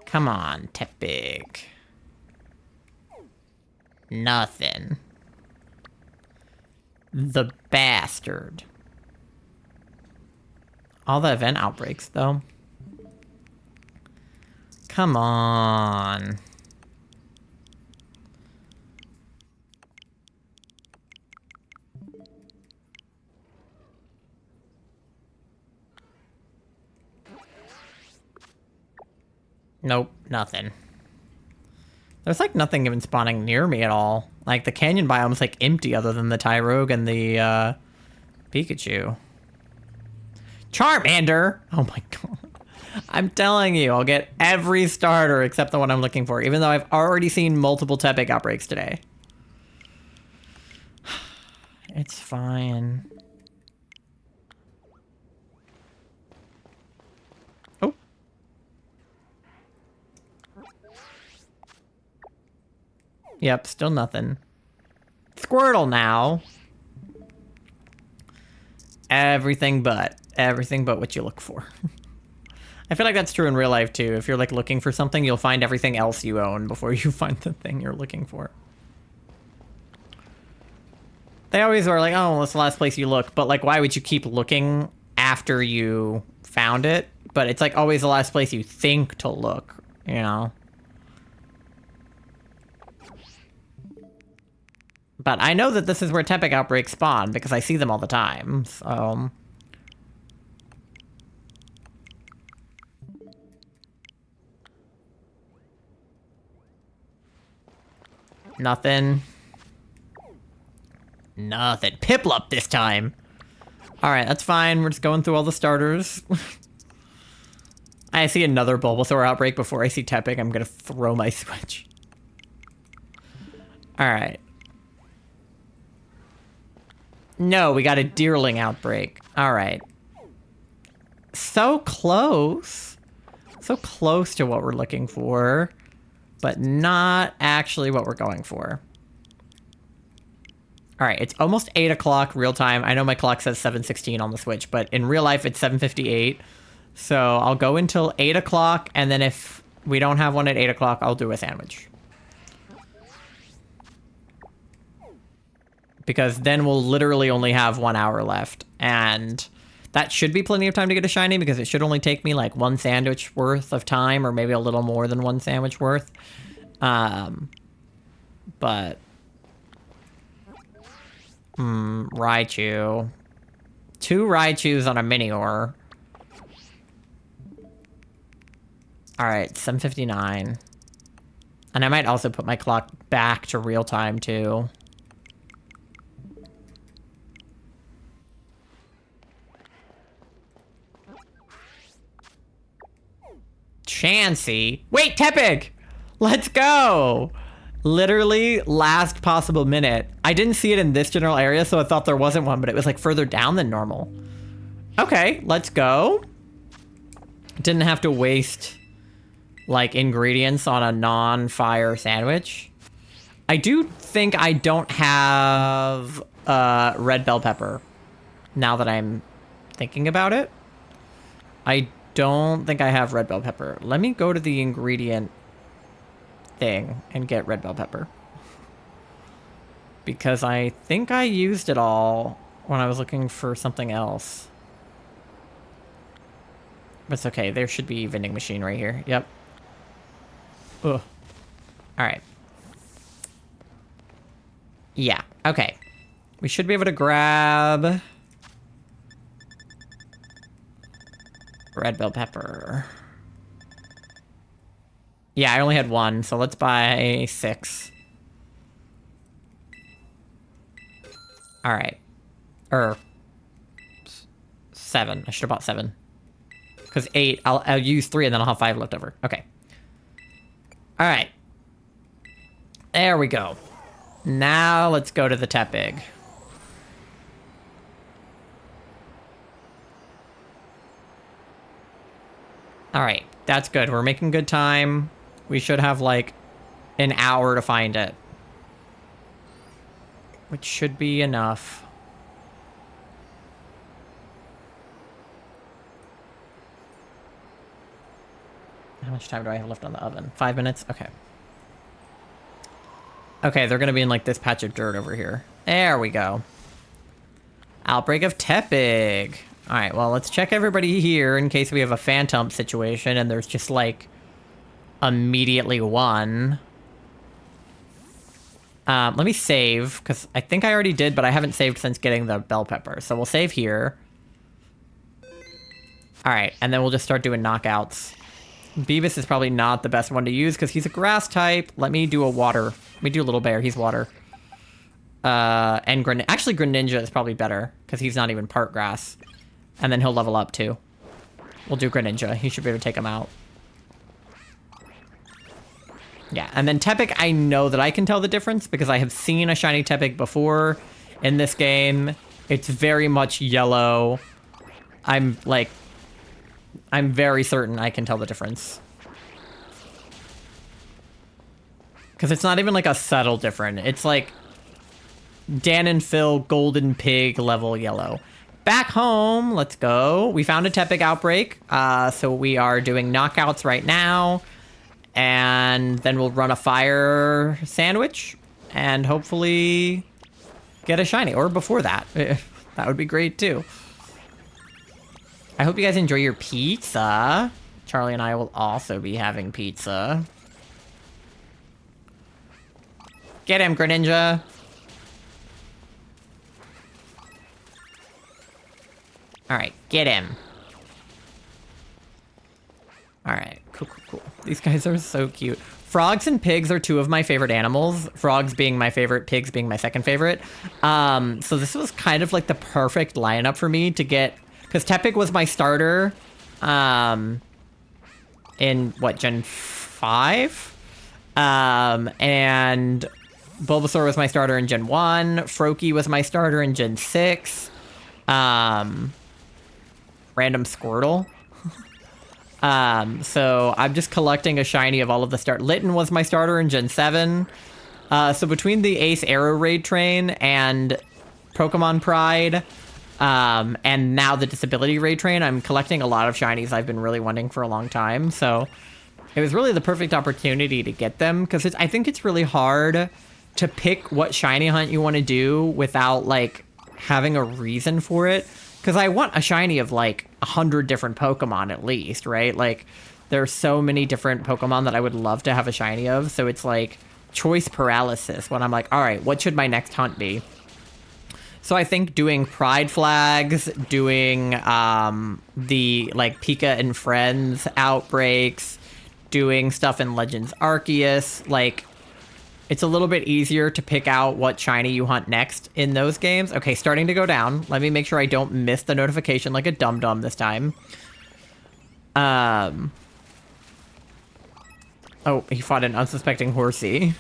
Come on, Tepig. Nothing. The bastard. All the event outbreaks, though. Come on. Nope, nothing. There's, like, nothing even spawning near me at all. Like, the canyon biome's, like, empty other than the Tyrogue and the, Pikachu. Charmander! Oh my god. I'm telling you, I'll get every starter except the one I'm looking for, even though I've already seen multiple Tepig outbreaks today. It's fine. Oh. Yep, still nothing. Squirtle now. Everything but what you look for. I feel like that's true in real life too. If you're like looking for something, you'll find everything else you own before you find the thing you're looking for. They always are like, oh, well, it's the last place you look. But like, why would you keep looking after you found it? But it's like always the last place you think to look, you know? But I know that this is where Tepig outbreaks spawn because I see them all the time, so... Nothing. Nothing. Piplup this time. Alright, that's fine. We're just going through all the starters. I see another Bulbasaur outbreak before I see Tepig. I'm gonna throw my Switch. Alright. No, we got a Deerling outbreak. Alright. So close. So close to what we're looking for. But not actually what we're going for. Alright, it's almost 8 o'clock real time. I know my clock says 7:16 on the Switch, but in real life it's 7:58. So I'll go until 8 o'clock, and then if we don't have one at 8 o'clock, I'll do a sandwich. Because then we'll literally only have 1 hour left. And That should be plenty of time to get a shiny because it should only take me like one sandwich worth of time or maybe a little more than one sandwich worth. But... Raichu. 2 Raichus on a Minior. Alright, 7:59. And I might also put my clock back to real time, too. Chansey. Wait, Tepig! Let's go! Literally, last possible minute. I didn't see it in this general area, so I thought there wasn't one, but it was like further down than normal. Okay, let's go. Didn't have to waste like ingredients on a non-fire sandwich. I do think I don't have red bell pepper now that I'm thinking about it. I don't think I have red bell pepper. Let me go to the ingredient thing and get red bell pepper. Because I think I used it all when I was looking for something else. But it's okay. There should be a vending machine right here. Yep. Ugh. Alright. Yeah. Okay. We should be able to grab red bell pepper. Yeah, I only had 1, so let's buy 6. Alright. 7. I should have bought 7. Because 8, I'll use 3 and then I'll have 5 left over. Okay. Alright. There we go. Now let's go to the Tepig. Alright, that's good. We're making good time. We should have like an hour to find it. Which should be enough. How much time do I have left on the oven? 5 minutes? Okay. Okay, they're gonna be in like this patch of dirt over here. There we go. Outbreak of Tepig. Alright, well, let's check everybody here in case we have a phantom situation and there's just like immediately one. Let me save, because I think I already did, but I haven't saved since getting the bell pepper. So we'll save here. Alright, and then we'll just start doing knockouts. Beavis is probably not the best one to use because he's a grass type. Let me do a water. Let me do a little bear. He's water. And actually Greninja is probably better because he's not even part grass. And then he'll level up too. We'll do Greninja. He should be able to take him out. Yeah, and then Tepig, I know that I can tell the difference because I have seen a shiny Tepig before in this game. It's very much yellow. I'm very certain I can tell the difference. Because it's not even like a subtle difference. It's like Dan and Phil Golden Pig level yellow. Back home, let's go. We found a Tepig outbreak. So we are doing knockouts right now. And then we'll run a fire sandwich. And hopefully get a shiny. Or before that. That would be great too. I hope you guys enjoy your pizza. Charlie and I will also be having pizza. Get him, Greninja. Alright, get him. Alright, cool. These guys are so cute. Frogs and pigs are 2 of my favorite animals. Frogs being my favorite, pigs being my second favorite. So this was kind of like the perfect lineup for me to get... Because Tepig was my starter in, what, Gen 5? And Bulbasaur was my starter in Gen 1. Froakie was my starter in Gen 6. Random Squirtle. So I'm just collecting a shiny of all of the Litten was my starter in Gen 7. So between the Ace Arrow Raid Train and Pokemon Pride... and now the Disability Raid Train, I'm collecting a lot of shinies I've been really wanting for a long time, so it was really the perfect opportunity to get them, because I think it's really hard to pick what shiny hunt you want to do without, like, having a reason for it, Because I want a shiny of like 100 different Pokemon at least, right? Like, there's so many different Pokemon that I would love to have a shiny of. So it's like choice paralysis when I'm like, all right, what should my next hunt be? So I think doing Pride Flags, doing the like Pika and Friends outbreaks, doing stuff in Legends Arceus, like it's a little bit easier to pick out what shiny you hunt next in those games. Okay, starting to go down. Let me make sure I don't miss the notification like a dum-dum this time. Oh, he fought an unsuspecting horsey.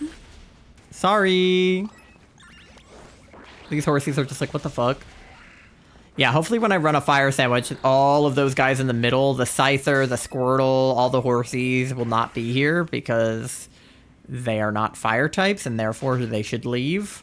Sorry. These horsies are just like, what the fuck? Yeah, hopefully when I run a fire sandwich, all of those guys in the middle, the Scyther, the Squirtle, all the horsies will not be here because they are not fire types and therefore they should leave.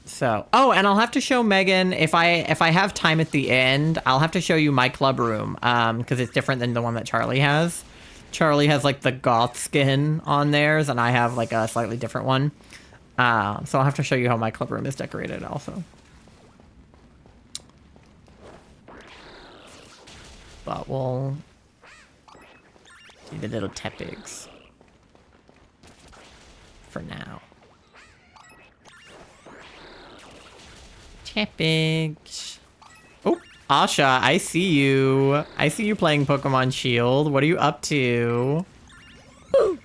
So, oh, and I'll have to show Megan if I have time at the end, I'll have to show you my club room because it's different than the one that Charlie has. Charlie has like the goth skin on theirs and I have like a slightly different one. So I'll have to show you how my club room is decorated also. But we'll do the little tepigs for now. Tepigs. Oh, Asha, I see you. I see you playing Pokemon Shield. What are you up to? Ooh.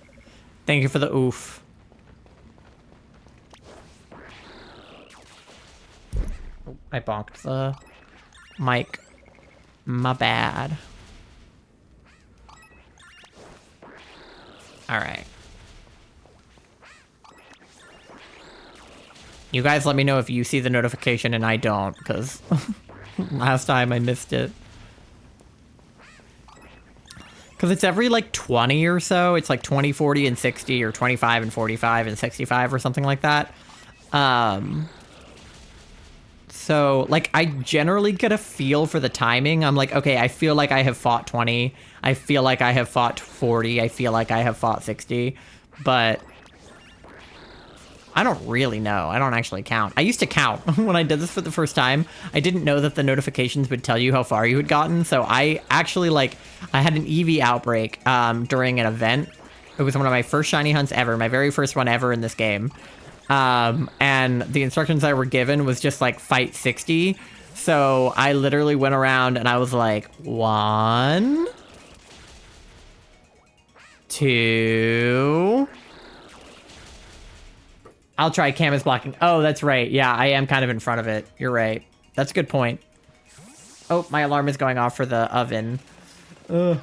Thank you for the oof. Oh, I bonked the mic. My bad. All right. You guys let me know if you see the notification and I don't, because last time I missed it. Because it's every like 20 or so. It's like 20, 40, and 60, or 25 and 45 and 65 or something like that. So, like, I generally get a feel for the timing. I'm like, okay, I feel like I have fought 20. I feel like I have fought 40. I feel like I have fought 60. But I don't really know. I don't actually count. I used to count when I did this for the first time. I didn't know that the notifications would tell you how far you had gotten. So I actually, like, I had an EV outbreak during an event. It was one of my first shiny hunts ever. My very first one ever in this game. And the instructions I were given was just like fight 60. So I literally went around and I was like, 1, 2. I'll try Cam is blocking. Oh, that's right. Yeah, I am kind of in front of it. You're right. That's a good point. Oh, my alarm is going off for the oven. Ugh.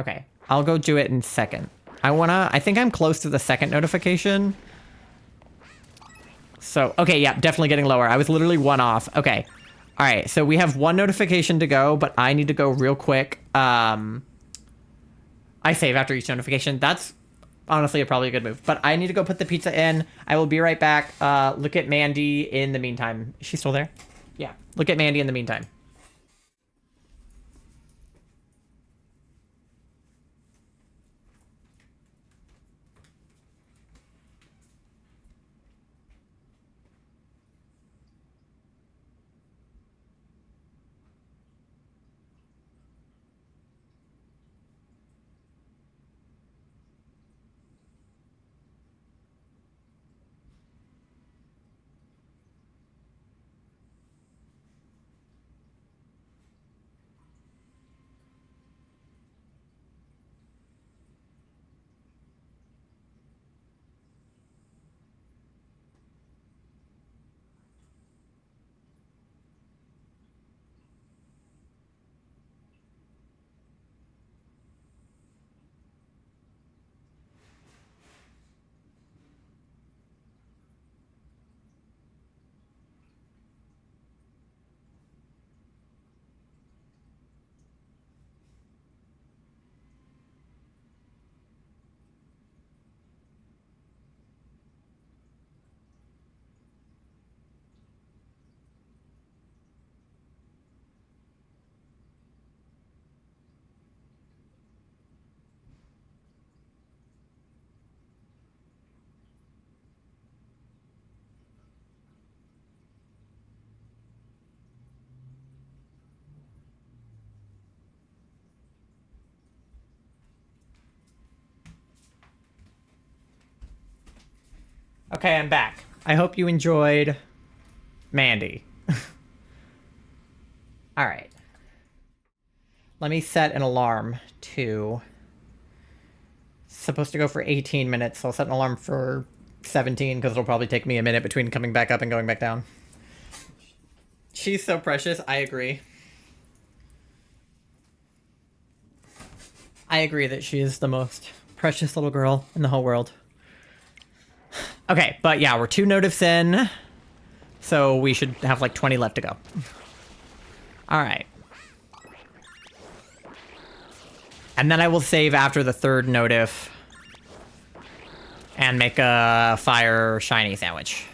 Okay, I'll go do it in a second. I think I'm close to the second notification. So, okay, yeah, definitely getting lower. I was literally 1 off. Okay. All right, so we have 1 notification to go, but I need to go real quick. I save after each notification. That's honestly probably a good move. But I need to go put the pizza in. I will be right back. Look at Mandy in the meantime. Is she still there? Yeah. Look at Mandy in the meantime. Okay, I'm back. I hope you enjoyed Mandy. All right. Let me set an alarm to... Supposed to go for 18 minutes, so I'll set an alarm for 17 because it'll probably take me a minute between coming back up and going back down. She's so precious. I agree. I agree that she is the most precious little girl in the whole world. Okay, but yeah, we're 2 notifs in, so we should have like 20 left to go. All right. And then I will save after the 3rd notif and make a fire shiny sandwich.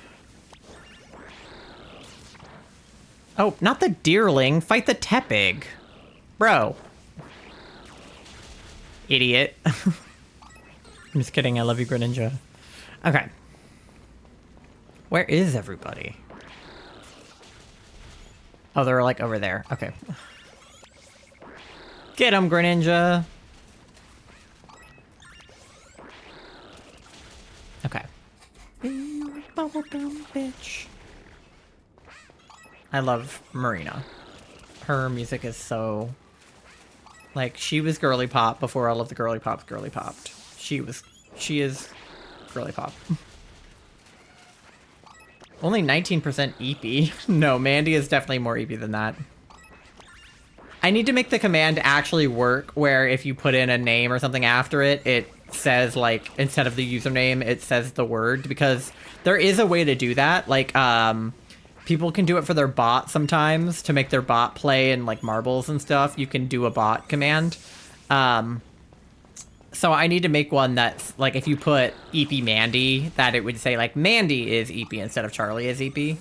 Oh, not the deerling. Fight the tepig. Bro. Idiot. I'm just kidding. I love you, Greninja. Okay. Where is everybody? Oh, they're like over there. Okay. Get him, Greninja. Okay. Bubblegum bitch. I love Marina. Her music is so... Like, she was girly pop before all of the girly pops girly popped. She is girly pop. Only 19% EP. No, Mandy is definitely more EP than that. I need to make the command actually work, where if you put in a name or something after it, it says, like, instead of the username, it says the word, because there is a way to do that. Like, people can do it for their bot sometimes, to make their bot play in, like, marbles and stuff. You can do a bot command. So I need to make one that's, like, if you put EP Mandy, that it would say, like, Mandy is EP instead of Charlie is EP.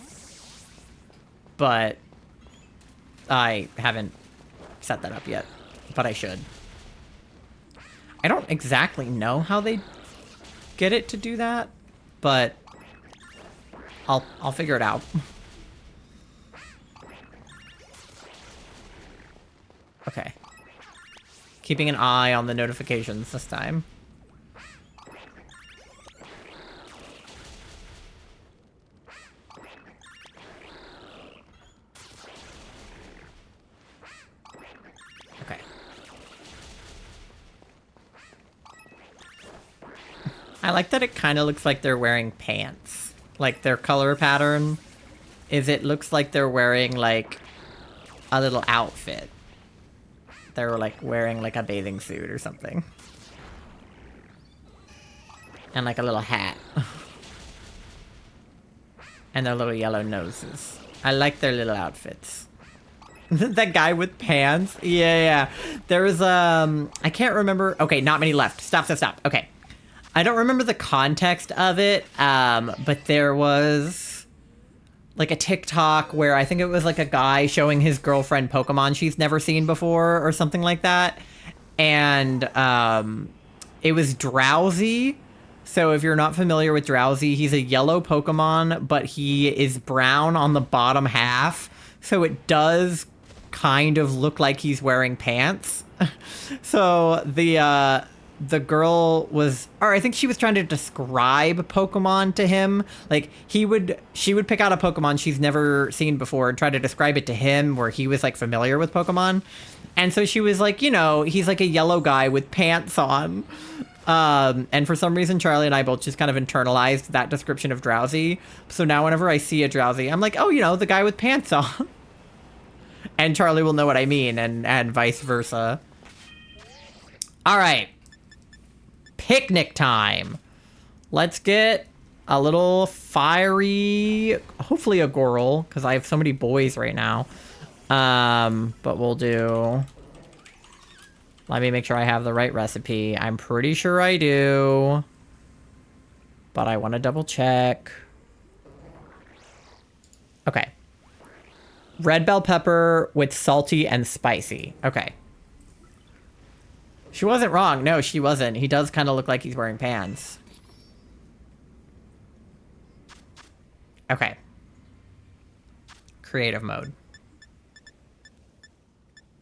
But I haven't set that up yet, but I should. I don't exactly know how they get it to do that, but I'll figure it out. Okay. Keeping an eye on the notifications this time. Okay. I like that it kind of looks like they're wearing pants. Like, their color pattern is it looks like they're wearing, like, a little outfit. They're, like, wearing, like, a bathing suit or something. And, like, a little hat. And their little yellow noses. I like their little outfits. That guy with pants? Yeah. There was, I can't remember. Okay, not many left. Stop. Okay. I don't remember the context of it, but there was, like, a TikTok where I think it was, like, a guy showing his girlfriend Pokemon she's never seen before or something like that. And, it was Drowsy. So if you're not familiar with Drowsy, he's a yellow Pokemon, but he is brown on the bottom half. So it does kind of look like he's wearing pants. So the girl was, or I think she was trying to describe Pokemon to him. Like, she would pick out a Pokemon she's never seen before and try to describe it to him where he was, like, familiar with Pokemon. And so she was like, you know, he's like a yellow guy with pants on. And for some reason, Charlie and I both just kind of internalized that description of Drowsy. So now whenever I see a Drowsy, I'm like, oh, you know, the guy with pants on. And Charlie will know what I mean, and vice versa. All right. Picnic time. Let's get a little fiery, hopefully a Goral, because I have so many boys right now. But we'll do... Let me make sure I have the right recipe. I'm pretty sure I do. But I want to double check. Okay. Red bell pepper with salty and spicy. Okay. She wasn't wrong. No, she wasn't. He does kind of look like he's wearing pants. Okay. Creative mode.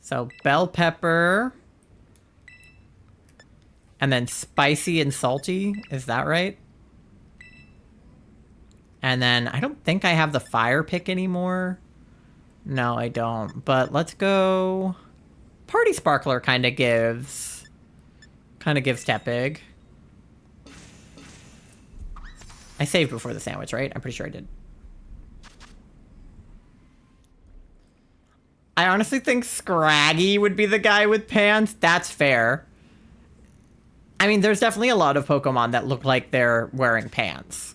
So, bell pepper. And then spicy and salty. Is that right? And then I don't think I have the fire pick anymore. No, I don't. But let's go... Party Sparkler kind of gives Tepig. I saved before the sandwich, right? I'm pretty sure I did. I honestly think Scraggy would be the guy with pants. That's fair. I mean, there's definitely a lot of Pokemon that look like they're wearing pants.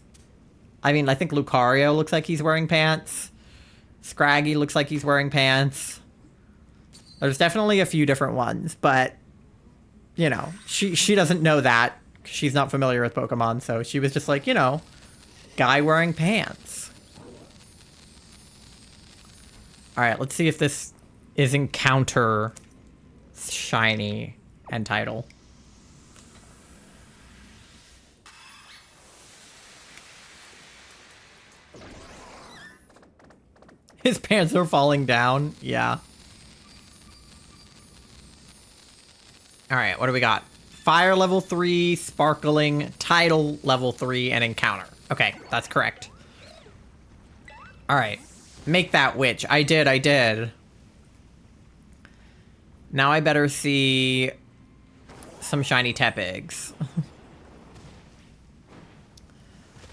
I mean, I think Lucario looks like he's wearing pants. Scraggy looks like he's wearing pants. There's definitely a few different ones, but, you know, she doesn't know that. She's not familiar with Pokemon, so she was just like, you know, guy wearing pants. Alright, let's see if this is Encounter shiny and title. His pants are falling down. Yeah. Alright, what do we got? Fire level 3, Sparkling, Tidal level 3, and Encounter. Okay, that's correct. Alright. Make that witch. I did. Now I better see some shiny Tepigs.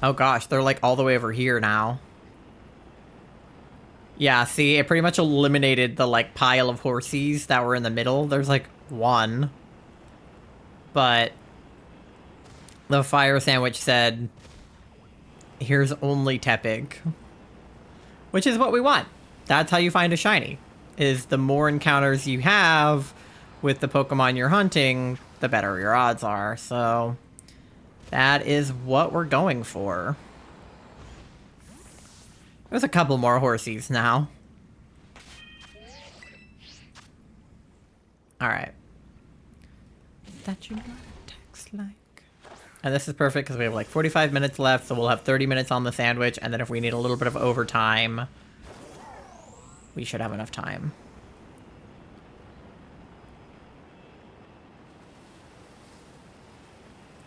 Oh gosh, they're like all the way over here now. Yeah, see, it pretty much eliminated the like pile of horsies that were in the middle. There's like one. But the fire sandwich said, here's only Tepig. Which is what we want. That's how you find a shiny. Is the more encounters you have with the Pokemon you're hunting, the better your odds are. So that is what we're going for. There's a couple more horsies now. Alright. That you know what text like. And this is perfect because we have like 45 minutes left, so we'll have 30 minutes on the sandwich, and then if we need a little bit of overtime, we should have enough time.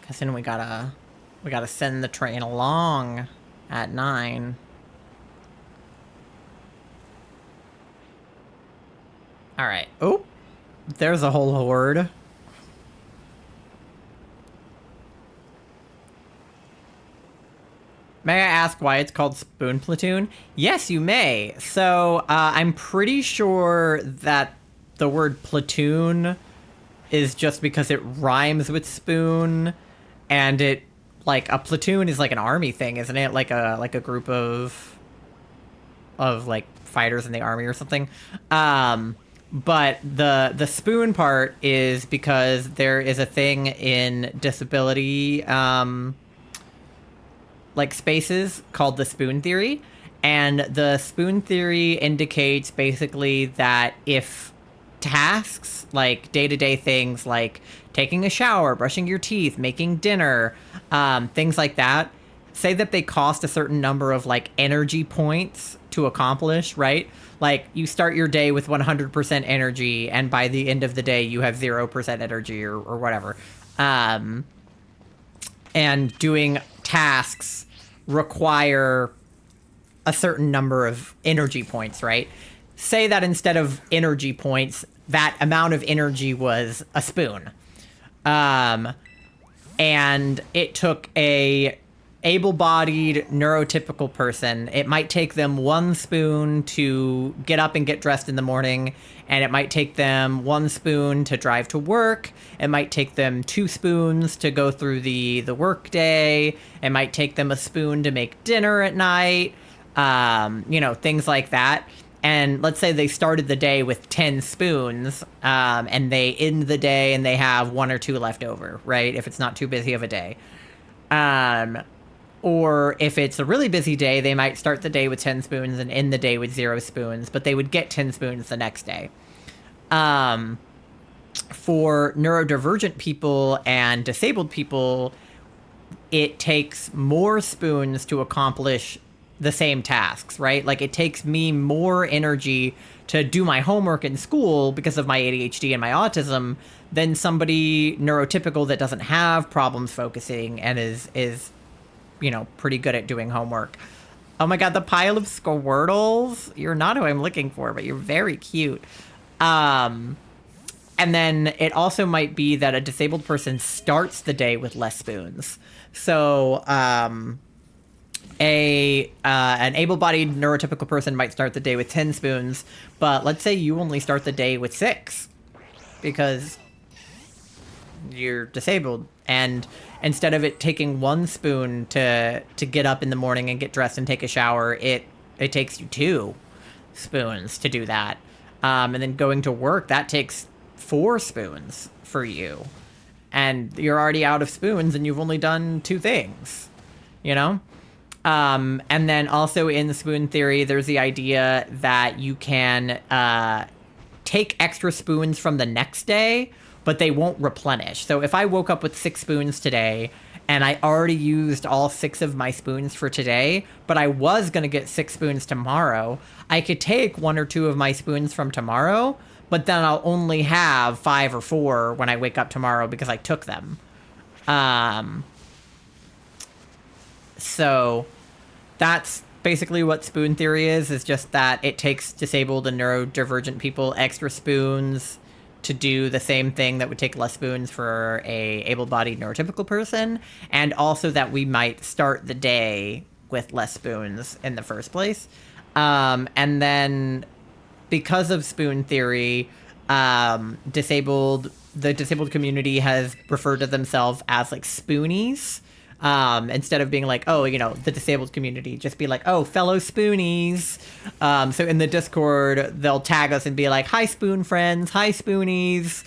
Because then we gotta send the train along at 9. Alright. Oh! There's a whole horde. May I ask why it's called Spoon Platoon? Yes, you may. So, I'm pretty sure that the word platoon is just because it rhymes with spoon, and it, like, a platoon is like an army thing, isn't it? Like a group of like, fighters in the army or something. But the spoon part is because there is a thing in disability, like spaces called the spoon theory, and the spoon theory indicates basically that if tasks like day-to-day things like taking a shower, brushing your teeth, making dinner, things like that, say that they cost a certain number of like energy points to accomplish, right? Like you start your day with 100% energy, and by the end of the day you have 0% energy or whatever. And doing tasks require a certain number of energy points, right? Say that instead of energy points, that amount of energy was a spoon. And it took a able-bodied, neurotypical person. It might take them 1 spoon to get up and get dressed in the morning, and it might take them 1 spoon to drive to work. It might take them 2 spoons to go through the work day. It might take them a spoon to make dinner at night. You know, things like that. And let's say they started the day with 10 spoons, and they end the day and they have 1 or 2 left over, right? If it's not too busy of a day. Or if it's a really busy day, they might start the day with 10 spoons and end the day with 0 spoons, but they would get 10 spoons the next day. For neurodivergent people and disabled people, it takes more spoons to accomplish the same tasks, right? Like it takes me more energy to do my homework in school because of my ADHD and my autism than somebody neurotypical that doesn't have problems focusing and is you know, pretty good at doing homework. Oh my god, the pile of Squirtles. You're not who I'm looking for, but you're very cute. And then it also might be that a disabled person starts the day with less spoons. So, an able-bodied neurotypical person might start the day with 10 spoons, but let's say you only start the day with 6 because you're disabled, and instead of it taking 1 spoon to get up in the morning and get dressed and take a shower, it takes you 2 spoons to do that. And then going to work, that takes 4 spoons for you. And you're already out of spoons and you've only done 2 things, you know? And then also in the spoon theory, there's the idea that you can take extra spoons from the next day, but they won't replenish. So if I woke up with 6 spoons today and I already used all 6 of my spoons for today, but I was going to get 6 spoons tomorrow, I could take 1 or 2 of my spoons from tomorrow, but then I'll only have 5 or 4 when I wake up tomorrow because I took them. So that's basically what spoon theory is just that it takes disabled and neurodivergent people extra spoons to do the same thing that would take less spoons for a able-bodied neurotypical person, and also that we might start the day with less spoons in the first place. And then because of spoon theory, the disabled community has referred to themselves as like spoonies. Instead of being like, oh, you know, the disabled community, just be like, oh, fellow spoonies. So in the Discord, they'll tag us and be like, hi, spoon friends, hi, spoonies.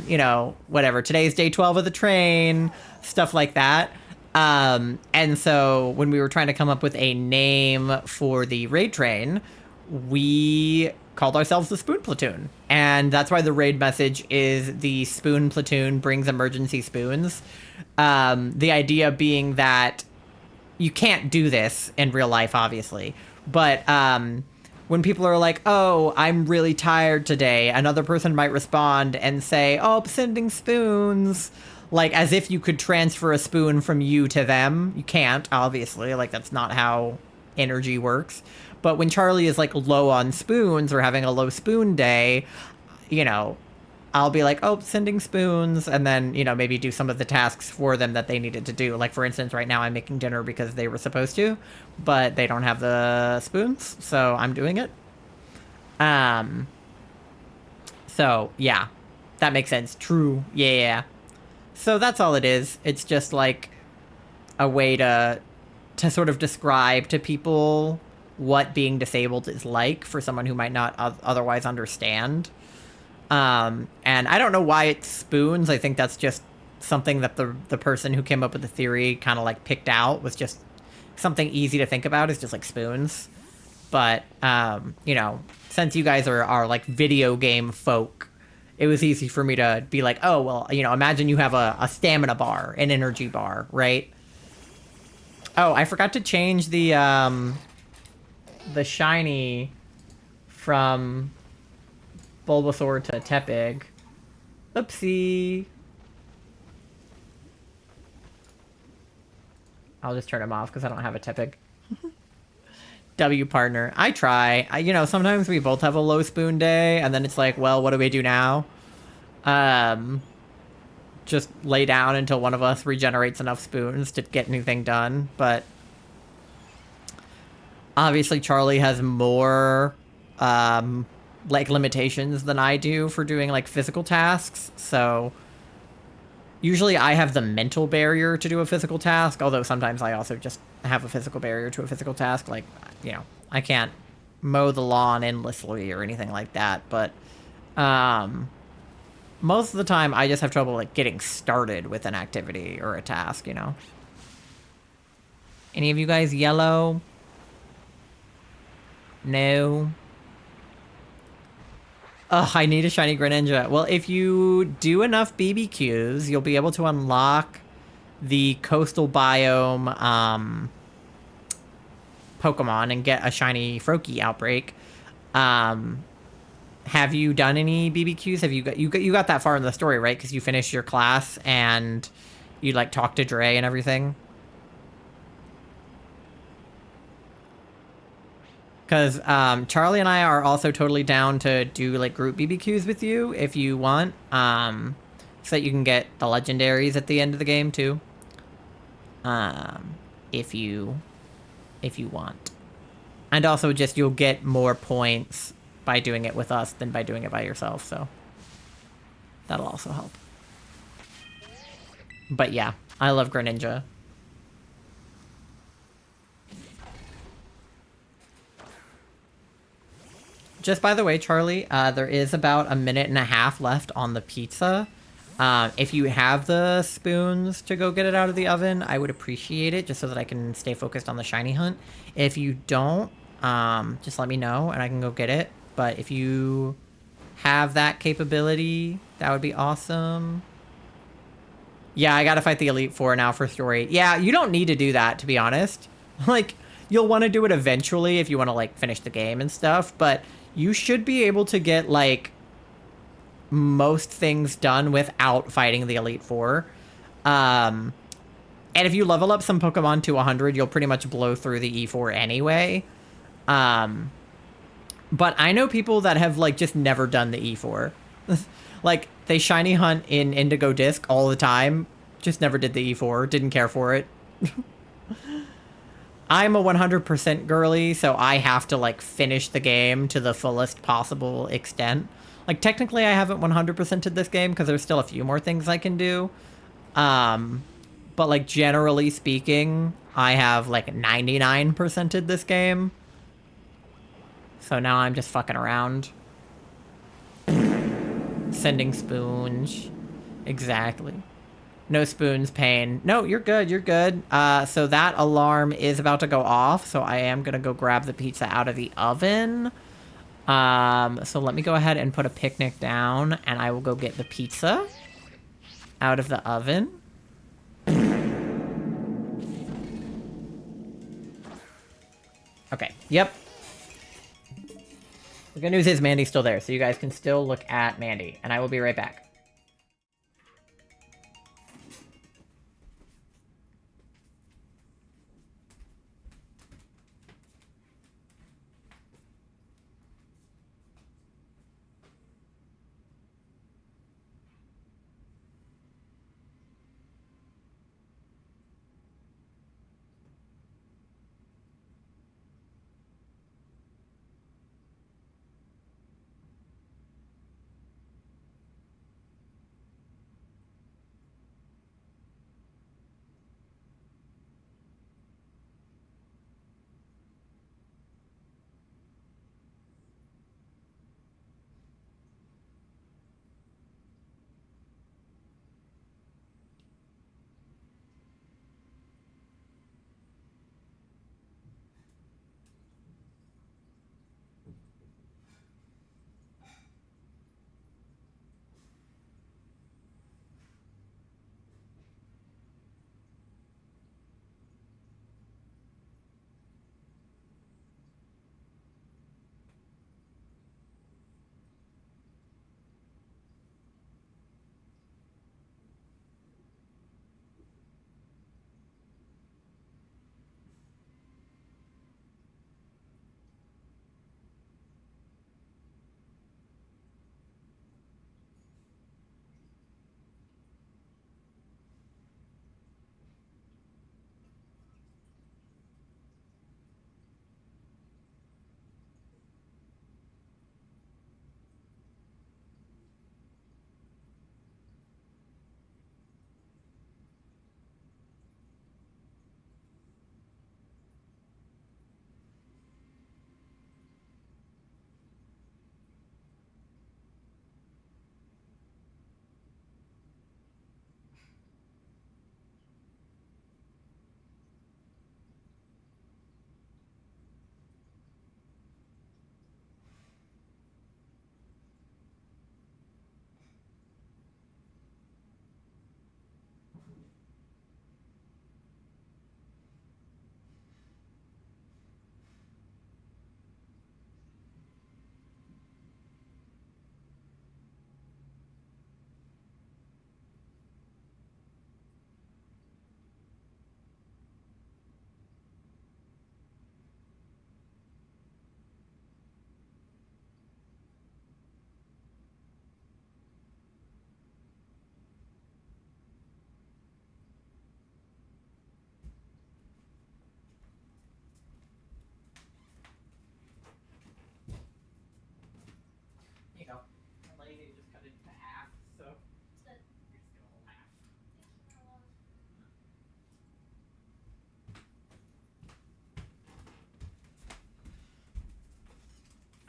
You know, whatever. Today's day 12 of the train, stuff like that. And so when we were trying to come up with a name for the raid train, we called ourselves the Spoon Platoon. And that's why the raid message is the Spoon Platoon brings emergency spoons. The idea being that you can't do this in real life, obviously. But when people are like, oh, I'm really tired today, another person might respond and say, oh, I'm sending spoons. Like, as if you could transfer a spoon from you to them. You can't, obviously. Like, that's not how energy works. But when Charlie is, like, low on spoons or having a low spoon day, you know, I'll be like, oh, sending spoons, and then, you know, maybe do some of the tasks for them that they needed to do. Like, for instance, right now I'm making dinner because they were supposed to, but they don't have the spoons, so I'm doing it. So, yeah, that makes sense. True. Yeah. So that's all it is. It's just, like, a way to sort of describe to people what being disabled is like for someone who might not otherwise understand. And I don't know why it's spoons. I think that's just something that the person who came up with the theory kind of like picked out, was just something easy to think about, is just like spoons. But, you know, since you guys are like video game folk, it was easy for me to be like, oh, well, you know, imagine you have a stamina bar, an energy bar, right? Oh, I forgot to change the shiny from Bulbasaur to Tepig. Oopsie. I'll just turn him off because I don't have a Tepig. W partner. I try. You know, sometimes we both have a low spoon day, and then it's like, well, what do we do now? Just lay down until one of us regenerates enough spoons to get anything done, but obviously Charlie has more, like, limitations than I do for doing, like, physical tasks, so usually I have the mental barrier to do a physical task, although sometimes I also just have a physical barrier to a physical task, like, you know, I can't mow the lawn endlessly or anything like that, but, most of the time I just have trouble, like, getting started with an activity or a task, you know? Any of you guys yellow? No? Ugh, I need a shiny Greninja. Well, if you do enough BBQs, you'll be able to unlock the coastal biome Pokemon and get a shiny Froakie Outbreak. Have you done any BBQs? Have you got that far in the story, right? Because you finished your class and you, like, talked to Dre and everything. Because Charlie and I are also totally down to do like group BBQs with you if you want. So that you can get the legendaries at the end of the game too. If you want. And also just you'll get more points by doing it with us than by doing it by yourself, so that'll also help. But yeah, I love Greninja. Just by the way, Charlie, there is about a minute and a half left on the pizza. If you have the spoons to go get it out of the oven, I would appreciate it just so that I can stay focused on the shiny hunt. If you don't, just let me know and I can go get it. But if you have that capability, that would be awesome. Yeah, I gotta fight the Elite Four now for story. Yeah, you don't need to do that, to be honest. Like, you'll want to do it eventually if you want to, like, finish the game and stuff, but you should be able to get, like, most things done without fighting the Elite Four. And if you level up some Pokemon to 100, you'll pretty much blow through the E4 anyway. But I know people that have, like, just never done the E4. Like, they shiny hunt in Indigo Disc all the time, just never did the E4, didn't care for it. I'm a 100% girly, so I have to, like, finish the game to the fullest possible extent. Like, technically I haven't 100%'d this game, because there's still a few more things I can do. But, like, generally speaking, I have, like, 99%'d this game. So now I'm just fucking around. Sending spoons. Exactly. No spoons, pain. No, you're good, you're good. So that alarm is about to go off, so I am gonna go grab the pizza out of the oven. So let me go ahead and put a picnic down, and I will go get the pizza out of the oven. Okay, yep. The good news is Mandy's still there, so you guys can still look at Mandy, and I will be right back.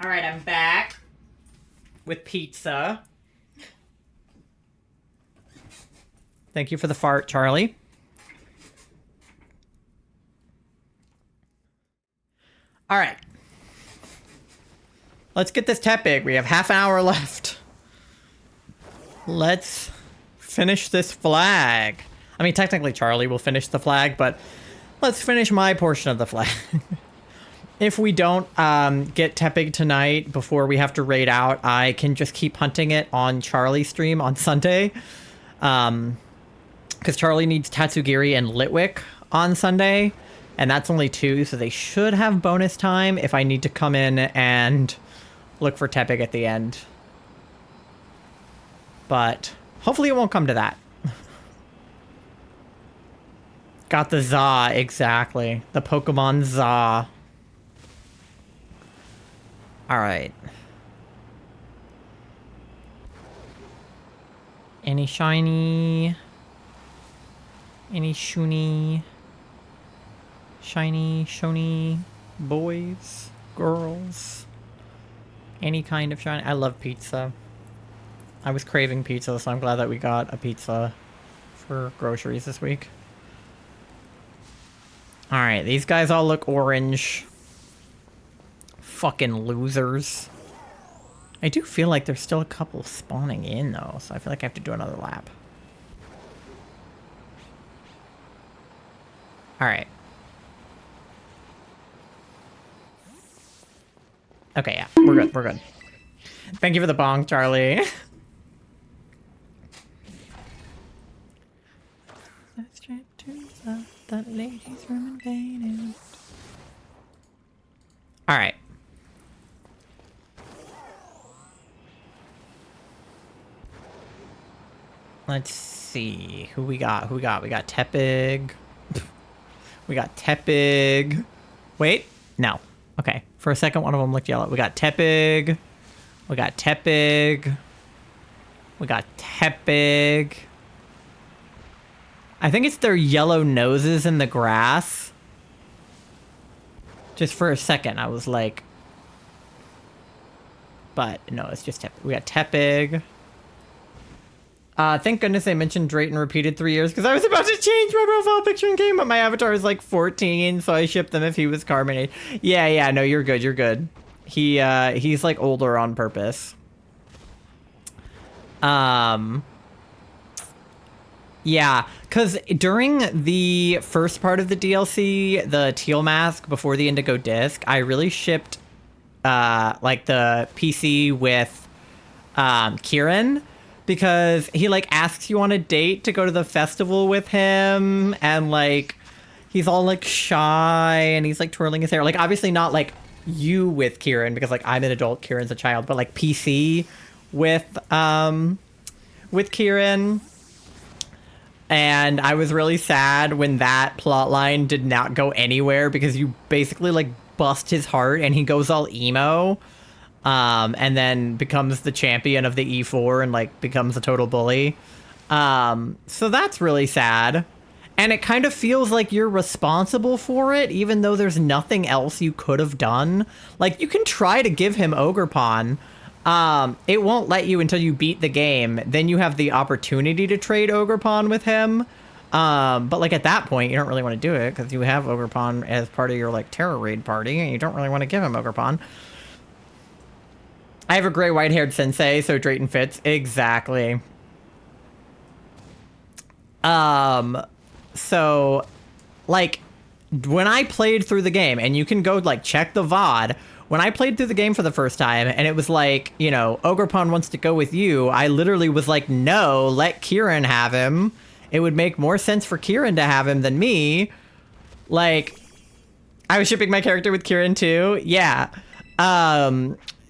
All right, I'm back with pizza. Thank you for the fart, Charlie. All right. Let's get this tepig. We have half an hour left. Let's finish this flag. I mean, technically Charlie will finish the flag, but let's finish my portion of the flag. If we don't get tepig tonight before we have to raid out, I can just keep hunting it on Charlie's stream on Sunday. Because Charlie needs Tatsugiri and Litwick on Sunday, and that's only 2, so they should have bonus time if I need to come in and look for tepig at the end. But hopefully it won't come to that. Got the Za, exactly. The Pokemon Za. Alright. Any shiny? Any shiny, shony boys, girls? Any kind of shiny? I love pizza. I was craving pizza, so I'm glad that we got a pizza for groceries this week. Alright, these guys all look orange. Fucking losers. I do feel like there's still a couple spawning in, though, so I feel like I have to do another lap. Alright. Okay, yeah, we're good, we're good. Thank you for the bong, Charlie. That lady's room invaded. Alright. Let's see. Who we got? Who we got? We got Tepig. We got Tepig. Wait. No. Okay. For a second, one of them looked yellow. We got Tepig. We got Tepig. We got Tepig. I think it's their yellow noses in the grass. Just for a second, I was like... But, no, it's just Tepig. We got Tepig. Thank goodness they mentioned Drayton repeated 3 years, because I was about to change my profile picture in game, but my avatar is like 14, so I shipped them if he was carbonated. Yeah, no, you're good, you're good. He's like older on purpose. Yeah, because during the first part of the DLC, the teal mask before the indigo disc, I really shipped, like the PC with, Kieran, because he like asks you on a date to go to the festival with him, and like he's all like shy and he's like twirling his hair, like obviously not like you with Kieran, because like I'm an adult, Kieran's a child, but like PC with Kieran. And I was really sad when that plotline did not go anywhere, because you basically like bust his heart and he goes all emo. And then becomes the champion of the E4 and like becomes a total bully. So that's really sad. And it kind of feels like you're responsible for it, even though there's nothing else you could have done. Like, you can try to give him Ogerpon. It won't let you until you beat the game. Then you have the opportunity to trade Ogerpon with him. But like at that point, you don't really want to do it, because you have Ogerpon as part of your like terror raid party, and you don't really want to give him Ogerpon. I have a gray white-haired sensei, so Drayton fits. Exactly. So, like, when I played through the game, and you can go, like, check the VOD, when I played through the game for the first time, and it was like, you know, Ogerpon wants to go with you, I literally was like, no, let Kieran have him. It would make more sense for Kieran to have him than me. Like, I was shipping my character with Kieran, too. Yeah.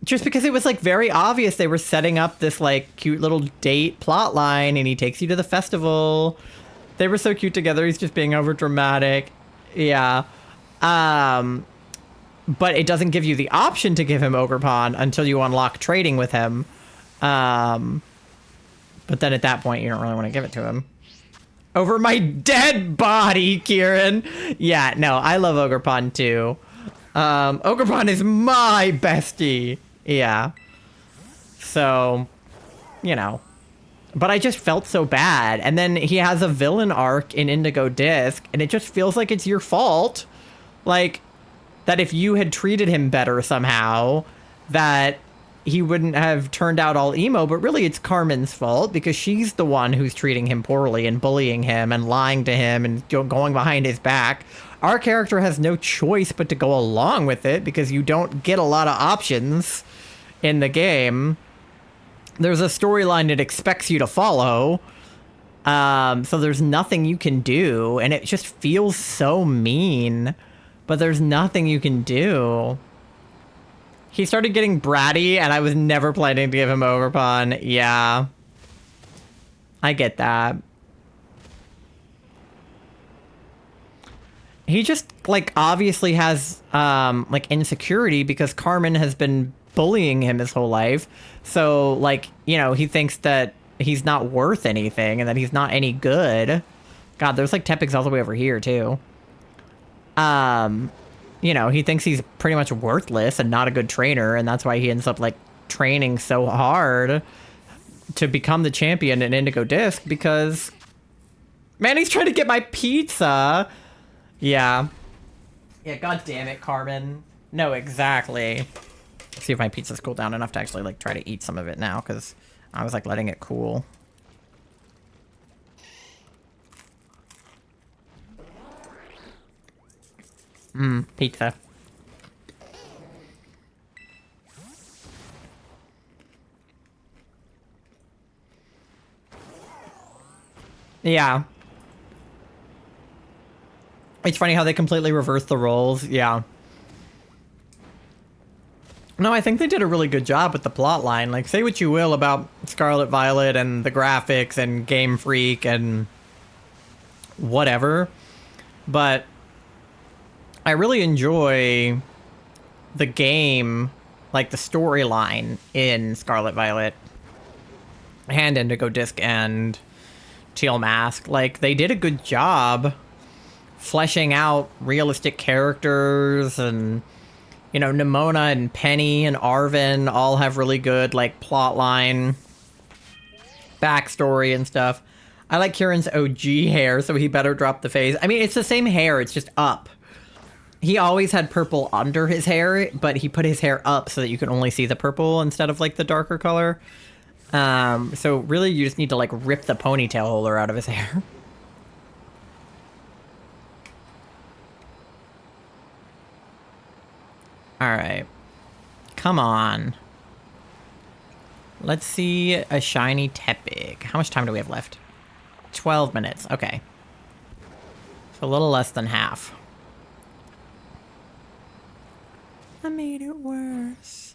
Just because it was like very obvious they were setting up this like cute little date plot line, and he takes you to the festival. They were so cute together. He's just being over dramatic. Yeah. But it doesn't give you the option to give him Ogerpon until you unlock trading with him. But then at that point, you don't really want to give it to him. Over my dead body, Kieran. Yeah, no, I love Ogerpon too. Ogrepon is my bestie. Yeah. So, you know. But I just felt so bad. And then he has a villain arc in Indigo Disc, and it just feels like it's your fault. Like, that if you had treated him better somehow, that he wouldn't have turned out all emo, but really it's Carmen's fault because she's the one who's treating him poorly and bullying him and lying to him and going behind his back. Our character has no choice but to go along with it because you don't get a lot of options in the game. There's a storyline it expects you to follow, so there's nothing you can do, and it just feels so mean, but there's nothing you can do. He started getting bratty, and I was never planning to give him Ogrepon. Yeah. I get that. He just, like, obviously has, like, insecurity because Carmen has been bullying him his whole life. So, like, you know, he thinks that he's not worth anything and that he's not any good. God, there's, like, Tepics all the way over here, too. You know, he thinks he's pretty much worthless and not a good trainer, and that's why he ends up, like, training so hard to become the champion in Indigo Disc, because... Man, he's trying to get my pizza! Yeah. Yeah, god damn it, Carmen. No, exactly. Let's see if my pizza's cooled down enough to actually, like, try to eat some of it now, because I was, like, letting it cool. Pizza. Yeah. It's funny how they completely reverse the roles. Yeah. No, I think they did a really good job with the plot line. Like, say what you will about Scarlet Violet and the graphics and Game Freak and whatever, but I really enjoy the game, like the storyline in Scarlet Violet and Indigo Disc and Teal Mask. Like, they did a good job fleshing out realistic characters, and, you know, Nimona and Penny and Arvin all have really good, like, plotline, backstory and stuff. I like Kieran's OG hair, so he better drop the phase. I mean, it's the same hair, it's just up. He always had purple under his hair, but he put his hair up so that you can only see the purple instead of, like, the darker color. So really you just need to, like, rip the ponytail holder out of his hair. Alright. Come on. Let's see a shiny Tepig. How much time do we have left? 12 minutes. Okay. So a little less than half. I made it worse.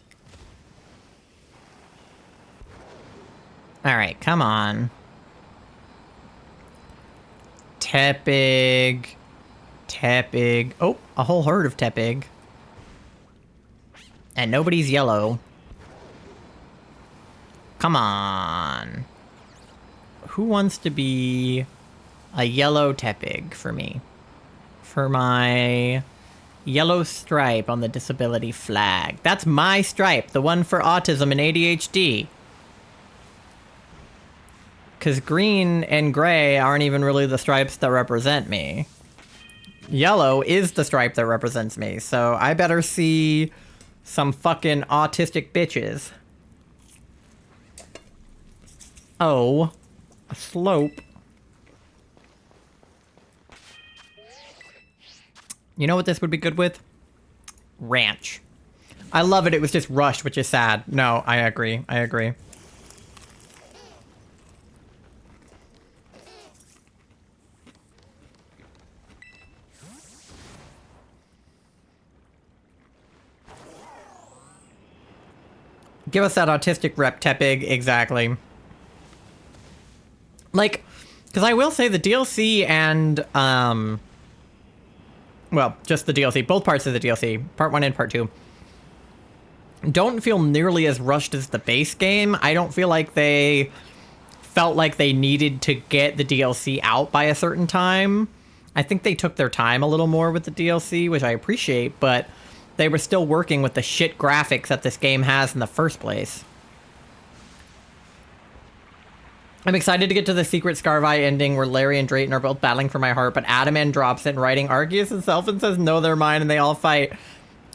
Alright, come on. Tepig. Tepig. Oh, a whole herd of Tepig. And nobody's yellow. Come on. Who wants to be a yellow Tepig for me? For my yellow stripe on the disability flag. That's my stripe, the one for autism and ADHD. Because green and gray aren't even really the stripes that represent me. Yellow is the stripe that represents me, so I better see some fucking autistic bitches. Oh, a slope. You know what this would be good with? Ranch. I love it. It was just rushed, which is sad. No, I agree. I agree. Give us that autistic rep, Tepig. Exactly. Like, because I will say the DLC and, well, just the DLC, both parts of the DLC, part 1 and part 2, don't feel nearly as rushed as the base game. I don't feel like they felt like they needed to get the DLC out by a certain time. I think they took their time a little more with the DLC, which I appreciate, but they were still working with the shit graphics that this game has in the first place. I'm excited to get to the secret Scarvi ending where Larry and Drayton are both battling for my heart, but Adaman drops it, writing Arceus himself and says, no, they're mine, and they all fight.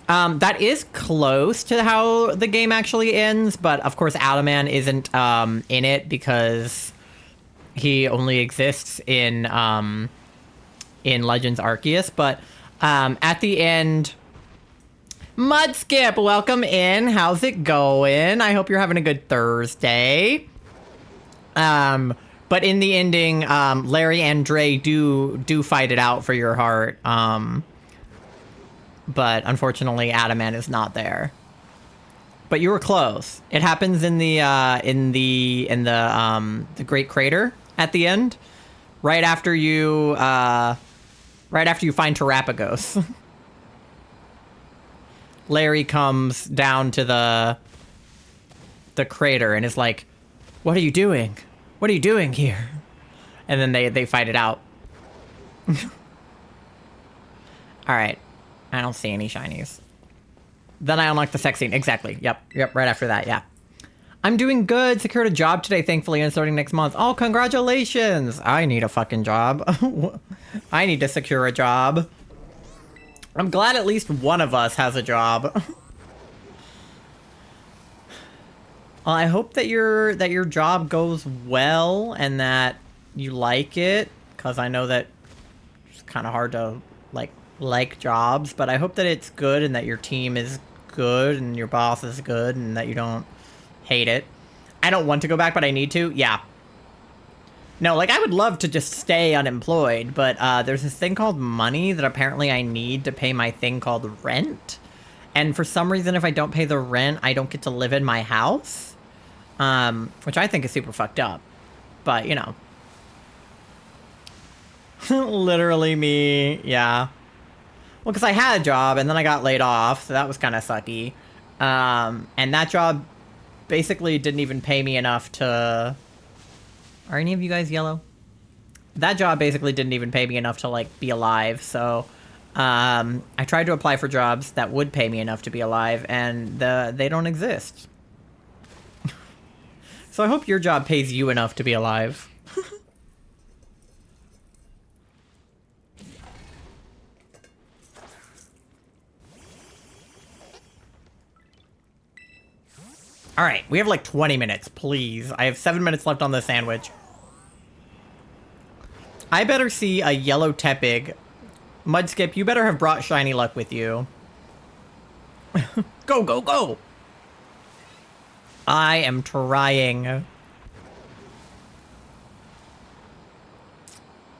That is close to how the game actually ends, but of course Adaman isn't in it because he only exists in Legends Arceus. But at the end, Mudskip, welcome in. How's it going? I hope you're having a good Thursday. But in the ending, Larry and Dre do fight it out for your heart. But unfortunately, Adaman is not there. But you were close. It happens in the Great Crater at the end, right after you find Terapagos. Larry comes down to the crater and is like, "What are you doing? What are you doing here?" And then they fight it out. All right. I don't see any shinies. Then I unlock the sex scene. Exactly. Yep. Right after that. Yeah. I'm doing good. Secured a job today, thankfully, and starting next month. Oh, congratulations. I need a fucking job. I need to secure a job. I'm glad at least one of us has a job. Well, I hope that your job goes well and that you like it, because I know that it's kind of hard to like jobs, but I hope that it's good and that your team is good and your boss is good and that you don't hate it. I don't want to go back, but I need to. Yeah. No, I would love to just stay unemployed, but there's this thing called money that apparently I need to pay my thing called rent. And for some reason, if I don't pay the rent, I don't get to live in my house. Which I think is super fucked up. But, you know. Literally me, yeah. Well, because I had a job, and then I got laid off, so that was kind of sucky. And that job basically didn't even pay me enough to... Are any of you guys yellow? That job basically didn't even pay me enough to, be alive, so... I tried to apply for jobs that would pay me enough to be alive, and they don't exist. So I hope your job pays you enough to be alive. All right, we have 20 minutes, please. I have 7 minutes left on the sandwich. I better see a yellow Tepig. Mudskip, you better have brought Shiny Luck with you. Go, go, go! I am trying.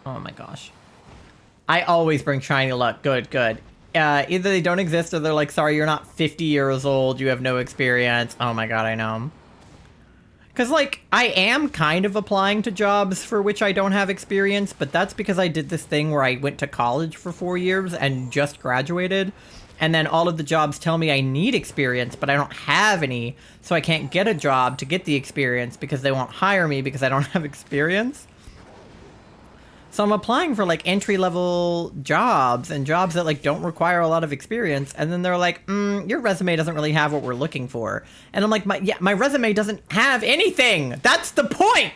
Oh my gosh. I always bring Shiny Luck. Good, good. Either they don't exist or they're like, sorry, you're not 50 years old, you have no experience. Oh my god, I know. Because, I am kind of applying to jobs for which I don't have experience, but that's because I did this thing where I went to college for 4 years and just graduated, and then all of the jobs tell me I need experience, but I don't have any, so I can't get a job to get the experience because they won't hire me because I don't have experience. So I'm applying for entry-level jobs and jobs that don't require a lot of experience, and then they're like, your resume doesn't really have what we're looking for. And I'm like, my resume doesn't have anything. That's the point.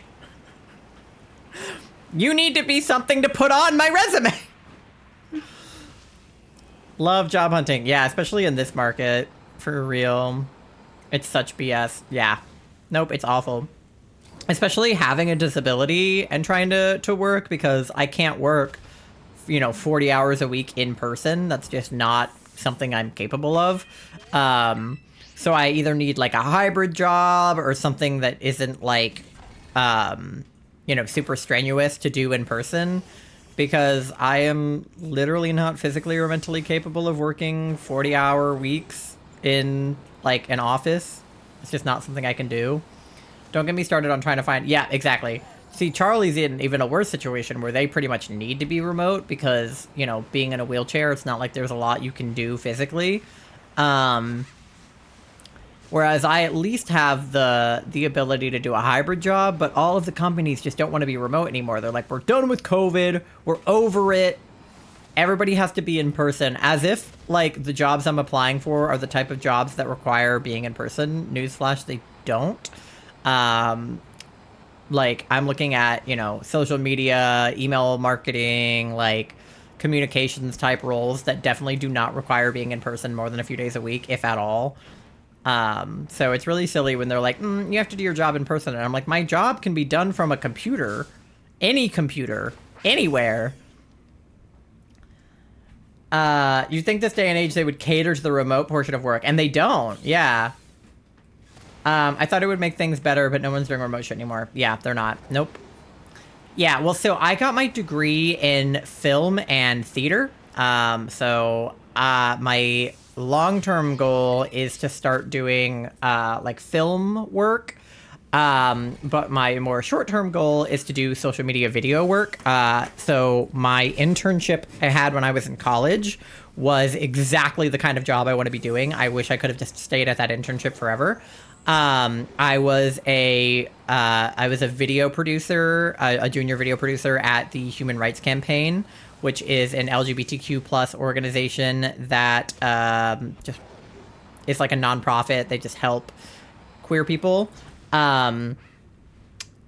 You need to be something to put on my resume. Love job hunting. Yeah, especially in this market. For real. It's such BS. Yeah. Nope, it's awful. Especially having a disability and trying to work, because I can't work, 40 hours a week in person. That's just not something I'm capable of. So I either need a hybrid job or something that isn't super strenuous to do in person, because I am literally not physically or mentally capable of working 40-hour weeks in an office. It's just not something I can do. Don't get me started on trying to find... Yeah, exactly. See, Charlie's in even a worse situation where they pretty much need to be remote because, being in a wheelchair, it's not like there's a lot you can do physically. Whereas I at least have the ability to do a hybrid job, but all of the companies just don't want to be remote anymore. They're like, we're done with COVID, we're over it, everybody has to be in person, as if like the jobs I'm applying for are the type of jobs that require being in person. Newsflash, they don't. Like I'm looking at, you know, social media, email marketing, like communications type roles that definitely do not require being in person more than a few days a week, if at all. So it's really silly when they're like, you have to do your job in person. And I'm like, my job can be done from a computer, anywhere. You'd think this day and age they would cater to the remote portion of work, and they don't. Yeah. I thought it would make things better, but no one's doing remote shit anymore. Yeah, they're not. Nope. Yeah, well, so I got my degree in film and theater. My long-term goal is to start doing, like, film work. But my more short-term goal is to do social media video work. So my internship I had when I was in college was exactly the kind of job I want to be doing. I wish I could have just stayed at that internship forever. I was a video producer, a junior video producer at the Human Rights Campaign, which is an LGBTQ plus organization that just is like a nonprofit. They just help queer people. And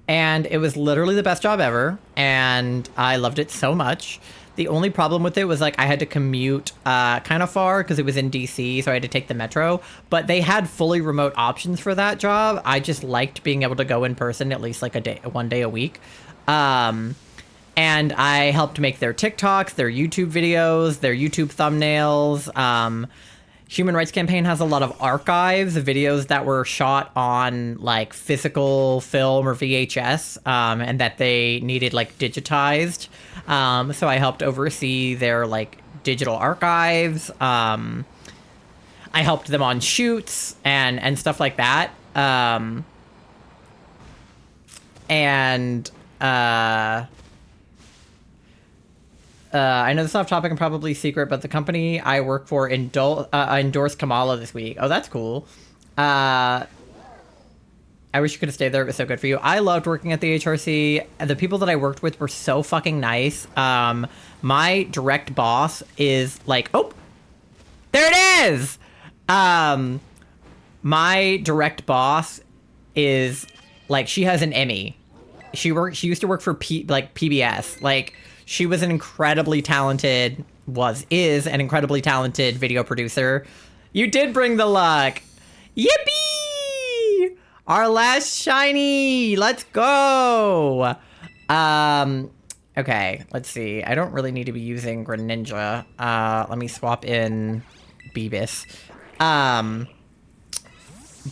it was literally the best job ever, and I loved it so much. The only problem with it was, like, I had to commute kind of far because it was in DC, so I had to take the metro. But they had fully remote options for that job. I just liked being able to go in person at least, like, one day a week. And I helped make their TikToks, their YouTube videos, their YouTube thumbnails. Human Rights Campaign has a lot of archives of videos that were shot on, like, physical film or VHS, and that they needed, like, digitized. So I helped oversee their, like, digital archives. I helped them on shoots and stuff like that. I know this is off topic and probably secret, but the company I work for endorsed Kamala this week. Oh, that's cool. I wish you could have stayed there. It was so good for you. I loved working at the HRC. The people that I worked with were so fucking nice. My direct boss is like, oh, there it is. My direct boss is like, she has an Emmy. She used to work for PBS. Like, she was an incredibly talented, is an incredibly talented video producer. You did bring the luck. Yippee! Our last shiny. Let's go. Okay, let's see. I don't really need to be using Greninja. Let me swap in Beavis.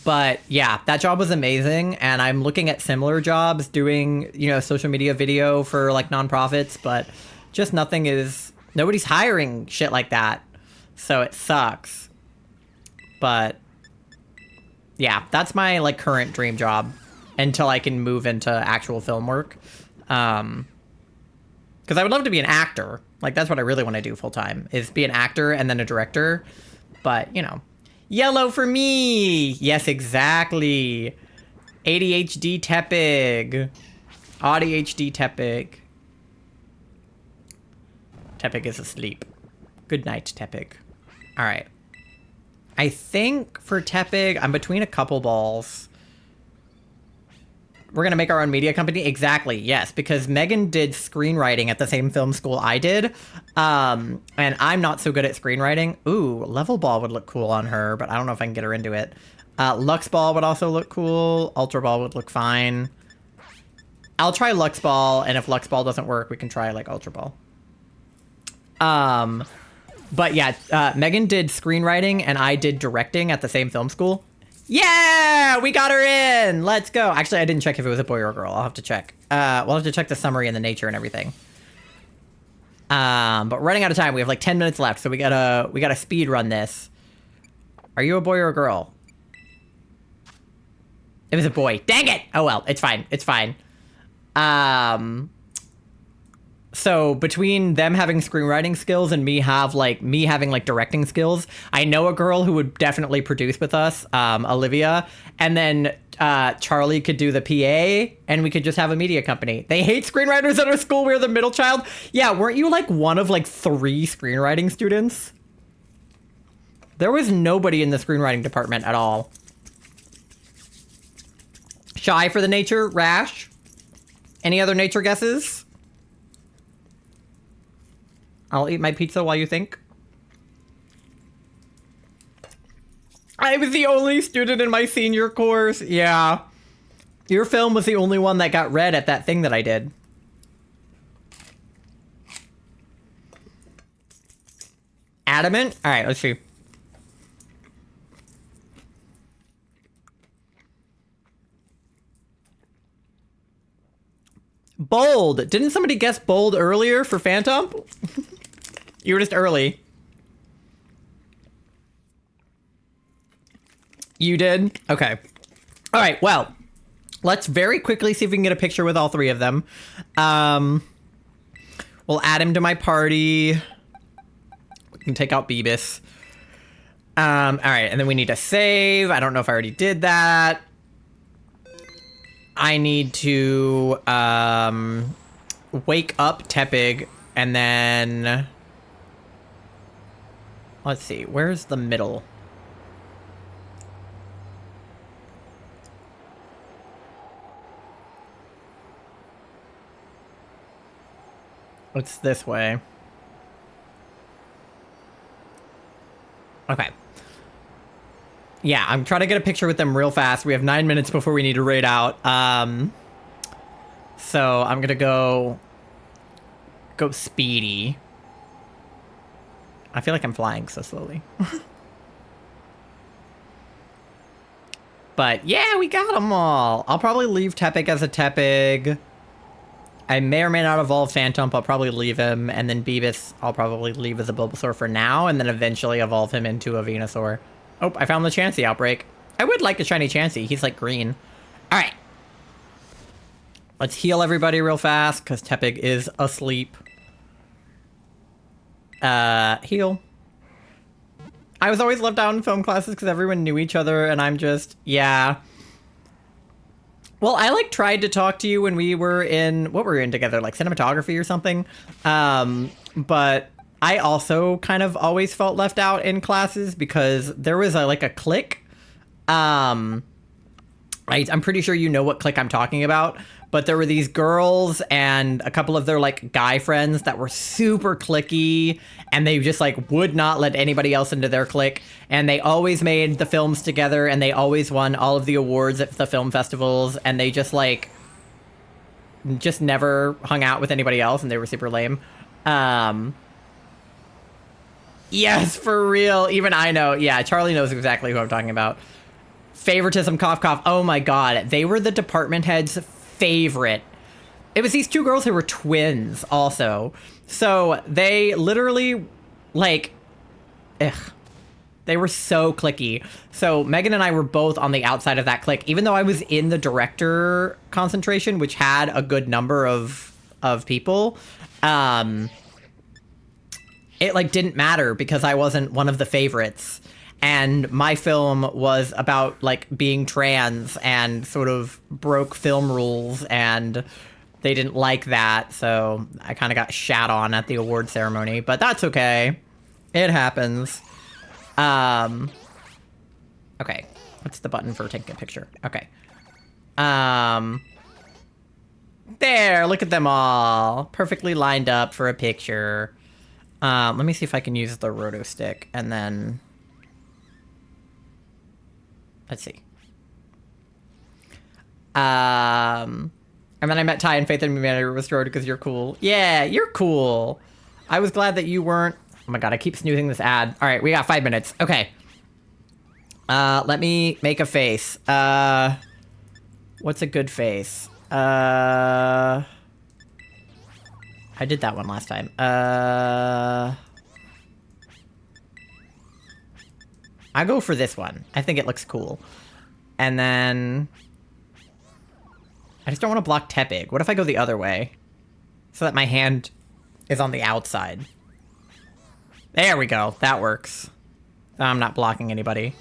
But yeah, that job was amazing, and I'm looking at similar jobs doing, you know, social media video for like nonprofits, but just nobody's hiring shit like that. So it sucks. But yeah, that's my like current dream job until I can move into actual film work. Because I would love to be an actor. Like, that's what I really want to do full time, is be an actor and then a director. But, you know. Yellow for me! Yes, exactly. ADHD Tepig. ADHD Tepig. Tepig is asleep. Good night, Tepig. Alright. I think for Tepig, I'm between a couple balls. We're going to make our own media company? Exactly, yes. Because Megan did screenwriting at the same film school I did. And I'm not so good at screenwriting. Ooh, Level Ball would look cool on her, but I don't know if I can get her into it. Lux Ball would also look cool. Ultra Ball would look fine. I'll try Lux Ball, and if Lux Ball doesn't work, we can try, like, Ultra Ball. But yeah, Megan did screenwriting, and I did directing at the same film school. Yeah, we got her in. Let's go. Actually, I didn't check if it was a boy or a girl. I'll have to check. We'll have to check the summary and the nature and everything. But we're running out of time. We have like 10 minutes left, so we gotta speed run this. Are you a boy or a girl? It was a boy. Dang it! Oh well, it's fine. It's fine. So between them having screenwriting skills and me having like directing skills, I know a girl who would definitely produce with us, Olivia. And then Charlie could do the PA, and we could just have a media company. They hate screenwriters at our school. We're the middle child. Yeah, weren't you like one of like 3 screenwriting students? There was nobody in the screenwriting department at all. Shy for the nature, Rash. Any other nature guesses? I'll eat my pizza while you think. I was the only student in my senior course. Yeah. Your film was the only one that got read at that thing that I did. Adamant? All right, let's see. Bold. Didn't somebody guess bold earlier for Phantom? You were just early. You did? Okay. All right, well, let's very quickly see if we can get a picture with all 3 of them. We'll add him to my party. We can take out Beebus. All right, and then we need to save. I don't know if I already did that. I need to wake up Tepig, and then... Let's see, where's the middle? It's this way. Okay. Yeah, I'm trying to get a picture with them real fast. We have 9 minutes before we need to raid out. So I'm gonna go speedy. I feel like I'm flying so slowly. But yeah, we got them all. I'll probably leave Tepig as a Tepig. I may or may not evolve Phantom. I'll probably leave him. And then Beebus, I'll probably leave as a Bulbasaur for now. And then eventually evolve him into a Venusaur. Oh, I found the Chansey outbreak. I would like a shiny Chansey. He's like green. All right. Let's heal everybody real fast because Tepig is asleep. Heal. I was always left out in film classes because everyone knew each other and I'm just, yeah. Well, I like tried to talk to you when we were in, what were we in together? Like cinematography or something. But I also kind of always felt left out in classes because there was like a clique. I'm pretty sure you know what clique I'm talking about, but there were these girls and a couple of their like guy friends that were super cliquey and they just like would not let anybody else into their clique. And they always made the films together and they always won all of the awards at the film festivals. And they just like, just never hung out with anybody else and they were super lame. Yes, for real. Even I know. Yeah, Charlie knows exactly who I'm talking about. Favoritism, cough, cough. Oh my God. They were the department head's favorite. It was these 2 girls who were twins also. So they literally like, they were so cliquey. So Megan and I were both on the outside of that clique, even though I was in the director concentration, which had a good number of people. It like didn't matter because I wasn't one of the favorites. And my film was about like being trans and sort of broke film rules and they didn't like that. So I kind of got shat on at the award ceremony, but that's okay. It happens. Okay. What's the button for taking a picture? Okay. There, look at them all. Perfectly lined up for a picture. Let me see if I can use the roto stick and then... Let's see. And then I met Ty and Faith and Humanity Restored because you're cool. Yeah, you're cool. I was glad that you weren't... Oh my God, I keep snoozing this ad. All right, we got 5 minutes. Okay. Let me make a face. What's a good face? I did that one last time. I go for this one. I think it looks cool. And then... I just don't want to block Tepig. What if I go the other way? So that my hand is on the outside. There we go. That works. I'm not blocking anybody.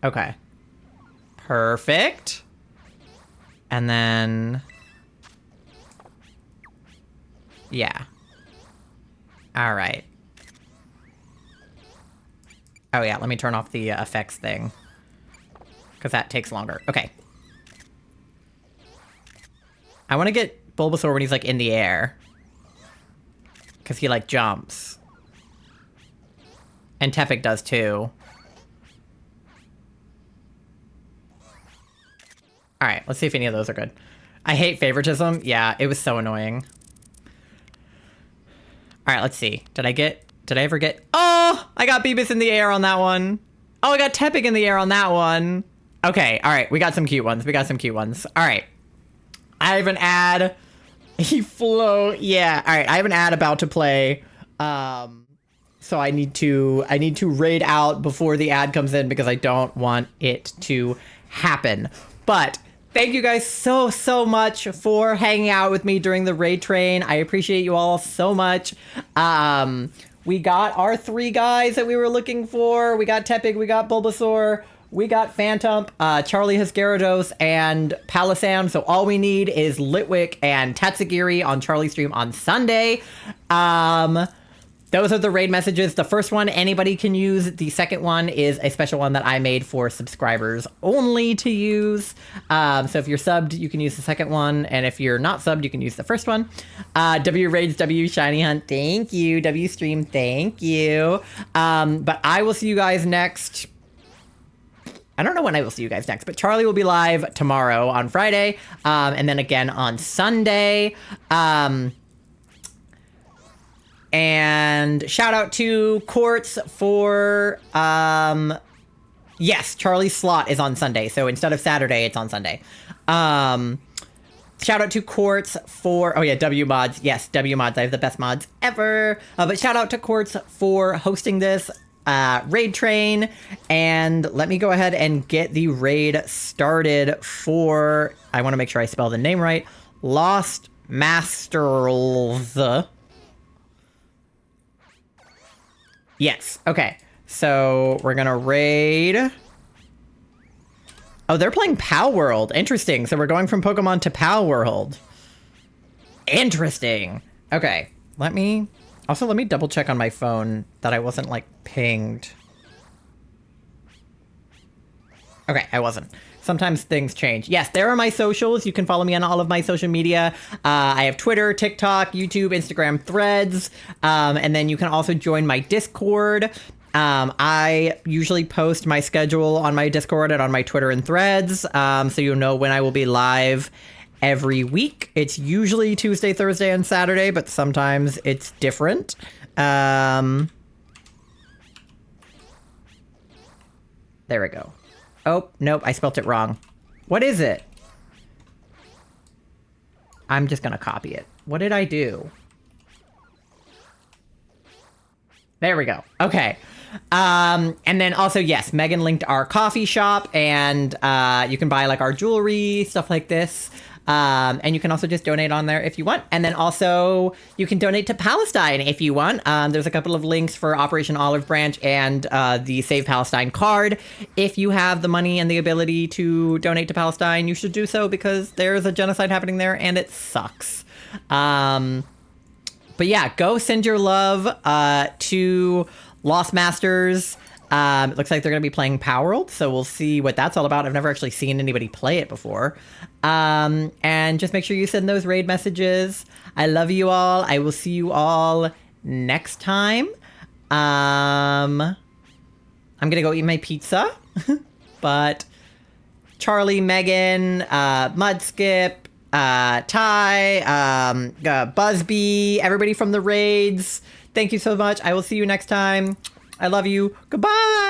Okay. Perfect. And then... yeah. Alright. Oh yeah, let me turn off the effects thing. Because that takes longer. Okay. I want to get Bulbasaur when he's, like, in the air. Because he, like, jumps. And Tepig does, too. Alright, let's see if any of those are good. I hate favoritism. Yeah, it was so annoying. Alright, let's see. Did I ever get... oh! I got Beebus in the air on that one. Oh, I got Tepig in the air on that one. Okay, alright, we got some cute ones. Alright. I have an ad. He float. Yeah, alright, I have an ad about to play. So I need to raid out before the ad comes in because I don't want it to happen. But thank you guys so much for hanging out with me during the raid train. I appreciate you all so much. We got our 3 guys that we were looking for. We got Tepig, we got Bulbasaur, we got Phantom, Charlie has Gyarados, and Palossand. So all we need is Litwick and Tatsugiri on Charlie's stream on Sunday. Those are the raid messages. The first one anybody can use. The second one is a special one that I made for subscribers only to use. So if you're subbed, you can use the second one. And if you're not subbed, you can use the first one. W Raids, W Shiny Hunt, thank you. W Stream, thank you. But I will see you guys next. I don't know when I will see you guys next, but Charlie will be live tomorrow on Friday. And then again on Sunday. And shout out to Quartz for, yes, Charlie's slot is on Sunday. So instead of Saturday, it's on Sunday. Shout out to Quartz for, oh yeah, W mods. Yes, W mods. I have the best mods ever. But shout out to Quartz for hosting this raid train. And let me go ahead and get the raid started for, I want to make sure I spell the name right, Lost Masters. Yes, okay. So, we're gonna raid... oh, they're playing Pal World. Interesting. So we're going from Pokemon to Pal World. Interesting. Okay, let me double check on my phone that I wasn't, like, pinged. Okay, I wasn't. Sometimes things change. Yes, there are my socials. You can follow me on all of my social media. I have Twitter, TikTok, YouTube, Instagram, Threads. And then you can also join my Discord. I usually post my schedule on my Discord and on my Twitter and Threads. So you'll know when I will be live every week. It's usually Tuesday, Thursday, and Saturday, but sometimes it's different. There we go. Oh, nope, I spelt it wrong. What is it? I'm just gonna copy it. What did I do? There we go. Okay. And then also, yes, Megan linked our coffee shop, and you can buy, like, our jewelry, stuff like this. And you can also just donate on there if you want. And then also you can donate to Palestine if you want. There's a couple of links for Operation Olive Branch and the Save Palestine card. If you have the money and the ability to donate to Palestine, you should do so because there's a genocide happening there and it sucks. But yeah, go send your love to Lost Masters. It looks like they're going to be playing Power World, so we'll see what that's all about. I've never actually seen anybody play it before. And just make sure you send those raid messages. I love you all. I will see you all next time. I'm going to go eat my pizza. But Charlie, Megan, Mudskip, Ty, Buzzbee, everybody from the raids, thank you so much. I will see you next time. I love you. Goodbye.